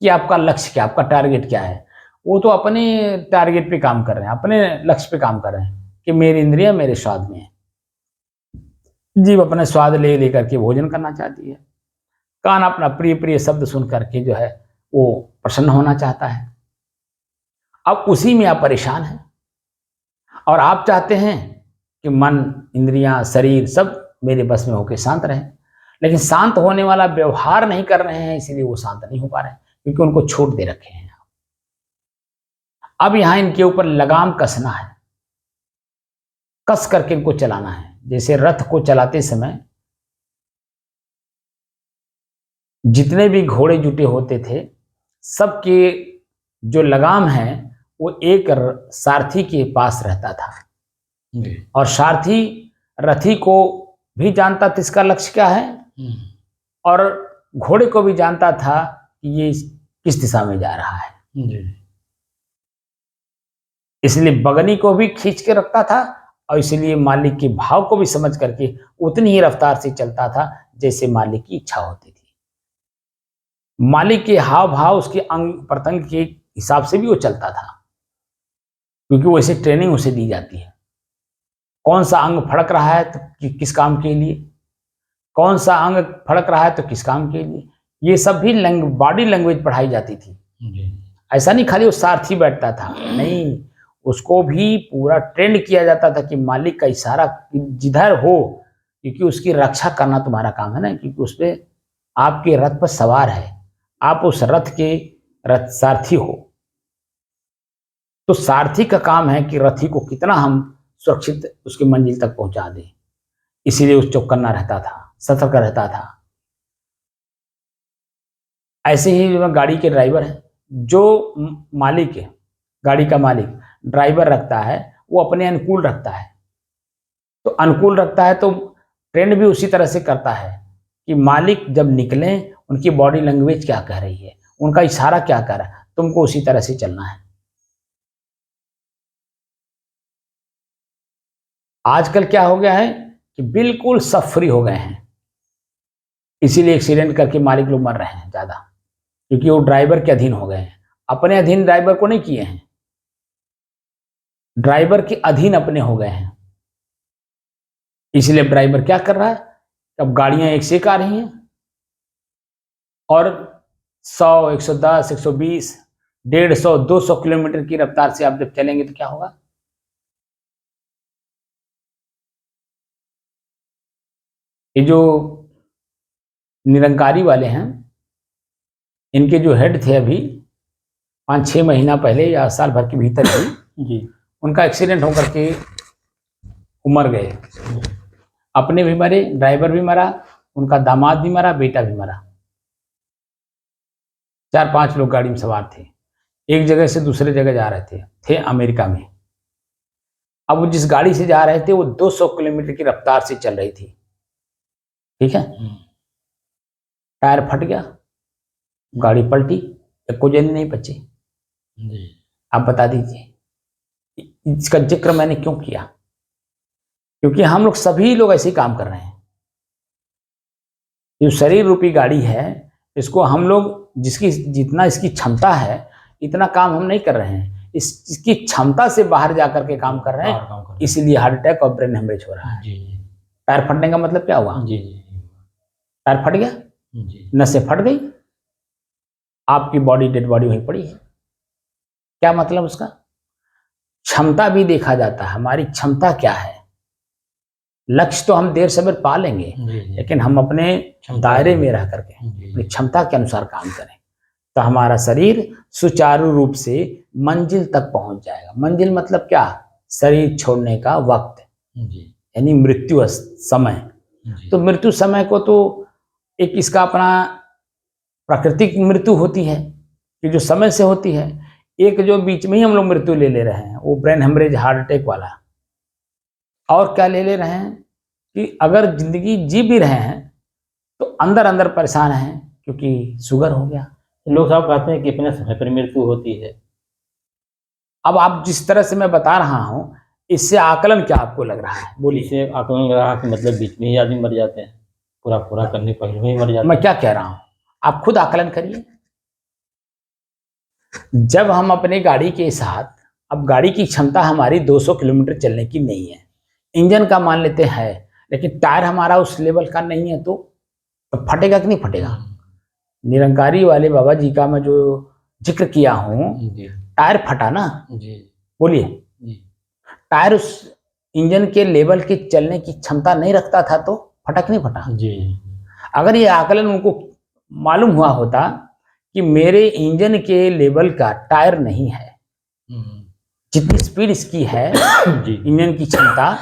Speaker 1: कि आपका लक्ष्य क्या, आपका टारगेट क्या है। वो तो अपने टारगेट पे काम कर रहे हैं, अपने लक्ष्य पे काम कर रहे हैं कि मेरी इंद्रियां मेरे स्वाद में है। जीभ अपने स्वाद ले लेकर के भोजन करना चाहती है, कान अपना प्रिय प्रिय शब्द सुन करके जो है वो प्रसन्न होना चाहता है। अब उसी में आप परेशान हैं और आप चाहते हैं कि मन, इंद्रियां, शरीर सब मेरे बस में होकर शांत रहे, लेकिन शांत होने वाला व्यवहार नहीं कर रहे हैं, इसीलिए वो शांत नहीं हो पा रहे हैं, क्योंकि उनको छूट दे रखे हैं। अब यहां इनके ऊपर लगाम कसना है, कस करके इनको चलाना है। जैसे रथ को चलाते समय जितने भी घोड़े जुटे होते थे, सबके जो लगाम है वो एक सारथी के पास रहता था, और सारथी रथी को भी जानता था इसका लक्ष्य क्या है, और घोड़े को भी जानता था कि ये किस दिशा में जा रहा है। इसलिए बगनी को भी खींच के रखता था, और इसलिए मालिक के भाव को भी समझ करके उतनी ही रफ्तार से चलता था जैसे मालिक की इच्छा होती थी। मालिक के हाव भाव, उसके अंग प्रत्यंग के हिसाब से भी वो चलता था, क्योंकि वैसे ट्रेनिंग उसे दी जाती है। कौन सा अंग फड़क रहा है तो किस काम के लिए, कौन सा अंग फड़क रहा है तो किस काम के लिए, ये सब भी बॉडी लैंग्वेज पढ़ाई जाती थी। ऐसा नहीं खाली वो सारथी बैठता था, नहीं, उसको भी पूरा ट्रेंड किया जाता था कि मालिक का इशारा जिधर हो, क्योंकि उसकी रक्षा करना तुम्हारा काम है ना, क्योंकि उस पर आपके रथ पर सवार है, आप उस रथ के रथ सारथी हो। तो सारथी का काम है कि रथी को कितना हम सुरक्षित उसकी मंजिल तक पहुंचा दें, इसीलिए उस चौकन्ना रहता था, सतर्क रहता था। ऐसे ही जो गाड़ी के ड्राइवर है, जो मालिक है, गाड़ी का मालिक ड्राइवर रखता है, वो अपने अनुकूल रखता है। तो अनुकूल रखता है तो ट्रेंड भी उसी तरह से करता है कि मालिक जब निकले उनकी बॉडी लैंग्वेज क्या कह रही है, उनका इशारा क्या कर रहा है, तुमको उसी तरह से चलना है। आजकल क्या हो गया है कि बिल्कुल सब फ्री हो गए हैं, इसीलिए एक्सीडेंट करके मालिक लोग मर रहे हैं ज्यादा, क्योंकि वो ड्राइवर के अधीन हो गए हैं। अपने अधीन ड्राइवर को नहीं किए हैं, ड्राइवर के अधीन अपने हो गए हैं। इसलिए ड्राइवर क्या कर रहा है, अब गाड़ियां एक से एक आ रही हैं, और 100, 110, 120, 150, 200 किलोमीटर की रफ्तार से आप जब चलेंगे तो क्या होगा। ये जो निरंकारी वाले हैं, इनके जो हेड थे अभी 5-6 महीना पहले या साल भर के भीतर ही
Speaker 2: जी,
Speaker 1: उनका एक्सीडेंट होकर के मर गए। अपने भी मरे, ड्राइवर भी मरा, उनका दामाद भी मरा, बेटा भी मरा। 4-5 लोग गाड़ी में सवार थे, एक जगह से दूसरे जगह जा रहे थे अमेरिका में। अब वो जिस गाड़ी से जा रहे थे वो 200 किलोमीटर की रफ्तार से चल रही थी, ठीक है। टायर फट गया, गाड़ी पलटी, एक को जन नहीं बची। आप बता दीजिए इसका जिक्र मैंने क्यों किया, क्योंकि हम लोग सभी लोग ऐसे ही काम कर रहे हैं। जो शरीर रूपी गाड़ी है, इसको हम लोग जिसकी जितना इसकी क्षमता है इतना काम हम नहीं कर रहे हैं, इसकी क्षमता से बाहर जाकर के काम कर रहे हैं, इसीलिए हार्ट अटैक और ब्रेन हेमरेज हो रहा है। टायर फटने का मतलब क्या हुआ, टायर फट गया, नसें फट गई, आपकी बॉडी डेड बॉडी वहीं पड़ी है। क्या मतलब उसका, क्षमता भी देखा जाता है, हमारी क्षमता क्या है। लक्ष्य तो हम देर सवेर पा लेंगे, लेकिन हम अपने दायरे में रह करके अपनी क्षमता के अनुसार काम करें तो हमारा शरीर सुचारू रूप से मंजिल तक पहुंच जाएगा। मंजिल मतलब क्या, शरीर छोड़ने का वक्त, यानी मृत्यु समय। तो मृत्यु समय को तो एक इसका अपना प्राकृतिक मृत्यु होती है कि जो समय से होती है, एक जो बीच में ही हम लोग मृत्यु ले रहे हैं वो ब्रेन हेमरेज, हार्ट अटैक वाला। और क्या ले रहे हैं कि अगर जिंदगी जी भी रहे हैं तो अंदर अंदर परेशान हैं, क्योंकि शुगर हो गया।
Speaker 2: लोग साहब कहते हैं कि अपने समय पर मृत्यु होती है।
Speaker 1: अब आप जिस तरह से मैं बता रहा हूं, इससे आकलन क्या आपको लग रहा है, बोलिए।
Speaker 2: इससे आकलन लग रहा है कि मतलब बीच में ही आदमी मर जाते हैं, पूरा करने पहले ही मर जाते हैं।
Speaker 1: मैं क्या कह रहा हूं, आप खुद आकलन करिए। जब हम अपने गाड़ी के साथ, अब गाड़ी की क्षमता हमारी 200 किलोमीटर चलने की नहीं है, इंजन का मान लेते हैं, लेकिन टायर हमारा उस लेवल का नहीं है, तो फटेगा कि नहीं फटेगा? निरंकारी वाले बाबा जी का मैं जो जिक्र किया हूँ, टायर फटा ना, बोलिए, टायर उस इंजन के लेवल की चलने की क्षमता नहीं रखता था, तो फटा कि नहीं फटा? अगर ये आकलन उनको मालूम हुआ होता कि मेरे इंजन के लेवल का टायर नहीं है, जितनी स्पीड इसकी है इंजन की क्षमता,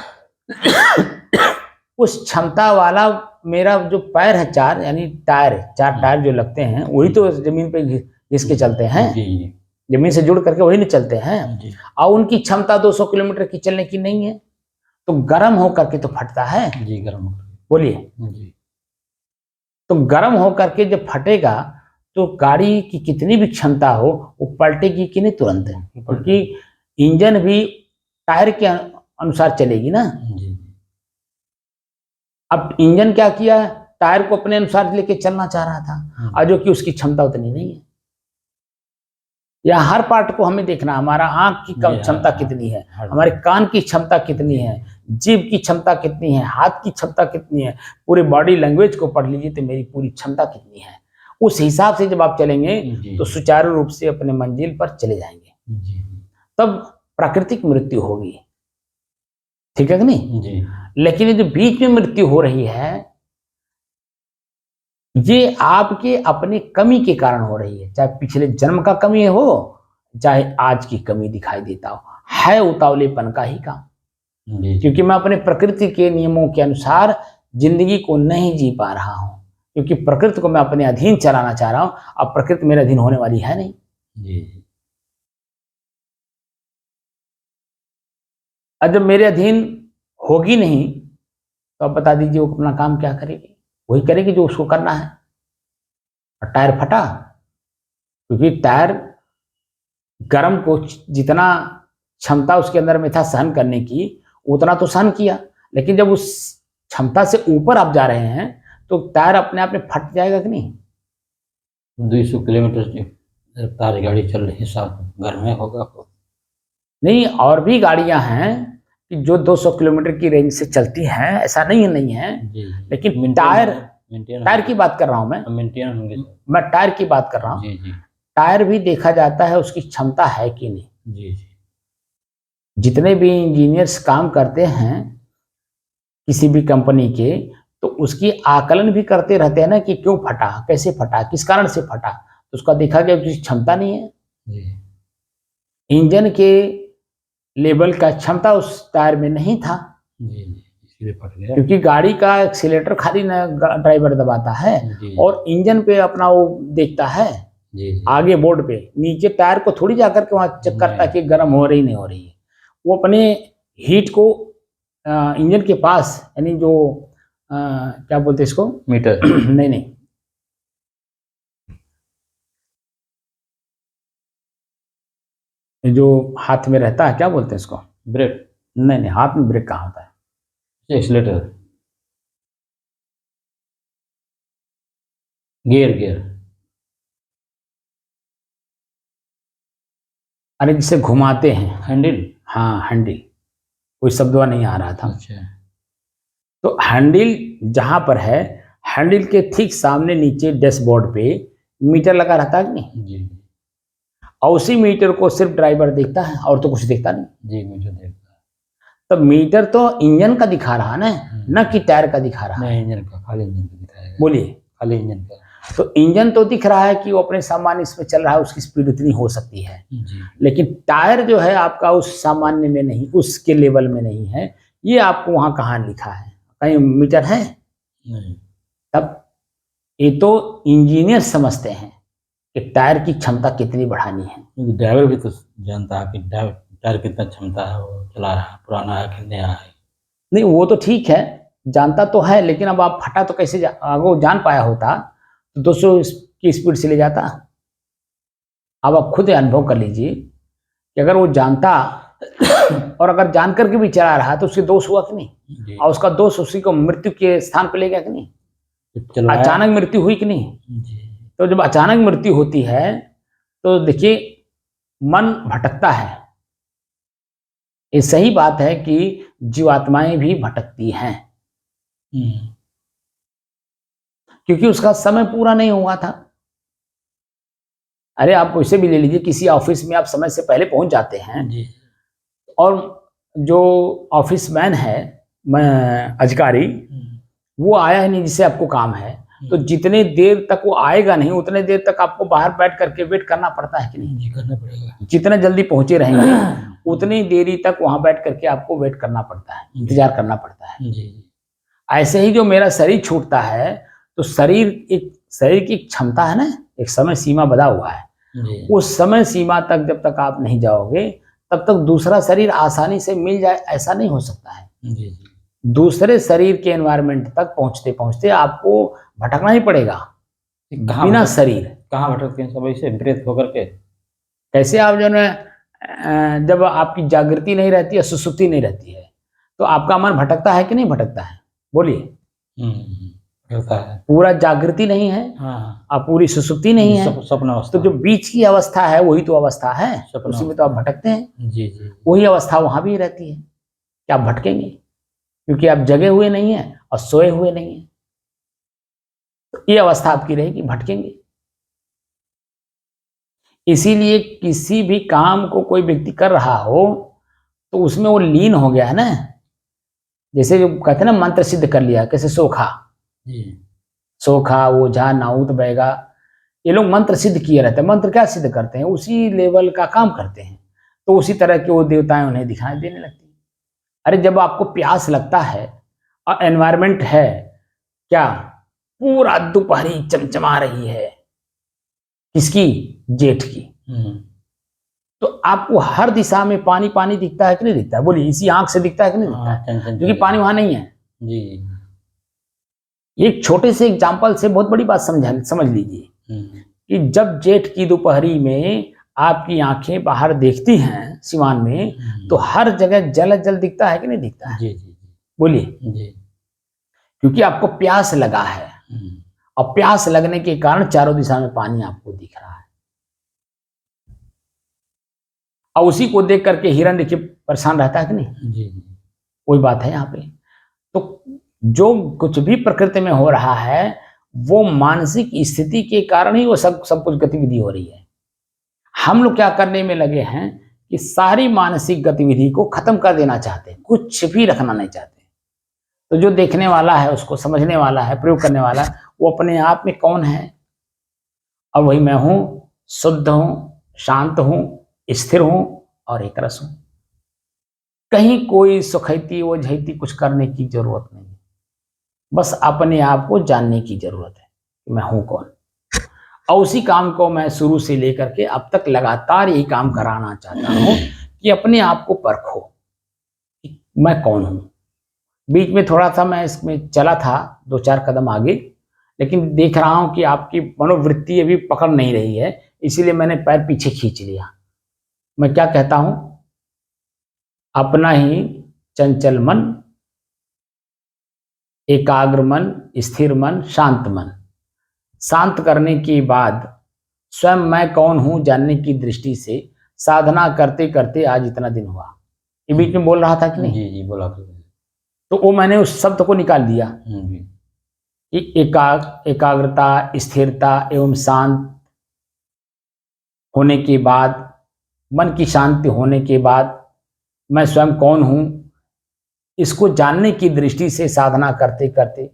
Speaker 1: उस क्षमता वाला मेरा जो पैर है चार, यानी टायर, चार टायर जो लगते हैं, वही तो जमीन पे घिस के चलते हैं, जमीन से जुड़ करके वही नहीं चलते हैं, और उनकी क्षमता 200 किलोमीटर की चलने की नहीं है, तो गर्म होकर के तो फटता है जी, गर्म, बोलिए जी। तो गर्म होकर के जब फटेगा तो गाड़ी की कितनी भी क्षमता हो वो पलटेगी कि नहीं तुरंत, क्योंकि इंजन भी टायर के अनुसार चलेगी ना जी। अब इंजन क्या किया, टायर को अपने अनुसार लेके चलना चाह रहा था, और जो कि उसकी क्षमता उतनी नहीं है। या हर पार्ट को हमें देखना, हमारा आंख की क्षमता कितनी है, हमारे कान की क्षमता कितनी है, जीभ की क्षमता कितनी है, हाथ की क्षमता कितनी है, पूरे बॉडी लैंग्वेज को पढ़ लीजिए तो मेरी पूरी क्षमता कितनी है। उस हिसाब से जब आप चलेंगे तो सुचारू रूप से अपने मंजिल पर चले जाएंगे, तब प्राकृतिक मृत्यु होगी, ठीक है कि नहीं जी। लेकिन ये जो बीच में मृत्यु हो रही है, ये आपके अपनी कमी के कारण हो रही है, चाहे पिछले जन्म का कमी हो, चाहे आज की कमी दिखाई देता हो, है उतावलेपन का ही काम, क्योंकि मैं अपने प्रकृति के नियमों के अनुसार जिंदगी को नहीं जी पा रहा हूं, क्योंकि प्रकृति को मैं अपने अधीन चलाना चाह रहा हूं, अब प्रकृति मेरे अधीन होने वाली है नहीं जी। अब जब मेरे अधीन होगी नहीं तो अब बता दीजिए वो अपना काम क्या करेगी, वही करेगी जो उसको करना है। और टायर फटा, क्योंकि टायर गर्म को जितना क्षमता उसके अंदर में था सहन करने की, उतना तो सहन किया, लेकिन जब उस क्षमता से ऊपर आप जा रहे हैं तो टायर अपने आप में फट जाएगा कि नहीं?
Speaker 2: 200 किलोमीटर की रफ्तार गाड़ी चल रही साथ घर में होगा
Speaker 1: नहीं, और भी गाड़ियां हैं कि जो 200 किलोमीटर की रेंज से चलती हैं, ऐसा नहीं है जी, लेकिन टायर की बात कर रहा हूं मैं टायर की बात कर रहा हूं जी, जी। टायर भी देखा जाता है उसकी क्षमता है कि नहीं जी, जी। जितने भी इंजीनियर्स काम करते हैं किसी भी कंपनी के, तो उसकी आकलन भी करते रहते हैं ना कि क्यों फटा, कैसे फटा, किस कारण से फटा, तो उसका देखा गया कि क्षमता नहीं है जी। इंजन के लेवल का क्षमता उस टायर में नहीं था जी, इसलिए फट गया, क्योंकि गाड़ी का एक्सीलेटर खाली ना ड्राइवर दबाता है जी, और इंजन पे अपना वो देखता है जी, जी। आगे बोर्ड पे, नीचे टायर को थोड़ी जाकर के वहां चेक करता कि गर्म हो रही नहीं हो रही है, वो अपने हीट को इंजन के पास, यानी जो क्या बोलते हैं इसको,
Speaker 2: मीटर
Speaker 1: नहीं जो हाथ में रहता है, क्या बोलते हैं इसको,
Speaker 2: ब्रेक,
Speaker 1: नहीं हाथ में ब्रेक कहाँ होता है,
Speaker 2: एक्सीलेटर, गियर,
Speaker 1: अरे जिसे घुमाते हैं,
Speaker 2: हैंडल,
Speaker 1: हाँ हैंडल, कोई शब्द नहीं आ रहा था
Speaker 2: अच्छा।
Speaker 1: तो हैंडल जहां पर है, हैंडल के ठीक सामने नीचे डैशबोर्ड पे मीटर लगा रहता है कि नहीं जी, और उसी मीटर को सिर्फ ड्राइवर देखता है और तो कुछ देखता नहीं
Speaker 2: जी, मीटर देखता है।
Speaker 1: तो मीटर तो इंजन का दिखा रहा ना, न कि टायर का दिखा रहा है,
Speaker 2: इंजन का, खाली इंजन का दिखाएगा,
Speaker 1: बोलिए
Speaker 2: खाली इंजन का।
Speaker 1: तो इंजन तो दिख रहा है कि वो अपने सामान्य इसमें चल रहा है, उसकी स्पीड उतनी हो सकती है जी। लेकिन टायर जो है आपका उस सामान्य में नहीं, उसके लेवल में नहीं है, ये आपको वहां कहाँ लिखा है, कहीं मीटर है नहीं। तब ये तो इंजीनियर समझते हैं कि टायर की क्षमता कितनी बढ़ानी है,
Speaker 2: ड्राइवर भी तो जानता है कि टायर कितना क्षमता है, वो चला रहा है, पुराना है कि नया है।
Speaker 1: नहीं वो तो ठीक है, जानता तो है, लेकिन अब आप फटा तो कैसे अगर जान पाया होता तो 200 की स्पीड से ले जाता। अब आप खुद अनुभव कर लीजिए कि अगर वो जानता और अगर जान करके भी चला रहा तो उसके दोष हुआ कि नहीं, और उसका दोष उसी को मृत्यु के स्थान पर ले गया कि नहीं, अचानक मृत्यु हुई कि नहीं जी। तो जब अचानक मृत्यु होती है तो देखिए मन भटकता है। ये सही बात है कि जीवात्माएं भी भटकती हैं, क्योंकि उसका समय पूरा नहीं हुआ था। अरे आप वैसे भी ले लीजिए, किसी ऑफिस में आप समय से पहले पहुंच जाते हैं
Speaker 2: जी
Speaker 1: और जो ऑफिस मैन है, अधिकारी, वो आया ही नहीं जिससे आपको काम है, तो जितने देर तक वो आएगा नहीं उतने देर तक आपको बाहर बैठ करके वेट करना पड़ता है कि नहीं?
Speaker 2: जी करना पड़ेगा।
Speaker 1: जितना जल्दी पहुंचे रहेंगे उतनी देरी तक वहां बैठ करके आपको वेट करना पड़ता है, इंतजार करना पड़ता है।
Speaker 2: जी
Speaker 1: ऐसे ही जो मेरा शरीर छूटता है, तो शरीर की क्षमता है ना, एक समय सीमा बधा हुआ है।
Speaker 2: जी
Speaker 1: उस समय सीमा तक जब तक आप नहीं जाओगे तब तक दूसरा शरीर आसानी से मिल जाए ऐसा नहीं हो सकता है।
Speaker 2: जी
Speaker 1: दूसरे शरीर के एनवायरनमेंट तक पहुंचते पहुंचते आपको भटकना ही पड़ेगा, बिना शरीर।
Speaker 2: कहाँ भटकते हैं सब ऐसे ब्रेथ होकर के?
Speaker 1: कैसे आप जो है, जब आपकी जागृति नहीं रहती है, सुसुप्ति नहीं रहती है, तो आपका मन भटकता है कि नहीं भटकता है? बोलिए।
Speaker 2: भटकता है।
Speaker 1: पूरा जागृति नहीं है,
Speaker 2: हाँ
Speaker 1: आप पूरी सुसुप्ति नहीं है,
Speaker 2: स्वप्न अवस्था।
Speaker 1: तो जो बीच की अवस्था है वही तो अवस्था है, उसी में तो आप भटकते हैं।
Speaker 2: जी जी
Speaker 1: वही अवस्था वहां भी रहती है कि आप भटकेंगे, क्योंकि आप जगे हुए नहीं है और सोए हुए नहीं है। तो ये अवस्था आपकी रहेगी, भटकेंगे। इसीलिए किसी भी काम को कोई व्यक्ति कर रहा हो तो उसमें वो लीन हो गया है ना, जैसे जो कहते हैं ना मंत्र सिद्ध कर लिया, कैसे सोखा, सोखा, ओझा, नाउत, बैगा, ये लोग मंत्र सिद्ध किए रहते हैं। मंत्र क्या सिद्ध करते हैं? उसी लेवल का काम करते हैं, तो उसी तरह के वो देवताएं उन्हें दिखाई देने लगती हैं। अरे जब आपको प्यास लगता है और एनवायरमेंट है क्या, पूरा दोपहरी चमचमा रही है, किसकी? जेठ की, तो आपको हर दिशा में पानी पानी दिखता है कि नहीं दिखता है? बोलिए, इसी आंख से दिखता है कि नहीं दिखता है? क्योंकि पानी वहां नहीं है।
Speaker 2: जी
Speaker 1: एक छोटे से एग्जाम्पल से बहुत बड़ी बात समझ लीजिए कि जब जेठ की दोपहरी में आपकी आंखें बाहर देखती हैं सिवान में, तो हर जगह जल जल दिखता है कि नहीं दिखता है?
Speaker 2: जी जी
Speaker 1: बोलिए।
Speaker 2: जी
Speaker 1: क्योंकि आपको प्यास लगा है, और प्यास लगने के कारण चारों दिशा में पानी आपको दिख रहा है, और उसी को देख करके हिरन देखिए परेशान रहता है कि नहीं?
Speaker 2: जी
Speaker 1: वही बात है यहाँ पे। तो जो कुछ भी प्रकृति में हो रहा है वो मानसिक स्थिति के कारण ही वो सब कुछ गतिविधि हो रही है। हम लोग क्या करने में लगे हैं कि सारी मानसिक गतिविधि को खत्म कर देना चाहते हैं, कुछ भी रखना नहीं चाहते। तो जो देखने वाला है, उसको समझने वाला है, प्रयोग करने वाला है, वो अपने आप में कौन है? और वही मैं हूं, शुद्ध हूं, शांत हूं, स्थिर हूं और एक रस हूं। कहीं कोई सुखैती ओझैती कुछ करने की जरूरत नहीं है, बस अपने आप को जानने की जरूरत है कि मैं हूं कौन। और उसी काम को मैं शुरू से लेकर के अब तक लगातार यही काम कराना चाहता हूं कि अपने आप को परखो कि मैं कौन हूं। बीच में थोड़ा सा मैं इसमें चला था 2-4 कदम आगे, लेकिन देख रहा हूं कि आपकी मनोवृत्ति अभी पकड़ नहीं रही है, इसीलिए मैंने पैर पीछे खींच लिया। मैं क्या कहता हूं? अपना ही चंचल मन, एकाग्र मन, स्थिर मन, शांत मन, शांत करने के बाद स्वयं मैं कौन हूं जानने की दृष्टि से साधना करते करते आज इतना दिन हुआ। ये बीच में बोल रहा था कि नहीं?
Speaker 2: जी जी बोला।
Speaker 1: तो वो मैंने उस शब्द को निकाल दिया कि एकाग्रता, स्थिरता एवं शांत होने के बाद, मन की शांति होने के बाद मैं स्वयं कौन हूं, इसको जानने की दृष्टि से साधना करते करते,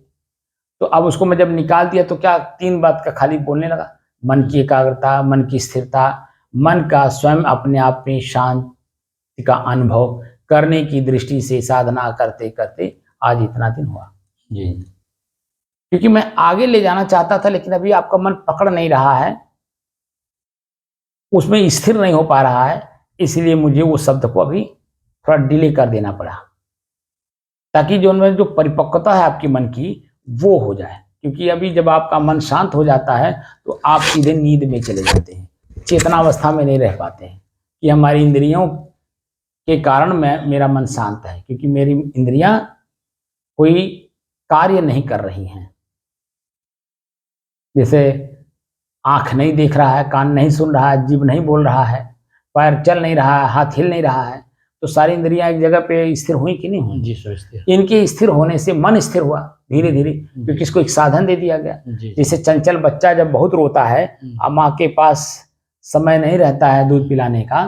Speaker 1: तो अब उसको मैं जब निकाल दिया तो क्या 3 बात का खाली बोलने लगा। मन की एकाग्रता, मन की स्थिरता, मन का स्वयं अपने आप में शांति का अनुभव करने की दृष्टि से साधना करते करते आज इतना दिन हुआ
Speaker 2: जी।
Speaker 1: क्योंकि मैं आगे ले जाना चाहता था, लेकिन अभी आपका मन पकड़ नहीं रहा है, उसमें स्थिर नहीं हो पा रहा है, इसलिए मुझे वो शब्द को अभी थोड़ा डिले कर देना पड़ा, ताकि जो उनमें जो परिपक्वता है आपके मन की वो हो जाए। क्योंकि अभी जब आपका मन शांत हो जाता है तो आप सीधे नींद में चले जाते हैं, चेतनावस्था में नहीं रह पाते हैं कि हमारी इंद्रियों के कारण मेरा मन शांत है, क्योंकि मेरी इंद्रियां कोई कार्य नहीं कर रही हैं। जैसे आंख नहीं देख रहा है, कान नहीं सुन रहा है, जीभ नहीं बोल रहा है, पैर चल नहीं रहा है, हाथ हिल नहीं रहा है, तो सारी इंद्रियां एक जगह पे स्थिर हुई कि नहीं हुई?
Speaker 2: जी सोचते
Speaker 1: इनके स्थिर होने से मन स्थिर हुआ धीरे धीरे, क्योंकि इसको एक साधन दे दिया गया।
Speaker 2: जी
Speaker 1: जैसे चंचल बच्चा जब बहुत रोता है, अब माँ के पास समय नहीं रहता है दूध पिलाने का,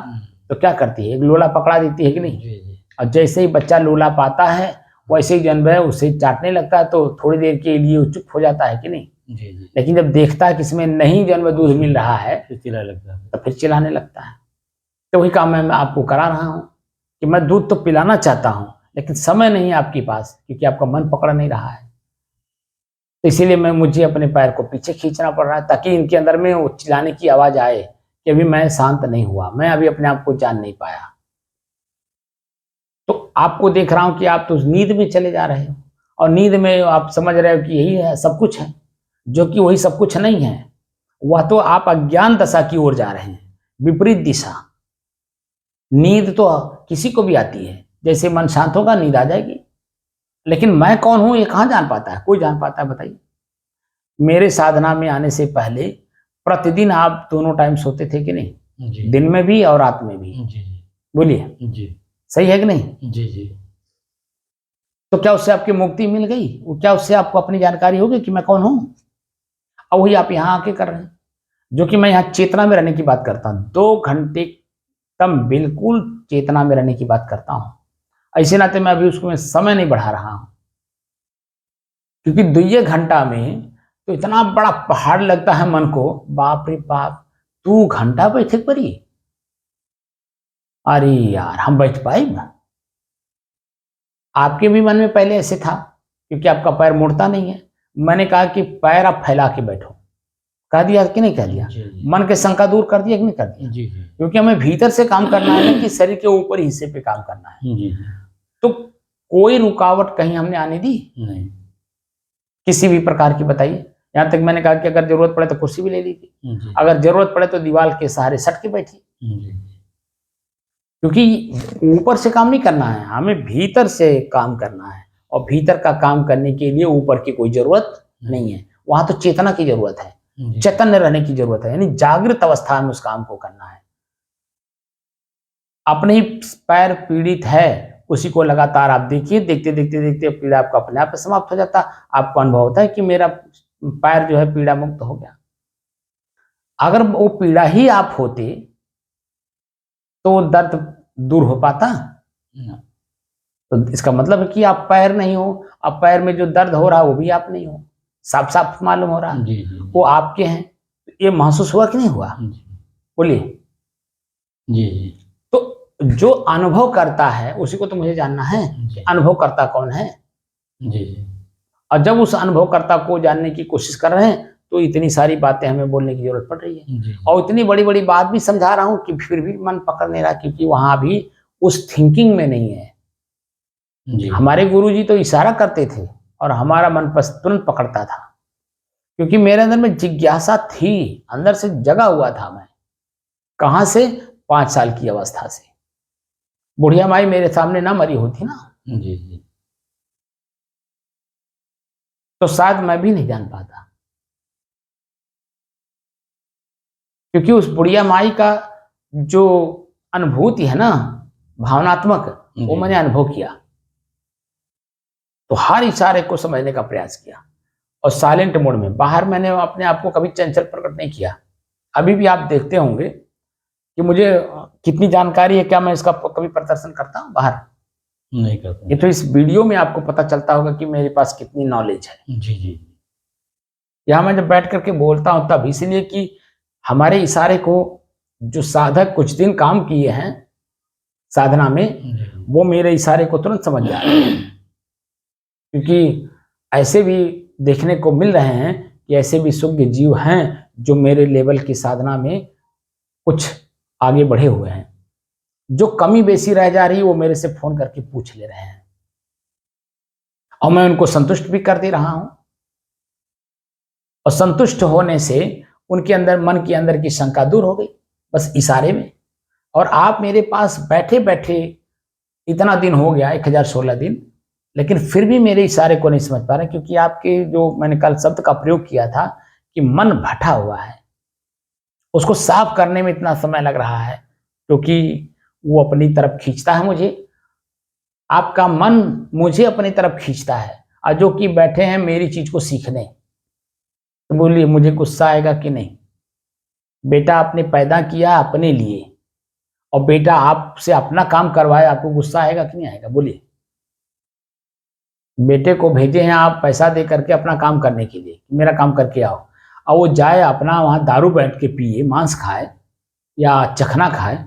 Speaker 1: तो क्या करती है, एक लोला पकड़ा देती है कि नहीं?
Speaker 2: जी
Speaker 1: और जैसे ही बच्चा लोला पाता है वैसे ही जन्म है उसे चाटने लगता है, तो थोड़ी देर के लिए वो चुप हो जाता है कि नहीं?
Speaker 2: जी
Speaker 1: लेकिन जब देखता है कि इसमें नहीं जन्म दूध मिल रहा है,
Speaker 2: फिर चिल्लाने लगता है।
Speaker 1: तो फिर चिल्लाने लगता है। तो वही काम मैं आपको करा रहा हूँ कि मैं दूध तो पिलाना चाहता हूँ, लेकिन समय नहीं है आपके पास, क्योंकि आपका मन पकड़ नहीं रहा है। तो इसीलिए मुझे अपने पैर को पीछे खींचना पड़ रहा है, ताकि इनके अंदर में वो चिल्लाने की आवाज आए कि अभी मैं शांत नहीं हुआ, मैं अभी अपने आप को जान नहीं पाया। तो आपको देख रहा हूं कि आप तो नींद में चले जा रहे हो, और नींद में आप समझ रहे हो कि यही है सब कुछ है, जो कि वही सब कुछ नहीं है। वह तो आप अज्ञान दशा की ओर जा रहे हैं, विपरीत दिशा। नींद तो किसी को भी आती है, जैसे मन शांत होगा नींद आ जाएगी, लेकिन मैं कौन हूं ये कहां जान पाता है? कोई जान पाता है? बताइए। मेरे साधना में आने से पहले प्रतिदिन आप दोनों टाइम सोते थे कि नहीं?
Speaker 2: जी
Speaker 1: दिन में भी और रात में भी।
Speaker 2: जी
Speaker 1: बोलिए,
Speaker 2: जी
Speaker 1: सही है कि नहीं?
Speaker 2: जी जी
Speaker 1: तो क्या उससे आपकी मुक्ति मिल गई? वो क्या उससे आपको अपनी जानकारी हो गई कि मैं कौन हूं? और वही आप यहाँ आके कर रहे हैं, जो कि मैं यहाँ चेतना में रहने की बात करता हूँ। 2 घंटे तम बिल्कुल चेतना में रहने की बात करता हूँ। ऐसे नाते मैं अभी उसको समय नहीं बढ़ा रहा हूँ, क्योंकि 2 घंटा में तो इतना बड़ा पहाड़ लगता है मन को, बाप रे बाप, 2 घंटा बैठे पड़ी। अरे यार, हम बैठ पाए? आपके भी मन में पहले ऐसे था, क्योंकि आपका पैर मुड़ता नहीं है। मैंने कहा कि पैर आप फैला के बैठो, कह दिया कि नहीं कह दिया? मन के शंका दूर कर दिया कि नहीं कर दिया?
Speaker 2: जी
Speaker 1: क्योंकि हमें भीतर से काम करना है ना, कि शरीर के ऊपर हिस्से पे काम करना है।
Speaker 2: जी
Speaker 1: तो कोई रुकावट कहीं हमने आने दी?
Speaker 2: नहीं
Speaker 1: किसी भी प्रकार की, बताइए। यहाँ तक मैंने कहा कि अगर जरूरत पड़े तो कुर्सी भी ले लीजिए,
Speaker 2: जी
Speaker 1: अगर जरूरत पड़े तो दीवार के सहारे सट के बैठिए,
Speaker 2: जी
Speaker 1: क्योंकि ऊपर से काम नहीं करना है, हमें भीतर से काम करना है। और भीतर का काम करने के लिए ऊपर की कोई जरूरत नहीं है, वहां तो चेतना की जरूरत है, चैतन्य रहने की जरूरत है, यानी जागृत अवस्था में उस काम को करना है। अपने ही पैर पीड़ित है, उसी को लगातार आप देखिए, देखते देखते देखते पीड़ा आपका अपने आप समाप्त हो जाता। आपको अनुभव होता है कि मेरा पैर जो है पीड़ा मुक्त हो गया। अगर वो पीड़ा ही आप होते तो दर्द दूर हो पाता? तो इसका मतलब है कि आप पैर नहीं हो। अब पैर में जो दर्द हो रहा है वो भी आप नहीं हो, साफ साफ मालूम हो रहा है, वो आपके हैं। ये महसूस हुआ कि नहीं हुआ? बोलिए।
Speaker 2: जी
Speaker 1: तो जो अनुभव करता है उसी को तो मुझे जानना है कि अनुभव करता कौन है।
Speaker 2: जी
Speaker 1: और जब उस अनुभवकर्ता को जानने की कोशिश कर रहे हैं तो इतनी सारी बातें हमें बोलने की जरूरत पड़ रही है। और इतनी बड़ी बड़ी बात भी समझा रहा हूं कि फिर भी मन पकड़ नहीं रहा, क्योंकि वहां भी उस थिंकिंग में नहीं है। हमारे गुरुजी तो इशारा करते थे और हमारा मन तुरंत पकड़ता था, क्योंकि मेरे अंदर में जिज्ञासा थी, अंदर से जगा हुआ था मैं। कहां से? 5 साल की अवस्था से। बुढ़िया माई मेरे सामने ना मरी होती ना,
Speaker 2: जी
Speaker 1: तो शायद मैं भी नहीं जान पाता, क्योंकि उस बुढ़िया माई का जो अनुभूति है ना, भावनात्मक, वो मैंने अनुभव किया। तो हर इशारे को समझने का प्रयास किया, और साइलेंट मोड में। बाहर मैंने अपने आप को कभी चंचल प्रकट नहीं किया। अभी भी आप देखते होंगे कि मुझे कितनी जानकारी है, क्या मैं इसका कभी प्रदर्शन करता हूँ बाहर?
Speaker 2: नहीं करता।
Speaker 1: ये तो इस वीडियो में आपको पता चलता होगा कि मेरे पास कितनी नॉलेज है।
Speaker 2: जी
Speaker 1: यहाँ मैं जब बैठ करके बोलता हूँ तब इसलिए कि हमारे इशारे को जो साधक कुछ दिन काम किए हैं साधना में, वो मेरे इशारे को तुरंत समझ जा रहे हैं। क्योंकि ऐसे भी देखने को मिल रहे हैं कि ऐसे भी सूक्ष्म जीव हैं जो मेरे लेवल की साधना में कुछ आगे बढ़े हुए हैं। जो कमी बेसी रह जा रही है वो मेरे से फोन करके पूछ ले रहे हैं, और मैं उनको संतुष्ट भी कर दे रहा हूं। और संतुष्ट होने से उनके अंदर, मन के अंदर की शंका दूर हो गई, बस इशारे में। और आप मेरे पास बैठे बैठे इतना दिन हो गया, 1016 दिन, लेकिन फिर भी मेरे इशारे को नहीं समझ पा रहे, क्योंकि आपके जो मैंने कल शब्द का प्रयोग किया था कि मन भटा हुआ है, उसको साफ करने में इतना समय लग रहा है, क्योंकि वो अपनी तरफ खींचता है मुझे, आपका मन मुझे अपनी तरफ खींचता है, और जो कि बैठे हैं मेरी चीज को सीखने। तो बोलिए मुझे गुस्सा आएगा कि नहीं? बेटा आपने पैदा किया अपने लिए, और बेटा आपसे अपना काम करवाए, आपको गुस्सा आएगा कि नहीं आएगा? बोलिए। बेटे को भेजे हैं आप पैसा दे करके अपना काम करने के लिए, मेरा काम करके आओ, और वो जाए अपना वहां दारू बैठ के पिए, मांस खाए या चखना खाए,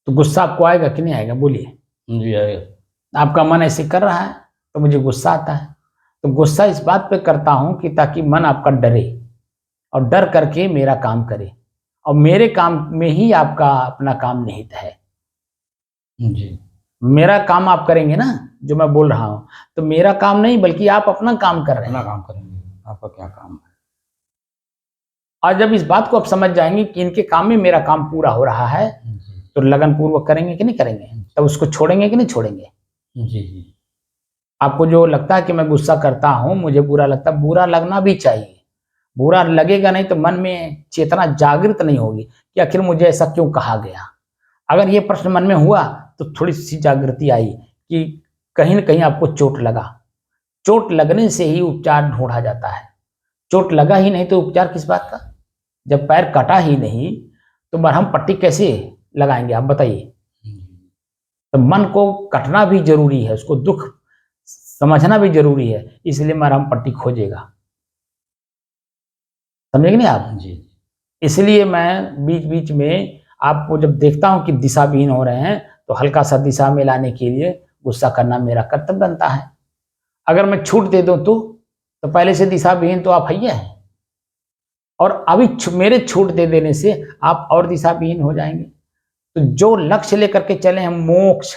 Speaker 1: तो गुस्सा आपको आएगा कि नहीं आएगा? बोलिए।
Speaker 2: जी आएगा।
Speaker 1: आपका मन ऐसे कर रहा है तो मुझे गुस्सा आता है। तो गुस्सा इस बात पे करता हूं कि ताकि मन आपका डरे, और डर करके मेरा काम करे, और मेरे काम में ही आपका अपना काम निहित है।
Speaker 2: जी
Speaker 1: मेरा काम आप करेंगे ना, जो मैं बोल रहा हूं, तो मेरा काम नहीं बल्कि आप अपना काम कर रहे
Speaker 2: अपना
Speaker 1: हैं।
Speaker 2: काम करेंगे, आपका क्या काम है?
Speaker 1: और जब इस बात को आप समझ जाएंगे कि इनके काम में मेरा काम पूरा हो रहा है,
Speaker 2: जी
Speaker 1: तो लगन पूर्वक करेंगे कि नहीं करेंगे? तब उसको छोड़ेंगे कि नहीं छोड़ेंगे?
Speaker 2: जी जी
Speaker 1: आपको जो लगता है कि मैं गुस्सा करता हूं, मुझे बुरा लगता है, बुरा लगना भी चाहिए। बुरा लगेगा नहीं तो मन में चेतना जागृत नहीं होगी कि आखिर मुझे ऐसा क्यों कहा गया। अगर ये प्रश्न मन में हुआ तो थोड़ी सी जागृति आई कि कहीं ना कहीं आपको चोट लगा। चोट लगने से ही उपचार ढूंढा जाता है। चोट लगा ही नहीं तो उपचार किस बात का? जब पैर कटा ही नहीं तो मरहम पट्टी कैसे लगाएंगे, आप बताइए। तो मन को कटना भी जरूरी है, उसको दुख समझना भी जरूरी है, इसलिए मरहम पट्टी खोजेगा। समझे कि नहीं आप?
Speaker 2: जी
Speaker 1: इसलिए मैं बीच बीच में आपको जब देखता हूं कि दिशाविहीन हो रहे हैं, तो हल्का सा दिशा में लाने के लिए गुस्सा करना मेरा कर्तव्य बनता है। अगर मैं छूट दे दूं तो पहले से दिशाविहीन तो आप ही हैं, और अभी मेरे छूट दे देने से आप और दिशाविहीन हो जाएंगे। तो जो लक्ष्य लेकर के चले हम मोक्ष,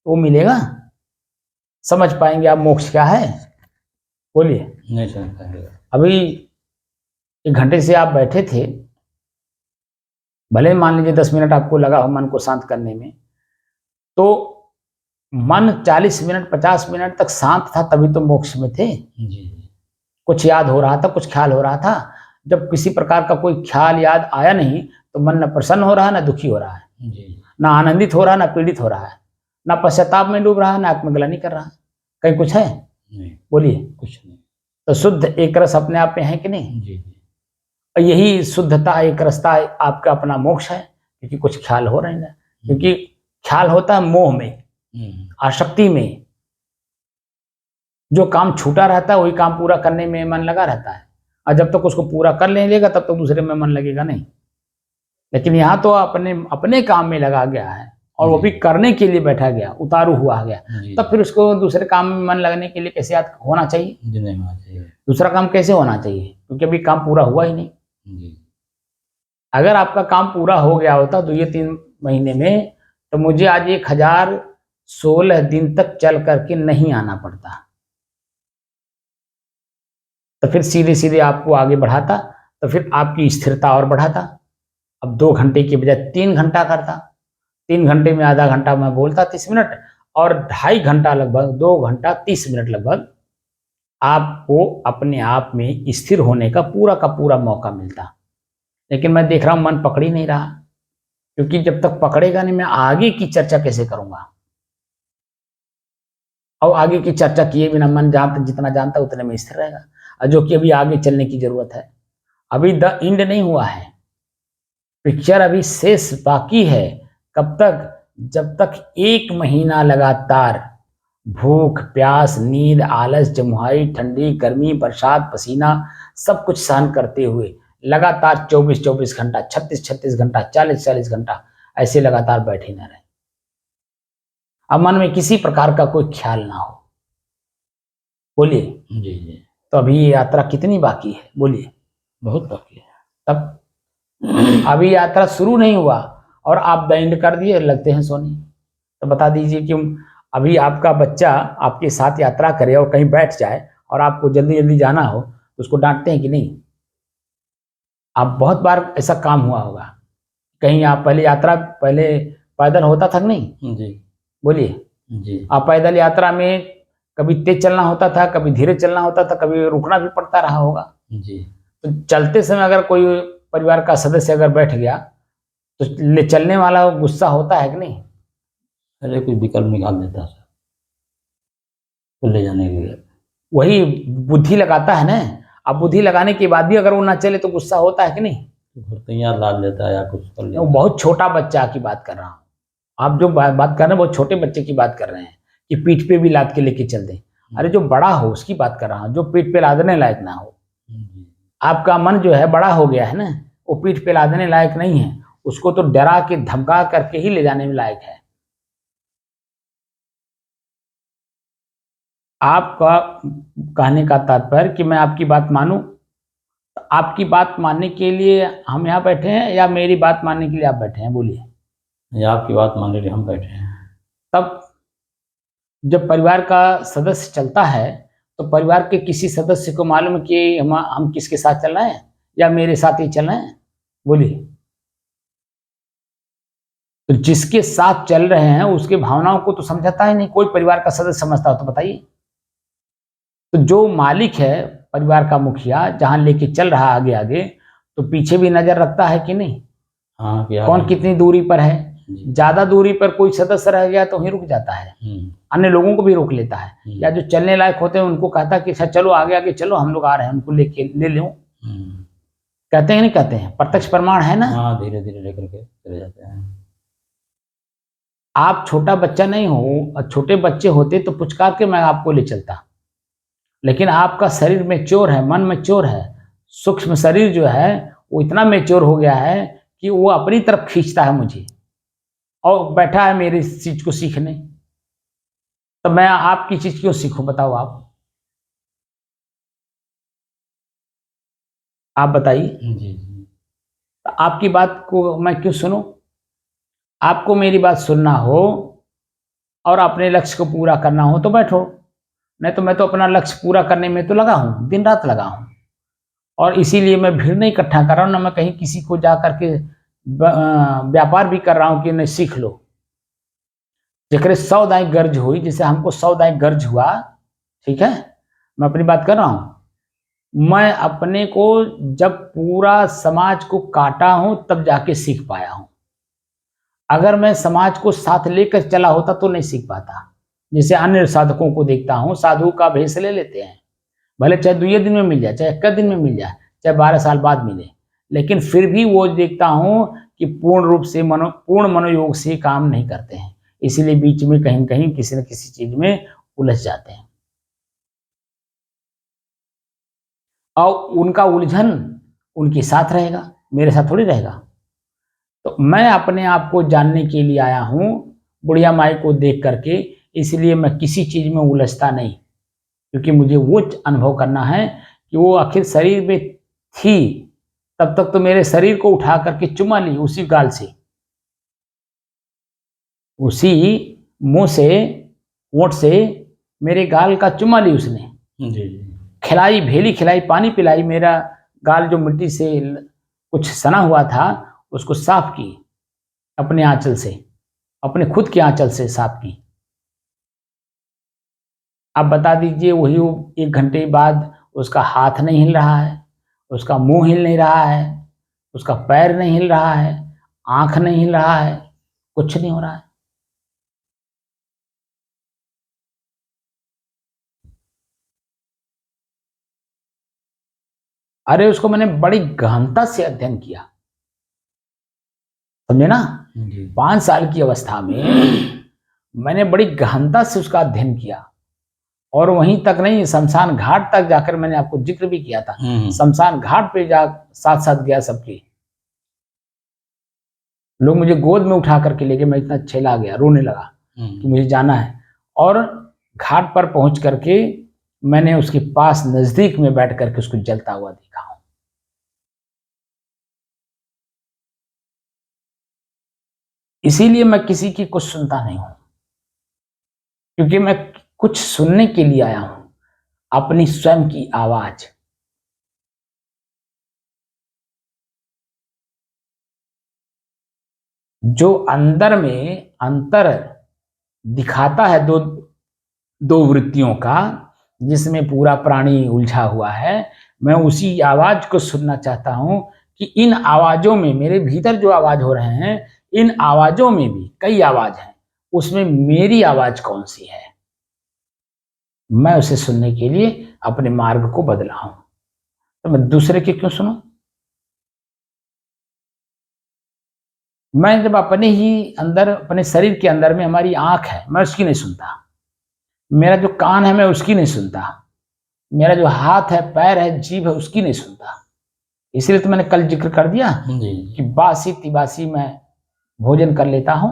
Speaker 1: वो मिलेगा? समझ पाएंगे आप मोक्ष क्या है? बोलिए।
Speaker 2: नहीं समझ पाएंगे।
Speaker 1: अभी 1 घंटे से आप बैठे थे, भले मान लीजिए 10 मिनट आपको लगा हो मन को शांत करने में, तो मन 40 मिनट 50 मिनट तक शांत था, तभी तो मोक्ष में थे।
Speaker 2: जी
Speaker 1: कुछ याद हो रहा था, कुछ ख्याल हो रहा था। जब किसी प्रकार का कोई ख्याल याद आया नहीं तो मन न प्रसन्न हो रहा है, न दुखी हो रहा है,
Speaker 2: जी
Speaker 1: ना आनंदित हो रहा है, ना पीड़ित हो रहा है, ना पश्चाताप में डूब रहा है, ना आत्मग्लानि कर रहा है। कहीं कुछ है?
Speaker 2: नहीं
Speaker 1: बोलिए।
Speaker 2: कुछ नहीं।
Speaker 1: तो शुद्ध एक रस अपने आप में है कि नहीं?
Speaker 2: जी जी
Speaker 1: और यही शुद्धता एक रसता आपका अपना मोक्ष है, क्योंकि कुछ ख्याल हो रहे हैं। क्योंकि ख्याल होता है मोह में, आसक्ति में। जो काम छूटा रहता है वही काम पूरा करने में मन लगा रहता है, और जब तक उसको पूरा कर नहीं लेगा तब तक दूसरे में मन लगेगा नहीं। लेकिन यहाँ तो अपने अपने काम में लगा गया है, और वो भी करने के लिए बैठा गया, उतारू हुआ गया, तब फिर उसको दूसरे काम में मन लगने के लिए कैसे याद होना चाहिए?
Speaker 2: जी नहीं होना चाहिए।
Speaker 1: दूसरा काम कैसे होना चाहिए? क्योंकि अभी काम पूरा हुआ ही नहीं।
Speaker 2: जी
Speaker 1: अगर आपका काम पूरा हो गया होता 2 या 3 महीने में, तो मुझे आज 1016 दिन तक चल करके नहीं आना पड़ता, तो फिर सीधे सीधे आपको आगे बढ़ाता, तो फिर आपकी स्थिरता और बढ़ाता। अब 2 घंटे की बजाय 3 घंटा करता। 3 घंटे में आधा घंटा मैं बोलता 30 मिनट, और 2.5 घंटा लगभग 2 घंटा 30 मिनट लगभग आपको अपने आप में स्थिर होने का पूरा मौका मिलता। लेकिन मैं देख रहा हूं मन पकड़ ही नहीं रहा, क्योंकि जब तक पकड़ेगा नहीं मैं आगे की चर्चा कैसे करूंगा? और आगे की चर्चा किए बिना मन जितना जानता उतने में स्थिर रहेगा, और जो कि अभी आगे चलने की जरूरत है। अभी द एंड नहीं हुआ है, पिक्चर अभी शेष बाकी है। कब तक? जब तक 1 महीना लगातार भूख प्यास नींद आलस जमुहाई ठंडी गर्मी बरसात पसीना सब कुछ सहन करते हुए लगातार 24-24 घंटा 36-36 घंटा 40-40 घंटा ऐसे लगातार बैठे न रहे, अब मन में किसी प्रकार का कोई ख्याल ना हो। बोलिए।
Speaker 2: जी जी
Speaker 1: तो अभी ये यात्रा कितनी बाकी है? बोलिए।
Speaker 2: बहुत बाकी है।
Speaker 1: तब अभी यात्रा शुरू नहीं हुआ और आप द एंड कर दिए, लगते हैं सोने। तो बता दीजिए कि अभी आपका बच्चा आपके साथ यात्रा करे और कहीं बैठ जाए और आपको जल्दी जल्दी जाना हो तो उसको डांटते हैं कि नहीं? आप बहुत बार ऐसा काम हुआ होगा, कहीं आप पहले पैदल होता था कि नहीं?
Speaker 2: जी
Speaker 1: बोलिए।
Speaker 2: जी
Speaker 1: आप पैदल यात्रा में कभी तेज चलना होता था, कभी धीरे चलना होता था, कभी रुकना भी पड़ता रहा होगा।
Speaker 2: जी
Speaker 1: तो चलते समय अगर कोई परिवार का सदस्य अगर बैठ गया तो चलने वाला गुस्सा होता है कि नहीं?
Speaker 2: अरे कोई विकल्प निकाल देता सर तो ले जाने के लिए।
Speaker 1: वही बुद्धि लगाता है ना। अब बुद्धि लगाने के बाद भी अगर वो ना चले तो गुस्सा होता है कि नहीं?
Speaker 2: तो घर तैयार लाद लेता है या कुछ कर
Speaker 1: वो
Speaker 2: लेता
Speaker 1: बहुत छोटा बच्चा की बात कर रहा हूँ। आप जो बात कर रहे हैं बहुत छोटे बच्चे की बात कर रहे हैं कि पीठ पे भी लाद के लेके चल दे। अरे जो बड़ा हो उसकी बात कर रहा हूँ, जो पीठ पे लादने लायक ना हो। आपका मन जो है बड़ा हो गया है ना, वो पीठ पे लादने लायक नहीं है, उसको तो डरा के धमका करके ही ले जाने में लायक है। आपका कहने का तात्पर्य कि मैं आपकी बात मानूं, तो आपकी बात मानने के लिए हम यहाँ बैठे हैं या मेरी बात मानने के लिए आप बैठे हैं? बोलिए।
Speaker 2: या आपकी बात मानने के लिए हम बैठे हैं।
Speaker 1: तब जब परिवार का सदस्य चलता है तो परिवार के किसी सदस्य को मालूम है कि हम किसके साथ चल रहे हैं या मेरे साथ ही चल रहे हैं? बोलिए। तो जिसके साथ चल रहे हैं उसके भावनाओं को तो समझता ही नहीं, कोई परिवार का सदस्य समझता हो तो बताइए। तो जो मालिक है परिवार का मुखिया, जहां लेके चल रहा आगे आगे, तो पीछे भी नजर रखता है कि नहीं?
Speaker 2: हाँ क्या
Speaker 1: कौन कितनी दूरी पर है?
Speaker 2: जी।
Speaker 1: ज्यादा दूरी पर कोई सदस्य रह गया तो वहीं रुक जाता है, अन्य लोगों को भी रोक लेता है, या जो चलने लायक होते हैं उनको कहता है कि अच्छा चलो आगे आगे चलो, हम लोग आ रहे हैं, उनको लेके ले लो। कहते हैं नहीं कहते हैं? प्रत्यक्ष प्रमाण है ना।
Speaker 2: हाँ धीरे धीरे लेकर के चले जाते हैं।
Speaker 1: आप छोटा बच्चा नहीं हो, छोटे बच्चे होते तो पुचकार के मैं आपको ले चलता, लेकिन आपका शरीर मैच्योर है, मन मैच्योर है, सूक्ष्म शरीर जो है वो इतना मैच्योर हो गया है कि वो अपनी तरफ खींचता है मुझे और बैठा है मेरी चीज को सीखने। तो मैं आपकी चीज क्यों सीखूं? बताओ आप बताइए।
Speaker 2: जी।
Speaker 1: तो आपकी बात को मैं क्यों सुनूं? आपको मेरी बात सुनना हो और अपने लक्ष्य को पूरा करना हो तो बैठो, नहीं तो मैं तो अपना लक्ष्य पूरा करने में तो लगा हूं, दिन रात लगा हूं। और इसीलिए मैं भीड़ नहीं इकट्ठा कर रहा हूं, ना मैं कहीं किसी को जा करके व्यापार भी कर रहा हूं कि नहीं सीख लो। जेकरे 100 दाई गर्ज हुई, जैसे हमको 100 दाई गर्ज हुआ, ठीक है, मैं अपनी बात कर रहा हूं। मैं अपने को जब पूरा समाज को काटा हूं तब जाके सीख पाया हूं। अगर मैं समाज को साथ लेकर चला होता तो नहीं सीख पाता। जैसे अन्य साधकों को देखता हूं, साधु का भेष ले लेते हैं, भले चाहे 2 दिन में मिल जाए, चाहे 1 दिन में मिल जाए, चाहे 12 साल बाद मिले, लेकिन फिर भी वो देखता हूं कि पूर्ण रूप से पूर्ण मनोयोग से काम नहीं करते हैं, इसीलिए बीच में कहीं कहीं किसी न किसी चीज में उलझ जाते हैं। और उनका उलझन उनके साथ रहेगा, मेरे साथ थोड़ी रहेगा। तो मैं अपने आप को जानने के लिए आया हूं, बुढ़िया माई को देख करके, इसलिए मैं किसी चीज में उलझता नहीं, क्योंकि मुझे वो अनुभव करना है कि वो आखिर शरीर में थी, तब तक तो मेरे शरीर को उठा करके चुमा ली उसी गाल से, उसी मुंह से, ओंठ से मेरे गाल का चुमा ली उसने।
Speaker 2: जी।
Speaker 1: खिलाई, भेली खिलाई, पानी पिलाई, मेरा गाल जो मिट्टी से कुछ सना हुआ था उसको साफ की अपने आंचल से, अपने खुद के आंचल से साफ की। आप बता दीजिए, वही 1 घंटे बाद उसका हाथ नहीं हिल रहा है, उसका मुंह हिल नहीं रहा है, उसका पैर नहीं हिल रहा है, आंख नहीं हिल रहा है, कुछ नहीं हो रहा है। अरे उसको मैंने बड़ी गहनता से अध्ययन किया, समझे ना। 5 साल की अवस्था में मैंने बड़ी गहनता से उसका अध्ययन किया, और वहीं तक नहीं, शमशान घाट तक जाकर मैंने आपको जिक्र भी किया था, शमशान घाट पे जा साथ साथ गया सबके, लोग मुझे गोद में उठा करके ले गए, मैं इतना छेला गया, रोने लगा कि मुझे जाना है। और घाट पर पहुंच करके मैंने उसके पास नजदीक में बैठ करके उसको जलता हुआ देखा हूं। इसीलिए मैं किसी की कुछ सुनता नहीं हूं, क्योंकि मैं कुछ सुनने के लिए आया हूं, अपनी स्वयं की आवाज। जो अंदर में अंतर दिखाता है दो वृत्तियों का, जिसमें पूरा प्राणी उलझा हुआ है, मैं उसी आवाज को सुनना चाहता हूं कि इन आवाजों में, मेरे भीतर जो आवाज हो रहे हैं, इन आवाजों में भी कई आवाज हैं, उसमें मेरी आवाज कौन सी है। मैं उसे सुनने के लिए अपने मार्ग को बदला हूं। तो मैं दूसरे के क्यों सुनूं? मैं जब अपने ही अंदर, अपने शरीर के अंदर में हमारी आंख है, मैं उसकी नहीं सुनता। मेरा जो कान है, मैं उसकी नहीं सुनता। मेरा जो हाथ है, पैर है, जीभ है, उसकी नहीं सुनता। इसलिए तो मैंने कल जिक्र कर दिया कि बासी तिबासी मैं भोजन कर लेता हूं।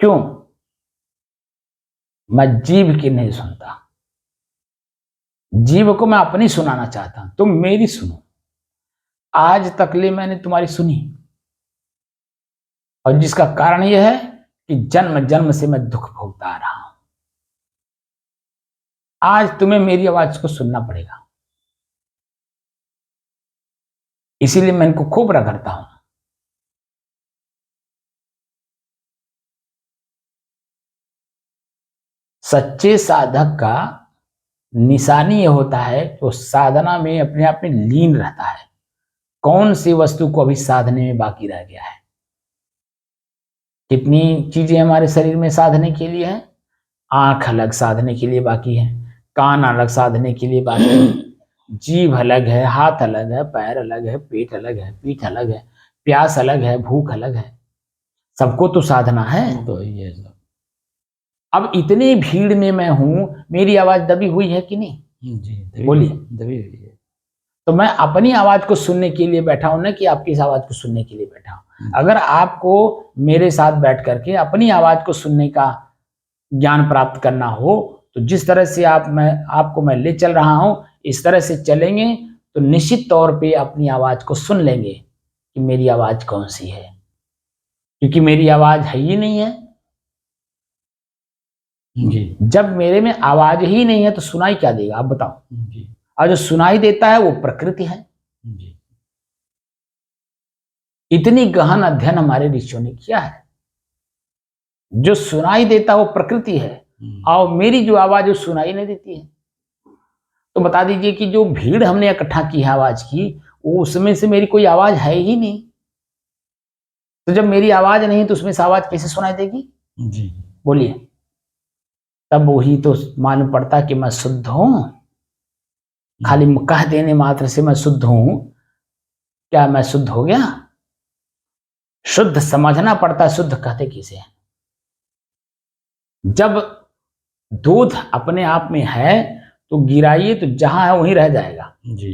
Speaker 1: क्यों? मैं जीभ की नहीं सुनता। जीभ को मैं अपनी सुनाना चाहता हूं, तुम मेरी सुनो। आज तक ले मैंने तुम्हारी सुनी, और जिसका कारण यह है कि जन्म जन्म से मैं दुख भोगता आ रहा हूं। आज तुम्हें मेरी आवाज को सुनना पड़ेगा। इसीलिए मैं इनको खूब रगड़ता हूं। सच्चे साधक का निशानी यह होता है कि वो साधना में अपने आप में लीन रहता है। कौन सी वस्तु को अभी साधने में बाकी रह गया है? कितनी चीजें हमारे शरीर में साधने के लिए है। आंख अलग साधने के लिए बाकी है, कान अलग साधने के लिए बाकी है, जीभ अलग है, हाथ अलग है, पैर अलग है, पेट अलग है, पीठ अलग है, प्यास अलग है, भूख अलग है। सबको तो साधना है।
Speaker 2: तो ये सब
Speaker 1: अब इतनी भीड़ में मैं हूं, मेरी आवाज दबी हुई है कि नहीं?
Speaker 2: जी,
Speaker 1: बोलिए।
Speaker 2: दबी हुई है।
Speaker 1: तो मैं अपनी आवाज को सुनने के लिए बैठा हूं ना, कि आपकी इस आवाज को सुनने के लिए बैठा हूं। अगर आपको मेरे साथ बैठ करके अपनी आवाज को सुनने का ज्ञान प्राप्त करना हो, तो जिस तरह से आपको मैं ले चल रहा हूं, इस तरह से चलेंगे तो निश्चित तौर पे अपनी आवाज को सुन लेंगे कि मेरी आवाज कौन सी है। क्योंकि मेरी आवाज है ही नहीं है।
Speaker 2: जी
Speaker 1: जब मेरे में आवाज ही नहीं है तो सुनाई क्या देगा, आप बताओ।
Speaker 2: जी
Speaker 1: और जो सुनाई देता है वो प्रकृति है।
Speaker 2: जी
Speaker 1: इतनी गहन अध्ययन हमारे ऋषियों ने किया है। जो सुनाई देता है वो प्रकृति है, और मेरी जो आवाज वो सुनाई नहीं देती है। तो बता दीजिए कि जो भीड़ हमने इकट्ठा की है आवाज की, वो उसमें से मेरी कोई आवाज है ही नहीं। तो जब मेरी आवाज नहीं तो उसमें से आवाज कैसे सुनाई देगी?
Speaker 2: जी
Speaker 1: बोलिए। तब वही तो मालूम पड़ता कि मैं शुद्ध हूं। खाली कह देने मात्र से मैं शुद्ध हूं, क्या मैं शुद्ध हो गया? शुद्ध समझना पड़ता, शुद्ध कहते किसे हैं। जब दूध अपने आप में है तो गिराइए तो जहां है वहीं रह जाएगा।
Speaker 2: जी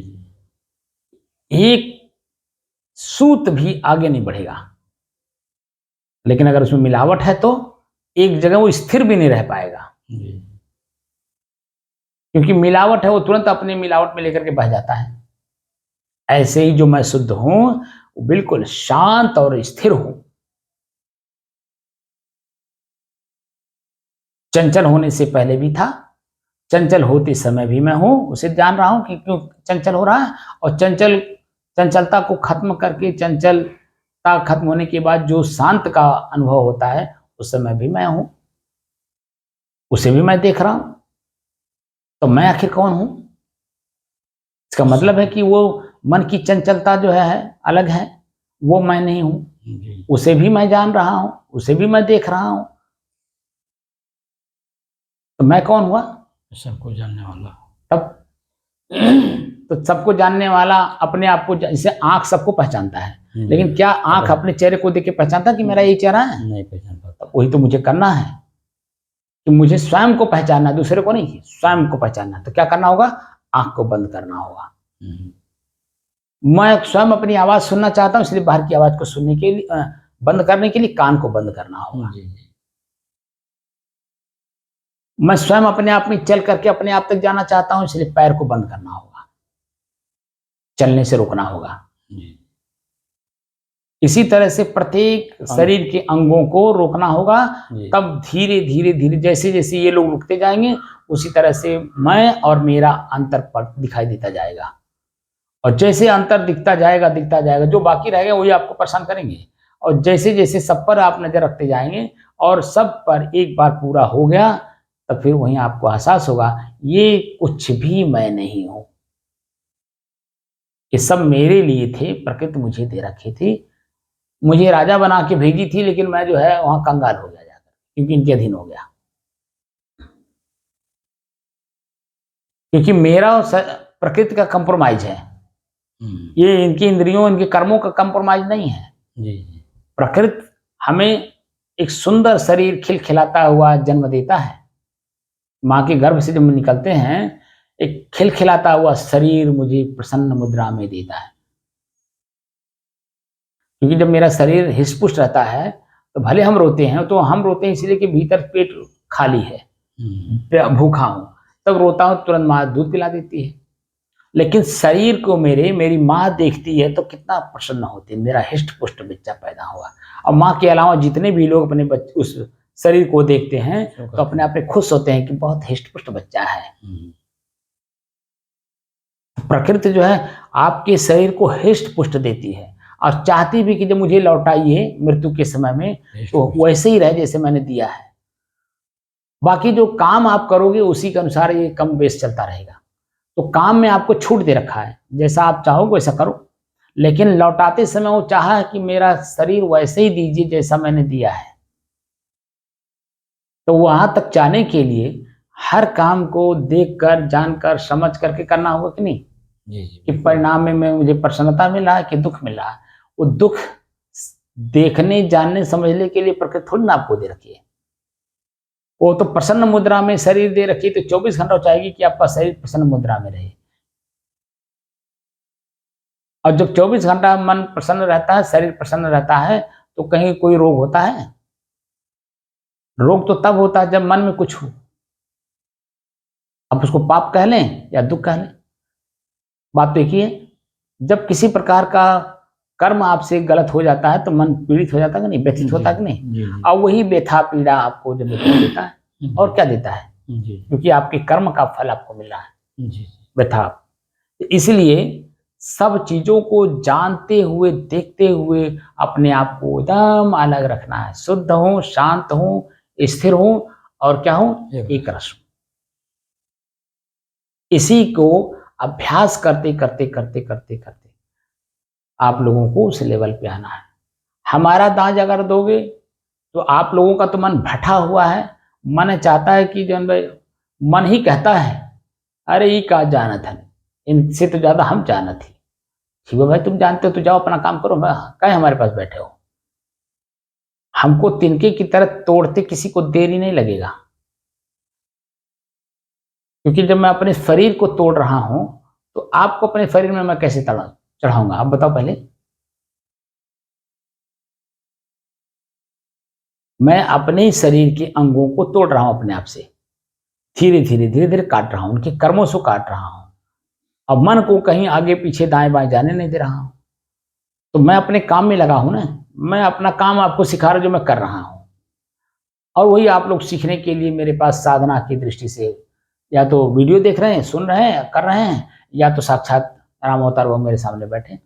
Speaker 1: एक सूत भी आगे नहीं बढ़ेगा। लेकिन अगर उसमें मिलावट है तो एक जगह वो स्थिर भी नहीं रह पाएगा।
Speaker 2: जी
Speaker 1: क्योंकि मिलावट है, वो तुरंत अपनी मिलावट में लेकर के बह जाता है। ऐसे ही जो मैं शुद्ध हूं वो बिल्कुल शांत और स्थिर हूं। चंचल होने से पहले भी था, चंचल होते समय भी मैं हूं। उसे जान रहा हूं कि क्यों चंचल हो रहा है, और चंचलता को खत्म करके, चंचलता खत्म होने के बाद जो शांत का अनुभव होता है, उस समय भी मैं हूं। उसे भी मैं देख रहा हूं। तो मैं आखिर कौन हूं? इसका मतलब है कि वो मन की चंचलता जो है अलग है, वो मैं नहीं हूं। उसे भी मैं जान रहा हूं, उसे भी मैं देख रहा हूं। तो मैं कौन हुआ?
Speaker 2: सबको जानने वाला।
Speaker 1: तब तो सबको जानने वाला अपने आप को, जैसे आंख सबको पहचानता है, लेकिन क्या आंख अपने चेहरे को देख के पहचानता कि मेरा ये चेहरा है?
Speaker 2: नहीं पहचान पाता।
Speaker 1: वही तो मुझे करना है कि मुझे स्वयं को पहचानना, दूसरे को नहीं, स्वयं को पहचानना। तो क्या करना होगा? आंख को बंद करना होगा। मैं स्वयं अपनी आवाज सुनना चाहता हूं, इसलिए बाहर की आवाज को सुनने के लिए, बंद करने के लिए कान को बंद करना होगा। मैं स्वयं अपने आप में चल करके अपने आप तक जाना चाहता हूं, इसलिए पैर को बंद करना होगा, चलने से रोकना होगा। इसी तरह से प्रत्येक शरीर के अंगों को रोकना होगा। तब धीरे धीरे धीरे जैसे जैसे ये लोग रुकते जाएंगे, उसी तरह से मैं और मेरा अंतर पर दिखाई देता जाएगा। और जैसे अंतर दिखता जाएगा, जो बाकी रहेगा वही आपको परेशान करेंगे। और जैसे जैसे सब पर आप नजर रखते जाएंगे और सब पर एक बार पूरा हो गया, तब फिर वहीं आपको एहसास होगा ये कुछ भी मैं नहीं हूं। ये सब मेरे लिए थे, प्रकृति मुझे दे रखी थी। मुझे राजा बना के भेजी थी, लेकिन मैं जो है वहां कंगाल हो गया जाकर, क्योंकि इनके अधीन हो गया। क्योंकि मेरा प्रकृति का कंप्रोमाइज है, ये इनकी इंद्रियों, इनके कर्मों का कंप्रोमाइज नहीं है।
Speaker 2: जी।
Speaker 1: प्रकृति हमें एक सुंदर शरीर खिलखिलाता हुआ जन्म देता है। माँ के गर्भ से जब निकलते हैं, एक खिलखिलाता हुआ शरीर मुझे प्रसन्न मुद्रा में देता है। क्योंकि जब मेरा शरीर हिष्ट-पुष्ट रहता है, तो भले हम रोते हैं, तो हम रोते हैं इसलिए कि भीतर पेट खाली है, भूखा हूं, तब रोता हूं, तुरंत माँ दूध पिला देती है। लेकिन शरीर को मेरी माँ देखती है तो कितना प्रसन्न होती है, मेरा हिष्ट पुष्ट बच्चा पैदा हुआ। और माँ के अलावा जितने भी लोग अपने उस शरीर को देखते हैं तो अपने आप में खुश होते हैं कि बहुत हिष्ट पुष्ट बच्चा है। प्रकृति जो है आपके शरीर को हिष्ट पुष्ट देती है और चाहती भी कि जब मुझे लौटाइए मृत्यु के समय में, तो वैसे ही रहे जैसे मैंने दिया है। बाकी जो काम आप करोगे उसी के अनुसार ये कम बेस चलता रहेगा। तो काम में आपको छूट दे रखा है, जैसा आप चाहो वैसा करो, लेकिन लौटाते समय वो चाहा कि मेरा शरीर वैसे ही दीजिए जैसा मैंने दिया है। तो वहां तक जाने के लिए हर काम को देखकर, जानकर, समझ करके करना होगा कि नहीं?
Speaker 2: जी।
Speaker 1: कि परिणाम में मुझे प्रसन्नता मिल रहा है कि दुख मिल रहा है। वो दुख देखने, जानने, समझने के लिए प्रकृति थोड़ी ना आपको दे रखी है। वो तो प्रसन्न मुद्रा में शरीर दे रखी, तो 24 घंटा चाहेगी कि आपका शरीर प्रसन्न मुद्रा में रहे। और जब 24 घंटा मन प्रसन्न रहता है, शरीर प्रसन्न रहता है, तो कहीं कोई रोग होता है? रोग तो तब होता है जब मन में कुछ हो। अब उसको पाप कह लें या दुख कह लें, बात तो एक ही है। जब किसी प्रकार का कर्म आपसे गलत हो जाता है तो मन पीड़ित हो जाता है कि नहीं, व्यथित होता है कि नहीं? और वही व्यथा पीड़ा आपको जब देता है, और क्या देता है? क्योंकि आपके कर्म का फल आपको मिल रहा है, व्यथा। इसलिए सब चीजों को जानते हुए, देखते हुए अपने आप को एकदम अलग रखना है। शुद्ध हो, शांत हो, स्थिर हो, और क्या हो? एक रस हो। इसी को अभ्यास करते करते करते करते करते आप लोगों को उस लेवल पे आना है। हमारा दांज अगर दोगे तो आप लोगों का तो मन भटा हुआ है, मन चाहता है कि जो भाई, मन ही कहता है अरे ये का जाना था, इनसे तो ज्यादा हम जाना थी। ठीक है भाई, तुम जानते हो तो जाओ अपना काम करो, कहे हमारे पास बैठे हो। हमको तिनके की तरह तोड़ते किसी को देर ही नहीं लगेगा, क्योंकि जब मैं अपने शरीर को तोड़ रहा हूं तो आपको अपने शरीर में मैं कैसे चढ़ाऊंगा? आप बताओ पहले। मैं अपने शरीर के अंगों को तोड़ रहा हूं अपने आप से, धीरे धीरे धीरे धीरे काट रहा हूं, उनके कर्मों से काट रहा हूं। अब मन को कहीं आगे पीछे दाएं बाएं जाने नहीं दे रहा हूं। तो मैं अपने काम में लगा हूं ना, मैं अपना काम आपको सिखा रहा हूं जो मैं कर रहा हूं। और वही आप लोग सीखने के लिए मेरे पास साधना की दृष्टि से या तो वीडियो देख रहे हैं, सुन रहे हैं, कर रहे हैं, या तो साक्षात राम अवतार वो मेरे सामने बैठे,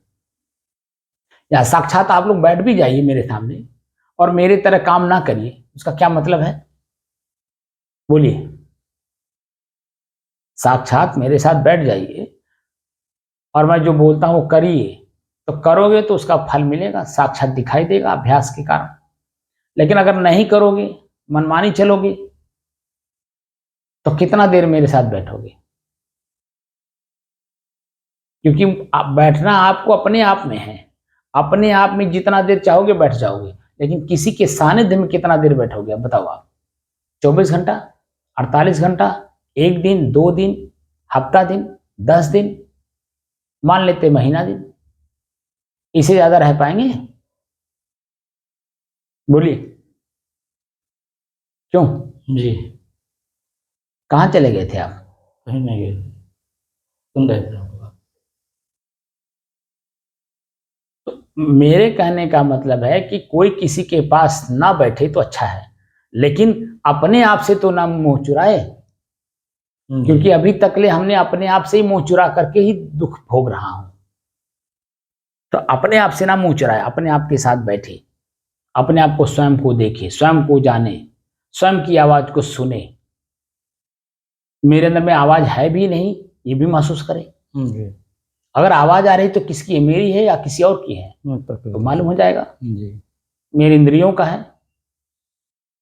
Speaker 1: या साक्षात आप लोग बैठ भी जाइए मेरे सामने और मेरे तरह काम ना करिए। उसका क्या मतलब है? बोलिए। साक्षात मेरे साथ बैठ जाइए और मैं जो बोलता हूं वो करिए, तो करोगे तो उसका फल मिलेगा, साक्षात दिखाई देगा अभ्यास के कारण। लेकिन अगर नहीं करोगे, मनमानी चलोगे, तो कितना देर मेरे साथ बैठोगे? क्योंकि बैठना आपको अपने आप में है। अपने आप में जितना देर चाहोगे बैठ जाओगे, लेकिन किसी के सानिध्य में कितना देर बैठोगे? अब बताओ आप। 24 घंटा, 48 घंटा, 1 दिन, 2 दिन, हफ्ता दिन, 10 दिन, मान लेते महीना दिन, इससे ज्यादा रह पाएंगे? बोलिए। क्यों?
Speaker 2: जी।
Speaker 1: कहाँ चले गए थे आप?
Speaker 2: कहीं नहीं गए, सुन रहे थे आपको।
Speaker 1: मेरे कहने का मतलब है कि कोई किसी के पास ना बैठे तो अच्छा है, लेकिन अपने आप से तो ना मुंह चुराए, क्योंकि अभी तकले हमने अपने आप से ही मुंह चुरा करके ही दुख भोग रहा हूं। तो अपने आप से ना मुंह चुराए, अपने आप के साथ बैठे, अपने आप को स्वयं को देखे, स्वयं को जाने, स्वयं की आवाज को सुने। मेरे अंदर में आवाज है भी नहीं ये भी महसूस करें, अगर आवाज आ रही तो किसकी है, मेरी है या किसी और की है, तो मालूम हो जाएगा।
Speaker 2: जी
Speaker 1: मेरी इंद्रियों का है,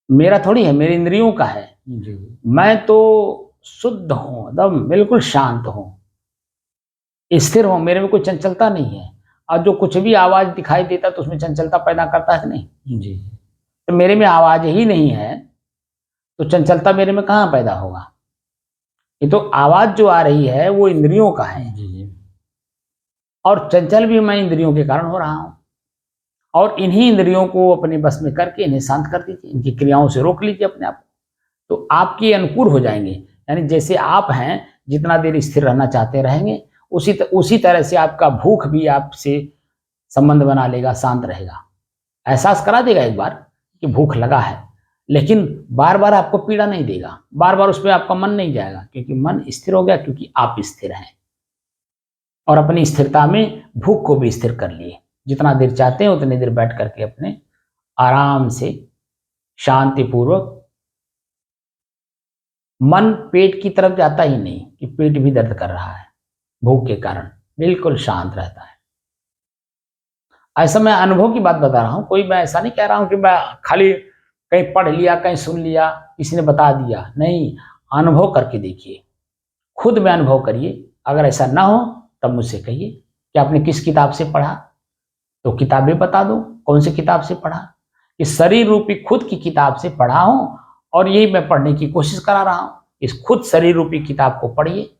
Speaker 1: मेरा थोड़ी है, मेरी इंद्रियों का है।
Speaker 2: जी
Speaker 1: मैं तो शुद्ध हूं, एकदम बिल्कुल शांत हूं, स्थिर हूं, मेरे में कोई चंचलता नहीं है। और जो कुछ भी आवाज दिखाई देता तो उसमें चंचलता पैदा करता है कि नहीं?
Speaker 2: जी
Speaker 1: तो मेरे में आवाज ही नहीं है तो चंचलता मेरे में कहाँ पैदा होगा? ये तो आवाज जो आ रही है वो इंद्रियों का है,
Speaker 2: जी जी
Speaker 1: और चंचल भी मैं इंद्रियों के कारण हो रहा हूं। और इन्हीं इंद्रियों को अपने बस में करके इन्हें शांत कर दीजिए, इनकी क्रियाओं से रोक लीजिए अपने आप को, तो आपके अनुकूल हो जाएंगे। यानी जैसे आप हैं, जितना देर स्थिर रहना चाहते रहेंगे, उसी तरह से आपका भूख भी आपसे संबंध बना लेगा, शांत रहेगा। एहसास करा देगा एक बार कि भूख लगा है, लेकिन बार बार आपको पीड़ा नहीं देगा, बार बार उस पर आपका मन नहीं जाएगा, क्योंकि मन स्थिर हो गया, क्योंकि आप स्थिर हैं। और अपनी स्थिरता में भूख को भी स्थिर कर लिए। जितना देर चाहते हैं उतनी देर बैठ करके अपने आराम से शांतिपूर्वक, मन पेट की तरफ जाता ही नहीं कि पेट भी दर्द कर रहा है, भूख के कारण बिल्कुल शांत रहता है। ऐसा मैं अनुभव की बात बता रहा हूं, कोई मैं ऐसा नहीं कह रहा हूं कि मैं खाली कहीं पढ़ लिया, कहीं सुन लिया, किसी ने बता दिया, नहीं। अनुभव करके देखिए, खुद में अनुभव करिए। अगर ऐसा ना हो तब मुझसे कहिए कि आपने किस किताब से पढ़ा, तो किताबें बता दो कौन सी किताब से पढ़ा। कि शरीर रूपी खुद की किताब से पढ़ा हूं, और यही मैं पढ़ने की कोशिश करा रहा हूं। इस खुद शरीर रूपी किताब को पढ़िए।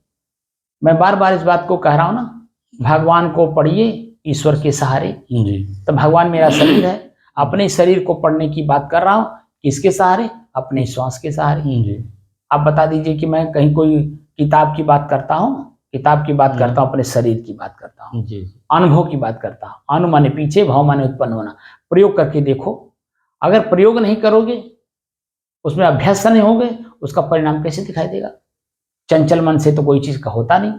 Speaker 1: मैं बार बार इस बात को कह रहा हूं ना, भगवान को पढ़िए ईश्वर के सहारे।
Speaker 2: जी
Speaker 1: तो भगवान मेरा शरीर है, अपने शरीर को पढ़ने की बात कर रहा हूं, किसके सहारे? अपने श्वास के सहारे।
Speaker 2: जी
Speaker 1: आप बता दीजिए कि मैं कहीं कोई किताब की बात करता हूं? किताब की बात करता हूं, अपने शरीर की बात करता हूं,
Speaker 2: जी
Speaker 1: अनुभव की बात करता हूं। अनु माने पीछे, भाव माने उत्पन्न होना। प्रयोग करके देखो। अगर प्रयोग नहीं करोगे, उसमें अभ्यस्त नहीं होगे, उसका परिणाम कैसे दिखाई देगा? चंचल मन से तो कोई चीज का होता नहीं।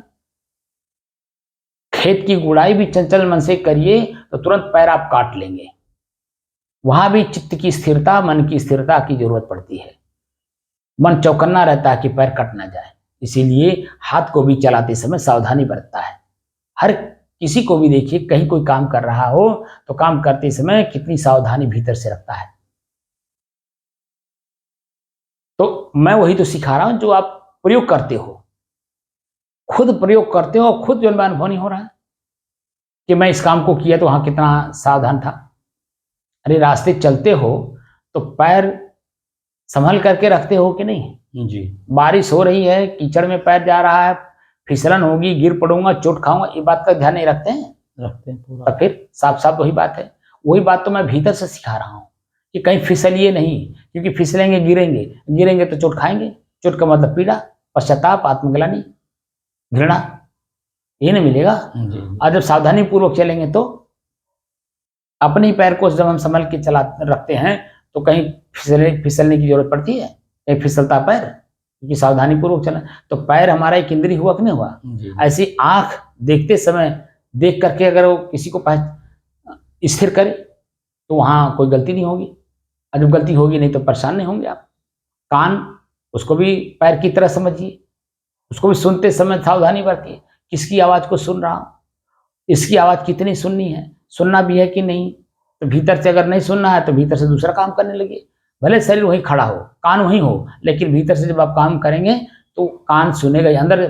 Speaker 1: खेत की गुड़ाई भी चंचल मन से करिए तो तुरंत पैर आप काट लेंगे। वहां भी चित्त की स्थिरता, मन की स्थिरता की जरूरत पड़ती है। मन चौकन्ना रहता है कि पैर कट ना जाए, इसीलिए हाथ को भी चलाते समय सावधानी बरतता है। हर किसी को भी देखिए, कहीं कोई काम कर रहा हो तो काम करते समय कितनी सावधानी भीतर से रखता है। तो मैं वही तो सिखा रहा हूं जो आप प्रयोग करते हो, खुद प्रयोग करते हो, खुद जो अनुभव नहीं हो रहा है कि मैं इस काम को किया तो वहां कितना सावधान था। अरे रास्ते चलते हो तो पैर संभल करके रखते हो कि नहीं?
Speaker 2: जी
Speaker 1: बारिश हो रही है, कीचड़ में पैर जा रहा है, फिसलन होगी, गिर पड़ूंगा, चोट खाऊंगा, ये बात का ध्यान नहीं रखते हैं?
Speaker 2: रखते हैं पूरा।
Speaker 1: तो फिर साफ साफ वही बात है। वही बात तो मैं भीतर से सिखा रहा हूँ कि कहीं फिसलिए नहीं, क्योंकि फिसलेंगे, गिरेंगे, गिरेंगे तो चोट खाएंगे। चोट का मतलब पीड़ा, पश्चाताप, आत्मग्लानि, घृणा, ये नहीं मिलेगा।
Speaker 2: जी
Speaker 1: और जब सावधानी पूर्वक चलेंगे तो अपने ही पैर को जब हम संभल के चला रखते हैं तो कहीं फिसलने की जरूरत पड़ती है? कहीं फिसलता पैर? क्योंकि सावधानी पूर्वक चला। तो पैर हमारा एक इंद्रिय हुआ कि नहीं हुआ?
Speaker 2: जी
Speaker 1: ऐसी आंख देखते समय देख करके अगर वो किसी को स्थिर करे तो वहां कोई गलती नहीं होगी, और जब गलती होगी नहीं तो परेशान नहीं होंगे आप। कान, उसको भी पैर की तरह समझिए, उसको भी सुनते समय सावधानी बरतिए। किसकी आवाज को सुन रहा हूं, इसकी आवाज कितनी सुननी है, सुनना भी है कि नहीं। तो भीतर से अगर नहीं सुनना है तो भीतर से दूसरा काम करने लगे। भले शरीर वहीं खड़ा हो, कान वहीं हो, लेकिन भीतर से जब आप काम करेंगे तो कान सुनेगा ही। अंदर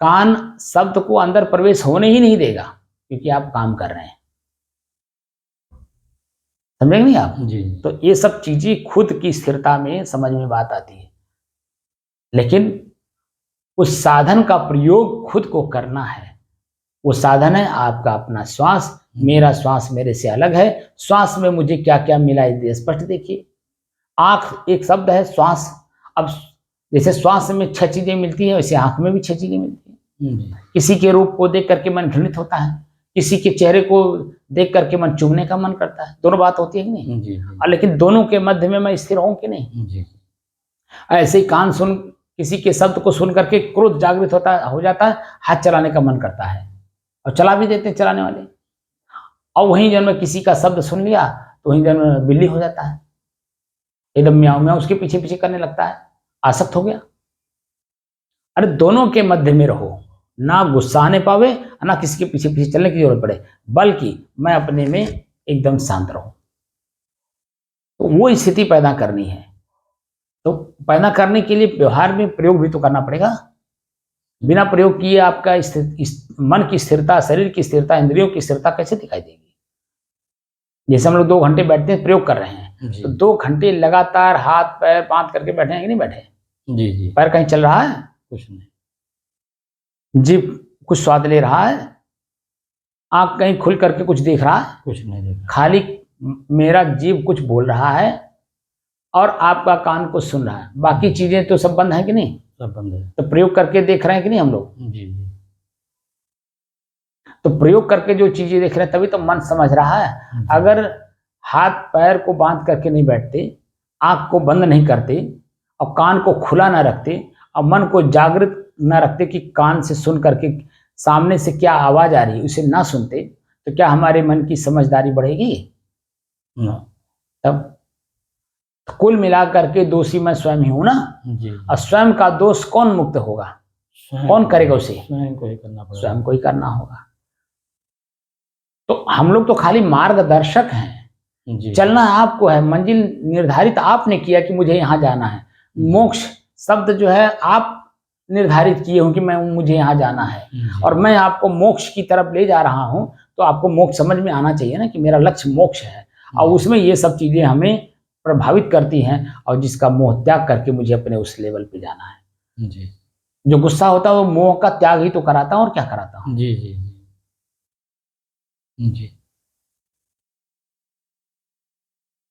Speaker 1: कान शब्द को अंदर प्रवेश होने ही नहीं देगा, क्योंकि आप काम कर रहे हैं। समझेंगे नहीं आप?
Speaker 2: जी
Speaker 1: तो ये सब चीजें खुद की स्थिरता में समझ में बात आती है, लेकिन उस साधन का प्रयोग खुद को करना है। वो साधन है आपका अपना श्वास। मेरा श्वास मेरे से अलग है, श्वास में मुझे क्या क्या मिला है स्पष्ट देखिए। आंख एक शब्द है, श्वास। अब जैसे श्वास में 6 चीजें मिलती है, वैसे आंख में भी 6 चीजें मिलती है। किसी के रूप को देख करके मन घृणित होता है, किसी के चेहरे को देख करके मन चूमने का मन करता है। दोनों बात होती है कि नहीं?
Speaker 2: जी
Speaker 1: लेकिन दोनों के मध्य में मैं स्थिर हूं कि नहीं?
Speaker 2: जी
Speaker 1: ऐसे ही कान सुन, किसी के शब्द को सुन करके क्रोध जागृत हो जाता है, हाथ चलाने का मन करता है, और चला भी देते हैं चलाने वाले। और वहीं जब मैं किसी का शब्द सुन लिया तो वहीं जब बिल्ली हो जाता है, एकदम म्याऊं म्याऊं उसके पीछे पीछे करने लगता है, आसक्त हो गया। अरे दोनों के मध्य में रहो, ना गुस्सा आने पावे, ना किसी के पीछे पीछे चलने की जरूरत पड़े, बल्कि मैं अपने में एकदम शांत रहूं। तो वो स्थिति पैदा करनी है। तो पैदा करने के लिए व्यवहार में प्रयोग भी तो करना पड़ेगा। बिना प्रयोग किए आपका मन की स्थिरता, शरीर की स्थिरता, इंद्रियों की स्थिरता कैसे दिखाई देगी? जैसे हम लोग 2 घंटे बैठते हैं, प्रयोग कर रहे हैं, तो 2 घंटे लगातार हाथ पैर बांध करके बैठे हैं कि नहीं बैठे?
Speaker 2: जी जी।
Speaker 1: पैर कहीं चल रहा है?
Speaker 2: कुछ नहीं।
Speaker 1: जीभ कुछ स्वाद ले रहा है? आंख कहीं खुल करके कुछ देख रहा है?
Speaker 2: कुछ नहीं देखा।
Speaker 1: खाली मेरा जीभ कुछ बोल रहा है और आपका कान कुछ सुन रहा है, बाकी चीजें तो सब बंद है कि नहीं?
Speaker 2: सब बंद है।
Speaker 1: तो प्रयोग करके देख रहे हैं कि नहीं हम लोग?
Speaker 2: जी जी।
Speaker 1: तो प्रयोग करके जो चीजें देख रहे हैं तभी तो मन समझ रहा है। अगर हाथ पैर को बांध करके नहीं बैठते, आंख को बंद नहीं करते और कान को खुला ना रखते और मन को जागृत ना रखते कि कान से सुन करके सामने से क्या आवाज आ रही है उसे ना सुनते, तो क्या हमारे मन की समझदारी बढ़ेगी?
Speaker 2: ना।
Speaker 1: तब कुल मिलाकर के दोषी मैं स्वयं ही हूं ना।
Speaker 2: जी।
Speaker 1: और स्वयं का दोष कौन मुक्त होगा? कौन करेगा उसे?
Speaker 2: स्वयं को ही करना पड़ेगा।
Speaker 1: स्वयं को ही करना होगा। तो हम लोग तो खाली मार्गदर्शक हैं।
Speaker 2: जी।
Speaker 1: चलना आपको है, मंजिल निर्धारित आपने किया कि मुझे यहाँ जाना है। मोक्ष शब्द जो है आप निर्धारित किए हो कि मुझे यहाँ जाना है, और मैं आपको मोक्ष की तरफ ले जा रहा हूँ। तो आपको मोक्ष समझ में आना चाहिए ना कि मेरा लक्ष्य मोक्ष है, और उसमें ये सब चीजें हमें प्रभावित करती हैं, और जिसका मोह त्याग करके मुझे अपने उस लेवल पे जाना है।
Speaker 2: जी।
Speaker 1: जो गुस्सा होता है वो मोह का त्याग ही तो कराता हूँ, और क्या कराता हूँ?
Speaker 2: जी जी जी।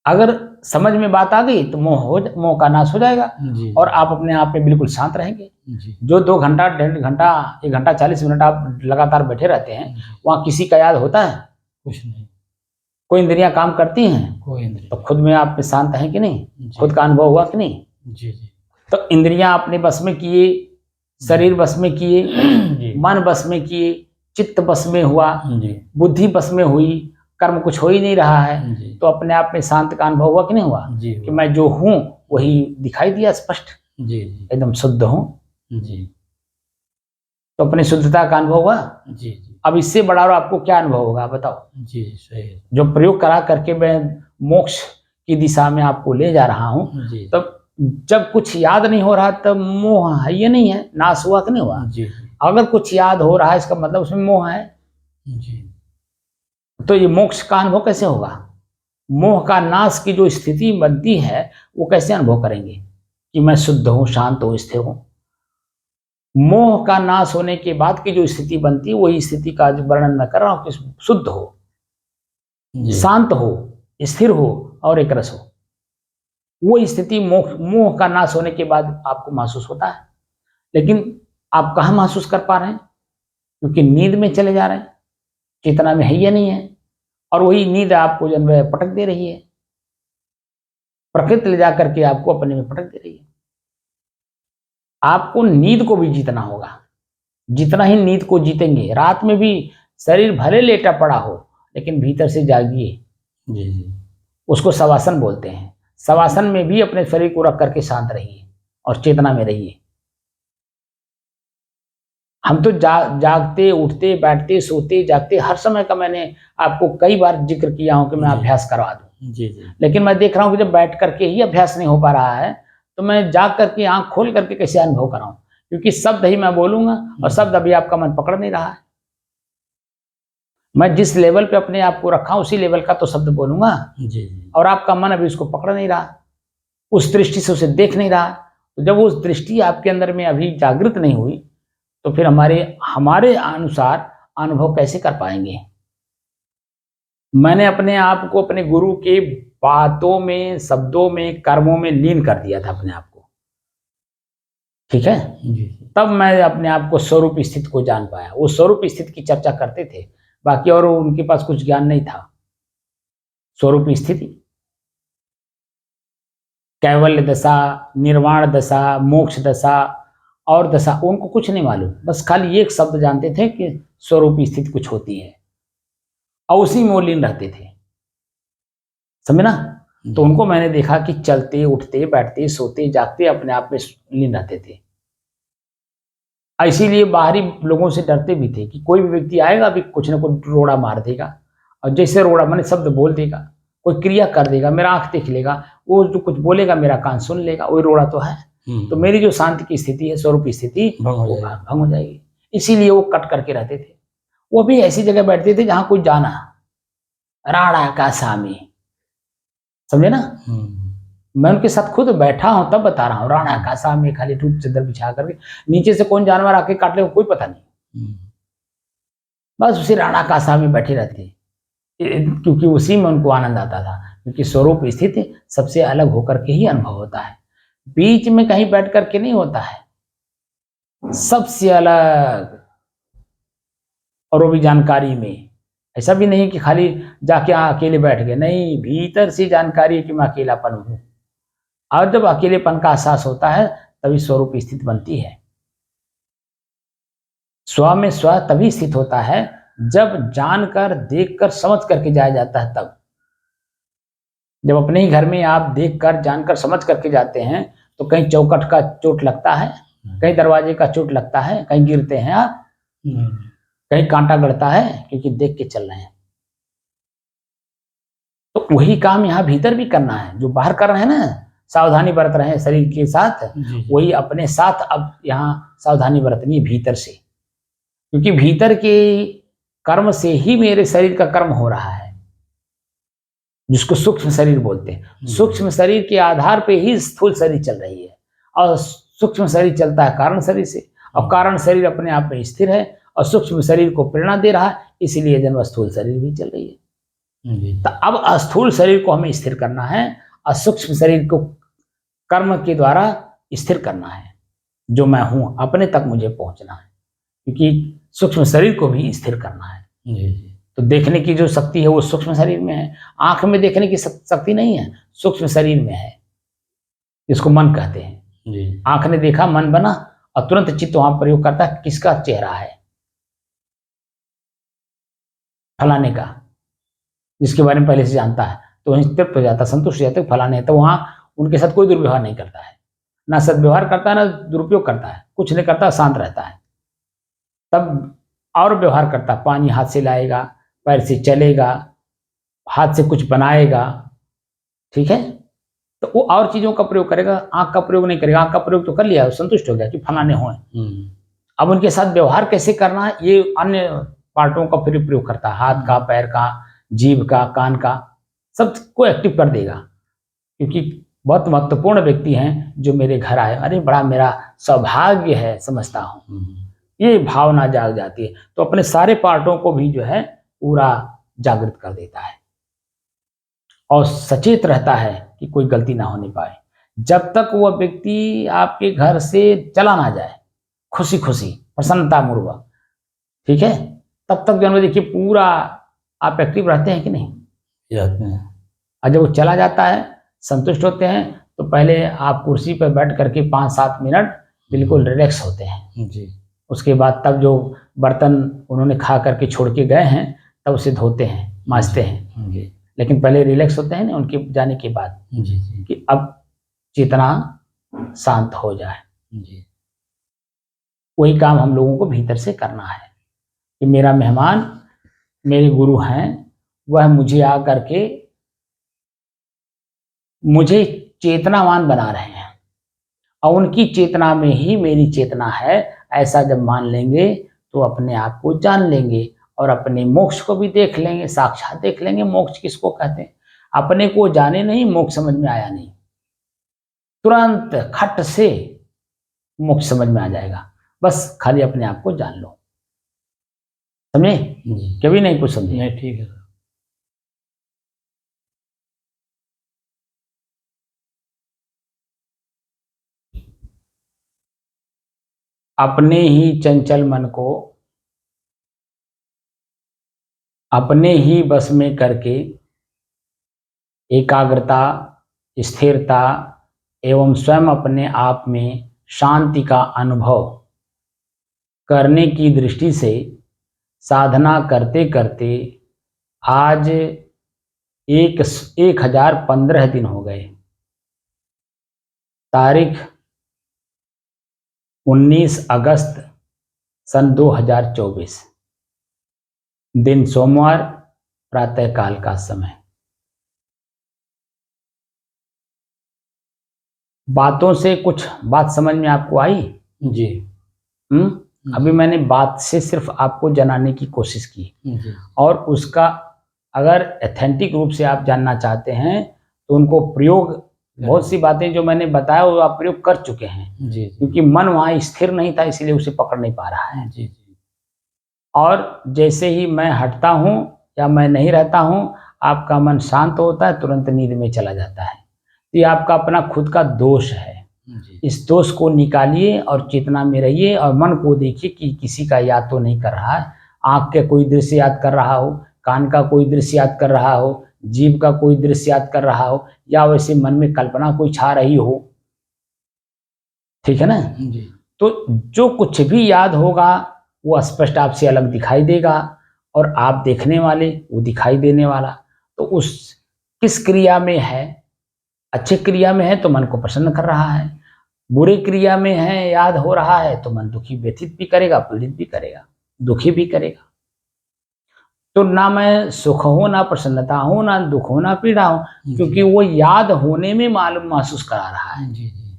Speaker 1: अगर समझ में बात आ गई तो मोह का नाश हो जाएगा,
Speaker 2: जी।
Speaker 1: और आप अपने आप में बिल्कुल शांत रहेंगे।
Speaker 2: जी।
Speaker 1: जो 2 घंटा 1.5 घंटा 1 घंटा 40 मिनट आप लगातार बैठे रहते हैं, वहां किसी का याद होता है?
Speaker 2: कुछ नहीं।
Speaker 1: कोई इंद्रियां काम करती हैं?
Speaker 2: कोई इंद्रिय।
Speaker 1: तो खुद में आप शांत हैं कि नहीं? खुद का अनुभव हुआ कि नहीं?
Speaker 2: जी जी।
Speaker 1: तो इंद्रियां अपने बस में किए, शरीर बस में किए, मन बस में किए, चित्त बस में हुआ, बुद्धि बस में हुई, कर्म कुछ हो ही नहीं रहा है, तो अपने आप में शांत का अनुभव हुआ कि नहीं हुआ? कि मैं जो हूं वही दिखाई दिया स्पष्ट,
Speaker 2: जी
Speaker 1: एकदम शुद्ध हूं।
Speaker 2: जी।
Speaker 1: तो अपनी शुद्धता का अनुभव हुआ।
Speaker 2: जी जी।
Speaker 1: अब इससे बड़ा और आपको क्या अनुभव होगा बताओ?
Speaker 2: जी सही है।
Speaker 1: जो प्रयोग करा करके मैं मोक्ष की दिशा में आपको ले जा रहा हूं, तब जब कुछ याद नहीं हो रहा तब मोह है ये नहीं है, नाश हुआ कि नहीं हुआ?
Speaker 2: जी।
Speaker 1: अगर कुछ याद हो रहा है इसका मतलब उसमें मोह है।
Speaker 2: जी।
Speaker 1: तो ये मोक्ष का अनुभव कैसे होगा? मोह का नाश की जो स्थिति बनती है वो कैसे अनुभव करेंगे कि मैं शुद्ध हूं, शांत हूं, स्थिर हूं? मोह का नाश होने के बाद की जो स्थिति बनती है वही स्थिति का वर्णन मैं कर रहा हूं कि शुद्ध हो, शांत हो, स्थिर हो और एक रस हो। वो स्थिति मोह का नाश होने के बाद आपको महसूस होता है। लेकिन आप कहाँ महसूस कर पा रहे हैं? क्योंकि नींद में चले जा रहे हैं, चेतना में है या नहीं है, और वही नींद आपको जो है पटक दे रही है, प्रकृति ले जाकर के आपको अपने में पटक दे रही है। आपको नींद को भी जीतना होगा। जितना ही नींद को जीतेंगे, रात में भी शरीर भले लेटा पड़ा हो लेकिन भीतर से जागिए।
Speaker 2: जी जी।
Speaker 1: उसको शवासन बोलते हैं। शवासन में भी अपने शरीर को रख करके शांत रहिए और चेतना में रहिए। हम तो जागते, उठते, बैठते, सोते, जागते, हर समय का मैंने आपको कई बार जिक्र किया हूं कि मैं अभ्यास करवा दूं।
Speaker 2: जी जी।
Speaker 1: लेकिन मैं देख रहा हूं कि जब बैठ करके ही अभ्यास नहीं हो पा रहा है, तो मैं जाग करके आंख खोल करके कैसे अनुभव कराऊं? क्योंकि शब्द ही मैं बोलूंगा और शब्द अभी आपका मन पकड़ नहीं रहा है। मैं जिस लेवल पे अपने आप को रखा उसी लेवल का तो शब्द बोलूंगा।
Speaker 2: जी।
Speaker 1: और आपका मन अभी उसको पकड़ नहीं रहा, उस दृष्टि से उसे देख नहीं रहा। तो जब उस दृष्टि आपके अंदर में अभी जागृत नहीं हुई, तो फिर हमारे अनुसार अनुभव कैसे कर पाएंगे? मैंने अपने आप को अपने गुरु के बातों में, शब्दों में, कर्मों में लीन कर दिया था अपने आप को। ठीक है? तब मैं अपने आप को स्वरूप स्थिति को जान पाया। वो स्वरूप स्थिति की चर्चा करते थे, बाकी और उनके पास कुछ ज्ञान नहीं था। स्वरूप स्थिति, कैवल्य दशा, निर्वाण दशा, मोक्ष दशा और दशा, उनको कुछ नहीं मालूम। बस खाली एक शब्द जानते थे कि स्वरूप स्थिति कुछ होती है, और उसी में वो लीन रहते थे। समझे ना? तो उनको मैंने देखा कि चलते, उठते, बैठते, सोते, जागते अपने आप में लीन रहते थे। इसीलिए बाहरी लोगों से डरते भी थे कि कोई भी व्यक्ति आएगा अभी कुछ ना कुछ रोड़ा मार देगा, और जैसे रोड़ा माने शब्द बोल देगा, कोई क्रिया कर देगा, मेरा आंख देख लेगा, वो जो कुछ बोलेगा मेरा कान सुन लेगा, वही रोड़ा तो है। तो मेरी जो शांति की स्थिति है, स्वरूप स्थिति,
Speaker 2: भंग हो
Speaker 1: वो
Speaker 2: जाएगी।
Speaker 1: भंग हो जाएगी। इसीलिए वो कट करके रहते थे। वो भी ऐसी जगह बैठते थे जहां कोई जाना, राणा का सामी, समझे ना। मैं उनके साथ खुद बैठा हूं तब बता रहा हूँ। राणा का सामी खाली टूट चादर बिछा करके, नीचे से कौन जानवर आके काट ले कोई पता नहीं, बस उसी राणा का सामी बैठे रहते, क्योंकि उसी में उनको आनंद आता था। क्योंकि स्वरूप स्थिति सबसे अलग होकर के ही अनुभव होता है, बीच में कहीं बैठ करके नहीं होता है, सबसे अलग। और वो भी जानकारी में, ऐसा भी नहीं कि खाली जाके अकेले बैठ गए, नहीं, भीतर से जानकारी है कि मैं अकेलापन हूं। और जब अकेलेपन का एहसास होता है तभी स्वरूप स्थित बनती है। स्व में स्व तभी स्थित होता है जब जानकर, देखकर, समझ करके जाया जाता है। तब जब अपने ही घर में आप देखकर, जानकर, समझ करके जाते हैं तो कहीं चौखट का चोट लगता है, कहीं दरवाजे का चोट लगता है, कहीं गिरते हैं आप, कहीं कांटा गड़ता है, क्योंकि देख के चल रहे हैं। तो वही काम यहाँ भीतर भी करना है जो बाहर कर रहे हैं ना, सावधानी बरत रहे हैं शरीर के साथ, वही अपने साथ अब यहाँ सावधानी बरतनी है भीतर से। क्योंकि भीतर के कर्म से ही मेरे शरीर का कर्म हो रहा है, जिसको सूक्ष्म शरीर बोलते हैं। सूक्ष्म शरीर के आधार पे ही स्थूल शरीर चल रही है, और सूक्ष्म शरीर चलता है कारण शरीर से, और कारण शरीर अपने आप में स्थिर है और सूक्ष्म शरीर को प्रेरणा दे रहा है, इसलिए जन्म स्थूल शरीर भी चल रही है। तो अब अस्थूल शरीर को हमें स्थिर करना है और सूक्ष्म शरीर को कर्म के द्वारा स्थिर करना है। जो मैं हूं अपने तक मुझे पहुंचना है, क्योंकि सूक्ष्म शरीर को भी स्थिर करना है। तो देखने की जो शक्ति है वो सूक्ष्म शरीर में है, आंख में देखने की शक्ति नहीं है, सूक्ष्म शरीर में है, जिसको मन कहते हैं। आंख ने देखा, मन बना, और तुरंत चित्त वहां प्रयोग करता है किसका चेहरा है, फलाने का, जिसके बारे में पहले से जानता है, तो वहीं तृप्त हो जाता, संतुष्ट हो जाता है फलाने। तो वहां उनके साथ कोई दुर्व्यवहार नहीं करता है, ना सदव्यवहार करता है, ना दुरुपयोग करता है, कुछ नहीं करता, शांत रहता है। तब और व्यवहार करता, पानी हाथ से लाएगा, पैर से चलेगा, हाथ से कुछ बनाएगा, ठीक है, तो वो और चीजों का प्रयोग करेगा, आंख का प्रयोग नहीं करेगा। आंख का प्रयोग तो कर लिया, संतुष्ट हो गया कि फलाने हो। अब उनके साथ व्यवहार कैसे करना है, ये अन्य पार्टों का फिर प्रयोग करता है, हाथ का, पैर का, जीभ का, कान का, सबको एक्टिव कर देगा। क्योंकि बहुत महत्वपूर्ण व्यक्ति हैं जो मेरे घर आए, अरे बड़ा मेरा सौभाग्य है, समझता हूँ, ये भावना जाग जाती है। तो अपने सारे पार्टों को भी जो है पूरा जागृत कर देता है और सचेत रहता है कि कोई गलती ना होने पाए। जब तक वह व्यक्ति आपके घर से चला ना जाए खुशी खुशी, प्रसन्नता पूर्वक, ठीक है, तब तक जो देखिए पूरा आप एक्टिव रहते हैं कि नहीं रहते हैं। और जब वो चला जाता है, संतुष्ट होते हैं, तो पहले आप कुर्सी पर बैठ करके 5-7 मिनट बिल्कुल रिलैक्स होते हैं जी। उसके बाद तब जो बर्तन उन्होंने खा करके छोड़ के गए हैं तब उसे धोते हैं, मांजते हैं जी। लेकिन पहले रिलैक्स होते हैं ना उनके जाने के बाद जी जी, कि अब चेतना शांत हो जाए जी। वही काम हम लोगों को भीतर से करना है कि मेरा मेहमान मेरे गुरु हैं, वह मुझे आ करके मुझे चेतनावान बना रहे हैं और उनकी चेतना में ही मेरी चेतना है, ऐसा जब मान लेंगे तो अपने आप को जान लेंगे और अपने मोक्ष को भी देख लेंगे, साक्षात देख लेंगे। मोक्ष किसको कहते हैं? अपने को जाने नहीं, मोक्ष समझ में आया नहीं, तुरंत खट से मोक्ष समझ में आ जाएगा। बस खाली अपने आप को जान लो, समझे? कभी नहीं कुछ समझे? नहीं, ठीक है। अपने ही चंचल मन को अपने ही बस में करके एकाग्रता, स्थिरता एवं स्वयं अपने आप में शांति का अनुभव करने की दृष्टि से साधना करते करते आज 1015 दिन हो गए। तारीख 19 अगस्त सन 2024, दिन सोमवार, प्रातः काल का समय। बातों से कुछ बात समझ में आपको आई?
Speaker 2: जी।
Speaker 1: अभी मैंने बात से सिर्फ आपको जनाने की कोशिश की,
Speaker 2: जी।
Speaker 1: और उसका अगर एथेंटिक रूप से आप जानना चाहते हैं तो उनको प्रयोग, बहुत सी बातें जो मैंने बताया वो आप प्रयोग कर चुके हैं।
Speaker 2: जी।
Speaker 1: क्योंकि मन वहाँ स्थिर नहीं था, इसीलिए उसे पकड़ नहीं पा रहा है।
Speaker 2: जी। जी।
Speaker 1: और जैसे ही मैं हटता हूँ या मैं नहीं रहता हूँ, आपका मन शांत होता है, तुरंत नींद में चला जाता है। ये आपका अपना खुद का दोष है।
Speaker 2: जी।
Speaker 1: इस दोष को निकालिए और चेतना में रहिए और मन को देखिए कि किसी का याद तो नहीं कर रहा है। आँख के कोई दृश्य याद कर रहा हो, कान का कोई दृश्य याद कर रहा हो, जीभ का कोई दृश्य याद कर रहा हो, या वैसे मन में कल्पना कोई छा रही हो। ठीक है ना?
Speaker 2: जी।
Speaker 1: तो जो कुछ भी याद होगा वो स्पष्ट आपसे अलग दिखाई देगा, और आप देखने वाले, वो दिखाई देने वाला। तो उस किस क्रिया में है? अच्छे क्रिया में है तो मन को प्रसन्न कर रहा है, बुरे क्रिया में है, याद हो रहा है तो मन दुखी, व्यथित भी करेगा, पीड़ित भी करेगा, दुखी भी करेगा। तो ना मैं सुख हूं, ना प्रसन्नता हूं, ना दुख हो, ना पीड़ा हो, क्योंकि वो याद होने में मालूम महसूस करा रहा है।
Speaker 2: जी। जी।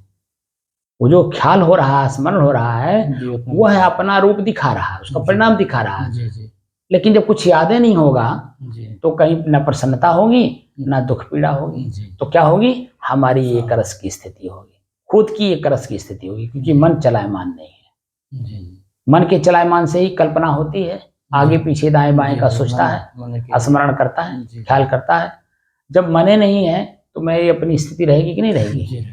Speaker 1: वो जो ख्याल हो रहा है, स्मरण हो रहा है,
Speaker 2: जी,
Speaker 1: वो है अपना रूप दिखा रहा है, उसका परिणाम दिखा रहा है।
Speaker 2: जी। जी।
Speaker 1: लेकिन जब कुछ यादें नहीं होगा
Speaker 2: जी।
Speaker 1: तो कहीं ना प्रसन्नता होगी, ना दुख पीड़ा होगी।
Speaker 2: जी।
Speaker 1: तो क्या होगी? हमारी एक रस की स्थिति होगी, खुद की एक रस की स्थिति होगी, क्योंकि मन चलायमान नहीं है।
Speaker 2: जी।
Speaker 1: मन के चलायमान से ही कल्पना होती है, आगे पीछे दाएं बाएं का सोचता है, स्मरण करता है, ख्याल करता है। जब मने नहीं है तो मेरी अपनी स्थिति रहेगी कि नहीं रहेगी?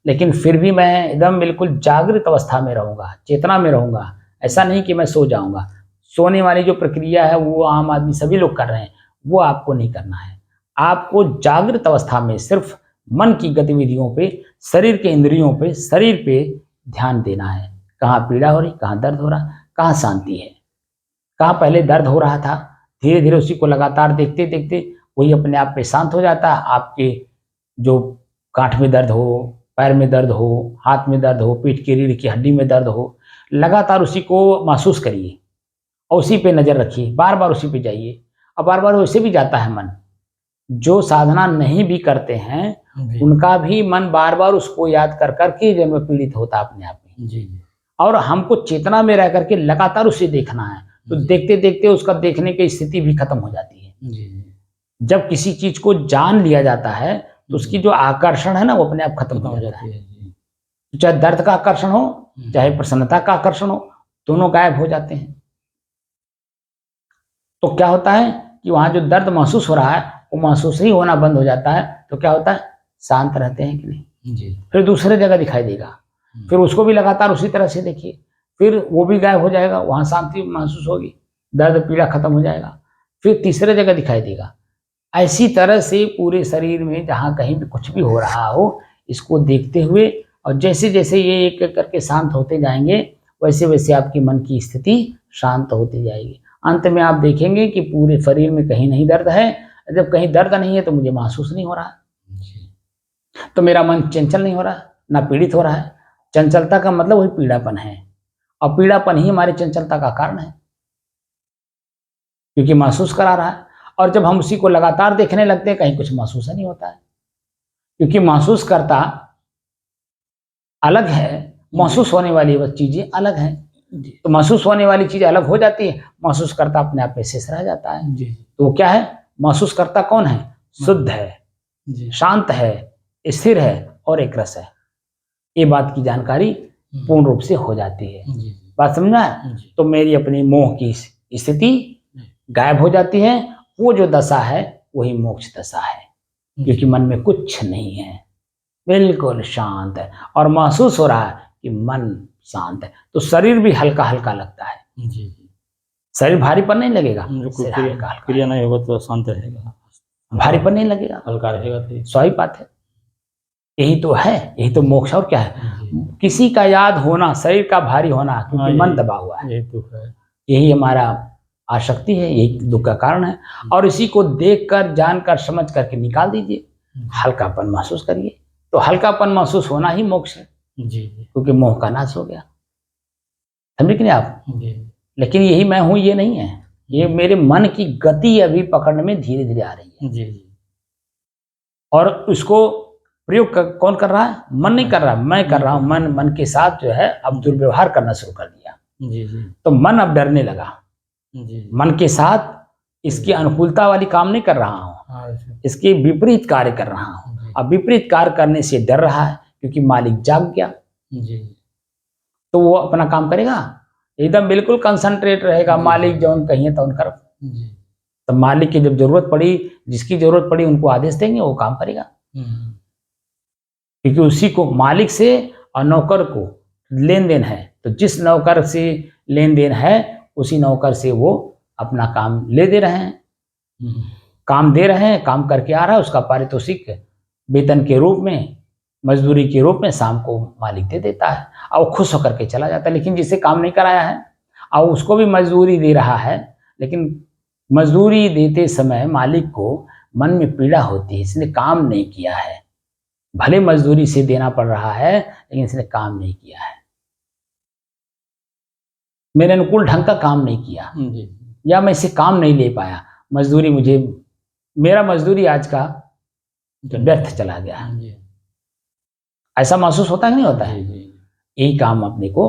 Speaker 1: लेकिन फिर भी मैं एकदम बिल्कुल जागृत अवस्था में रहूंगा, चेतना में रहूंगा। ऐसा नहीं कि मैं सो जाऊंगा। सोने वाली जो प्रक्रिया है वो आम आदमी सभी लोग कर रहे हैं, वो आपको नहीं करना है। आपको जागृत अवस्था में सिर्फ मन की गतिविधियों पे, शरीर के इंद्रियों पे, शरीर पे ध्यान देना है। कहाँ पीड़ा हो रही, कहाँ दर्द हो रहा, कहाँ शांति है, कहाँ पहले दर्द हो रहा था, धीरे धीरे उसी को लगातार देखते देखते वही अपने आप पे शांत हो जाता है। आपके जो गांठ में दर्द हो, पैर में दर्द हो, हाथ में दर्द हो, पीठ की रीढ़ की हड्डी में दर्द हो, लगातार उसी को महसूस करिए और उसी पे नजर रखिए, बार बार उसी पे जाइए। अब बार बार वैसे भी जाता है मन। जो साधना नहीं भी करते हैं उनका भी मन बार बार उसको याद कर करके जन्म पीड़ित होता अपने आप में।
Speaker 2: जी।
Speaker 1: और हमको चेतना में रह करके लगातार उसे देखना है, तो देखते देखते उसका देखने की स्थिति भी खत्म हो जाती है।
Speaker 2: जी।
Speaker 1: जब किसी चीज को जान लिया जाता है तो उसकी जो आकर्षण है ना वो अपने आप खत्म हो जाता है। चाहे दर्द का आकर्षण हो, चाहे प्रसन्नता का आकर्षण हो, दोनों गायब हो जाते हैं। तो क्या होता है कि वहां जो दर्द महसूस हो रहा है वो महसूस ही होना बंद हो जाता है। तो क्या होता है? शांत रहते हैं कि नहीं?
Speaker 2: जी।
Speaker 1: फिर दूसरे जगह दिखाई देगा, फिर उसको भी लगातार उसी तरह से देखिए, फिर वो भी गायब हो जाएगा, वहां शांति महसूस होगी, दर्द पीड़ा खत्म हो जाएगा, फिर तीसरे जगह दिखाई देगा। ऐसी तरह से पूरे शरीर में जहाँ कहीं भी कुछ भी हो रहा हो, इसको देखते हुए, और जैसे जैसे ये एक एक करके शांत होते जाएंगे, वैसे वैसे आपकी मन की स्थिति शांत होती जाएगी। अंत में आप देखेंगे कि पूरे शरीर में कहीं नहीं दर्द है। जब कहीं दर्द नहीं है तो मुझे महसूस नहीं हो रहा, तो मेरा मन चंचल नहीं हो रहा, ना पीड़ित हो रहा है। चंचलता का मतलब वही पीड़ापन है, और पीड़ापन ही हमारी चंचलता का कारण है, क्योंकि महसूस करा रहा है। और जब हम उसी को लगातार देखने लगते हैं, कहीं कुछ महसूस नहीं होता है, क्योंकि महसूस करता अलग है, महसूस होने वाली बस चीजें अलग हैं। तो महसूस होने वाली चीज अलग हो जाती है, महसूस करता अपने आप में शेष रह जाता है। तो वो क्या है? महसूस करता कौन है? शुद्ध है, शांत है, स्थिर है और एक रस है। ये बात की जानकारी पूर्ण रूप से हो जाती है। बात समझना है? तो मेरी अपनी मोह की स्थिति गायब हो जाती है। वो जो दशा है वही मोक्ष दशा है, क्योंकि मन में कुछ नहीं है, बिल्कुल शांत है, और महसूस हो रहा है कि मन शांत है। तो शरीर भी हल्का हल्का लगता है। शरीर भारीपन नहीं लगेगा,
Speaker 2: क्रिया नहीं होगा तो शांत रहेगा,
Speaker 1: भारीपन नहीं लगेगा,
Speaker 2: हल्का रहेगा। तो
Speaker 1: स्वाभाविक बात है, यही तो है, यही तो मोक्ष। और क्या है? किसी का याद होना, शरीर का भारी होना, क्योंकि मन दबा हुआ है। यही हमारा आसक्ति है, यही दुख का कारण है। और इसी को देखकर, जानकर, समझ करके निकाल दीजिए, हल्कापन महसूस करिए। तो हल्कापन महसूस होना ही मोक्ष है, क्योंकि मोह का नाश हो गया। समझे कि नहीं आप?
Speaker 2: जी
Speaker 1: लेकिन यही मैं हूं ये नहीं है, ये मेरे मन की गति अभी पकड़ने में धीरे धीरे आ रही है।
Speaker 2: जी जी
Speaker 1: और उसको प्रयोग कौन कर रहा है? मन नहीं कर रहा, मैं कर रहा हूं। मन के साथ जो है अब दुर्व्यवहार करना शुरू कर दिया।
Speaker 2: जी जी
Speaker 1: तो मन अब डरने लगा।
Speaker 2: जी
Speaker 1: मन के साथ इसकी अनुकूलता वाली काम नहीं कर रहा हूँ,
Speaker 2: हाँ जी
Speaker 1: इसके विपरीत कार्य कर रहा हूँ। अब विपरीत कार्य करने से डर रहा है क्योंकि मालिक जाग गया,
Speaker 2: जी
Speaker 1: तो वो अपना काम करेगा, एकदम बिल्कुल कंसंट्रेट रहेगा। मालिक जौन कहिए तो कर।
Speaker 2: जी
Speaker 1: तो मालिक की जब जरूरत पड़ी, जिसकी जरूरत पड़ी उनको आदेश देंगे, वो काम करेगा। क्योंकि उसी को, मालिक से और नौकर को लेन देन है, तो जिस नौकर से लेन देन है उसी नौकर से वो अपना काम ले दे रहे हैं, काम दे रहे हैं, काम करके आ रहा है, उसका पारितोषिक वेतन के रूप में, मजदूरी के रूप में शाम को मालिक दे देता है और वो खुश होकर के चला जाता है। लेकिन जिसे काम नहीं कराया है और उसको भी मजदूरी दे रहा है, लेकिन मजदूरी देते समय मालिक को मन में पीड़ा होती है, इसने काम नहीं किया है। भले मजदूरी से देना पड़ रहा है लेकिन इसने काम नहीं किया है, मेरे अनुकूल ढंग का काम नहीं किया, या मैं इसे काम नहीं ले पाया, मजदूरी मुझे, मेरा मजदूरी आज का व्यर्थ चला गया। ऐसा महसूस होता है कि नहीं होता है? यही काम अपने को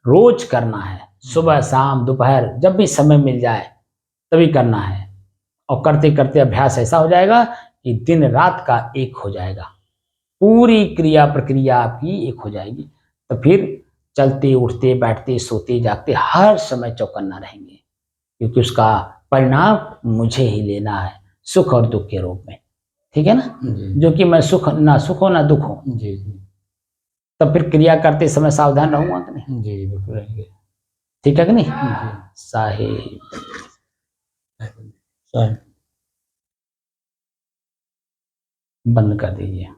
Speaker 1: रोज करना है, सुबह शाम दोपहर जब भी समय मिल जाए तभी करना है। और करते करते अभ्यास ऐसा हो जाएगा कि दिन रात का एक हो जाएगा, पूरी क्रिया प्रक्रिया आपकी एक हो जाएगी। तो फिर चलते उठते बैठते सोते जागते हर समय चौकन्ना रहेंगे, क्योंकि उसका परिणाम मुझे ही लेना है, सुख और दुख के रूप में। ठीक है ना? जो कि मैं सुख हो ना दुख हो।
Speaker 2: जी
Speaker 1: तब फिर क्रिया करते समय सावधान रहूंगा कि नहीं?
Speaker 2: जी बिल्कुल रहेंगे।
Speaker 1: ठीक है कि नहीं?
Speaker 2: जी
Speaker 1: साहेब
Speaker 2: साहब
Speaker 1: बंद कर दीजिए।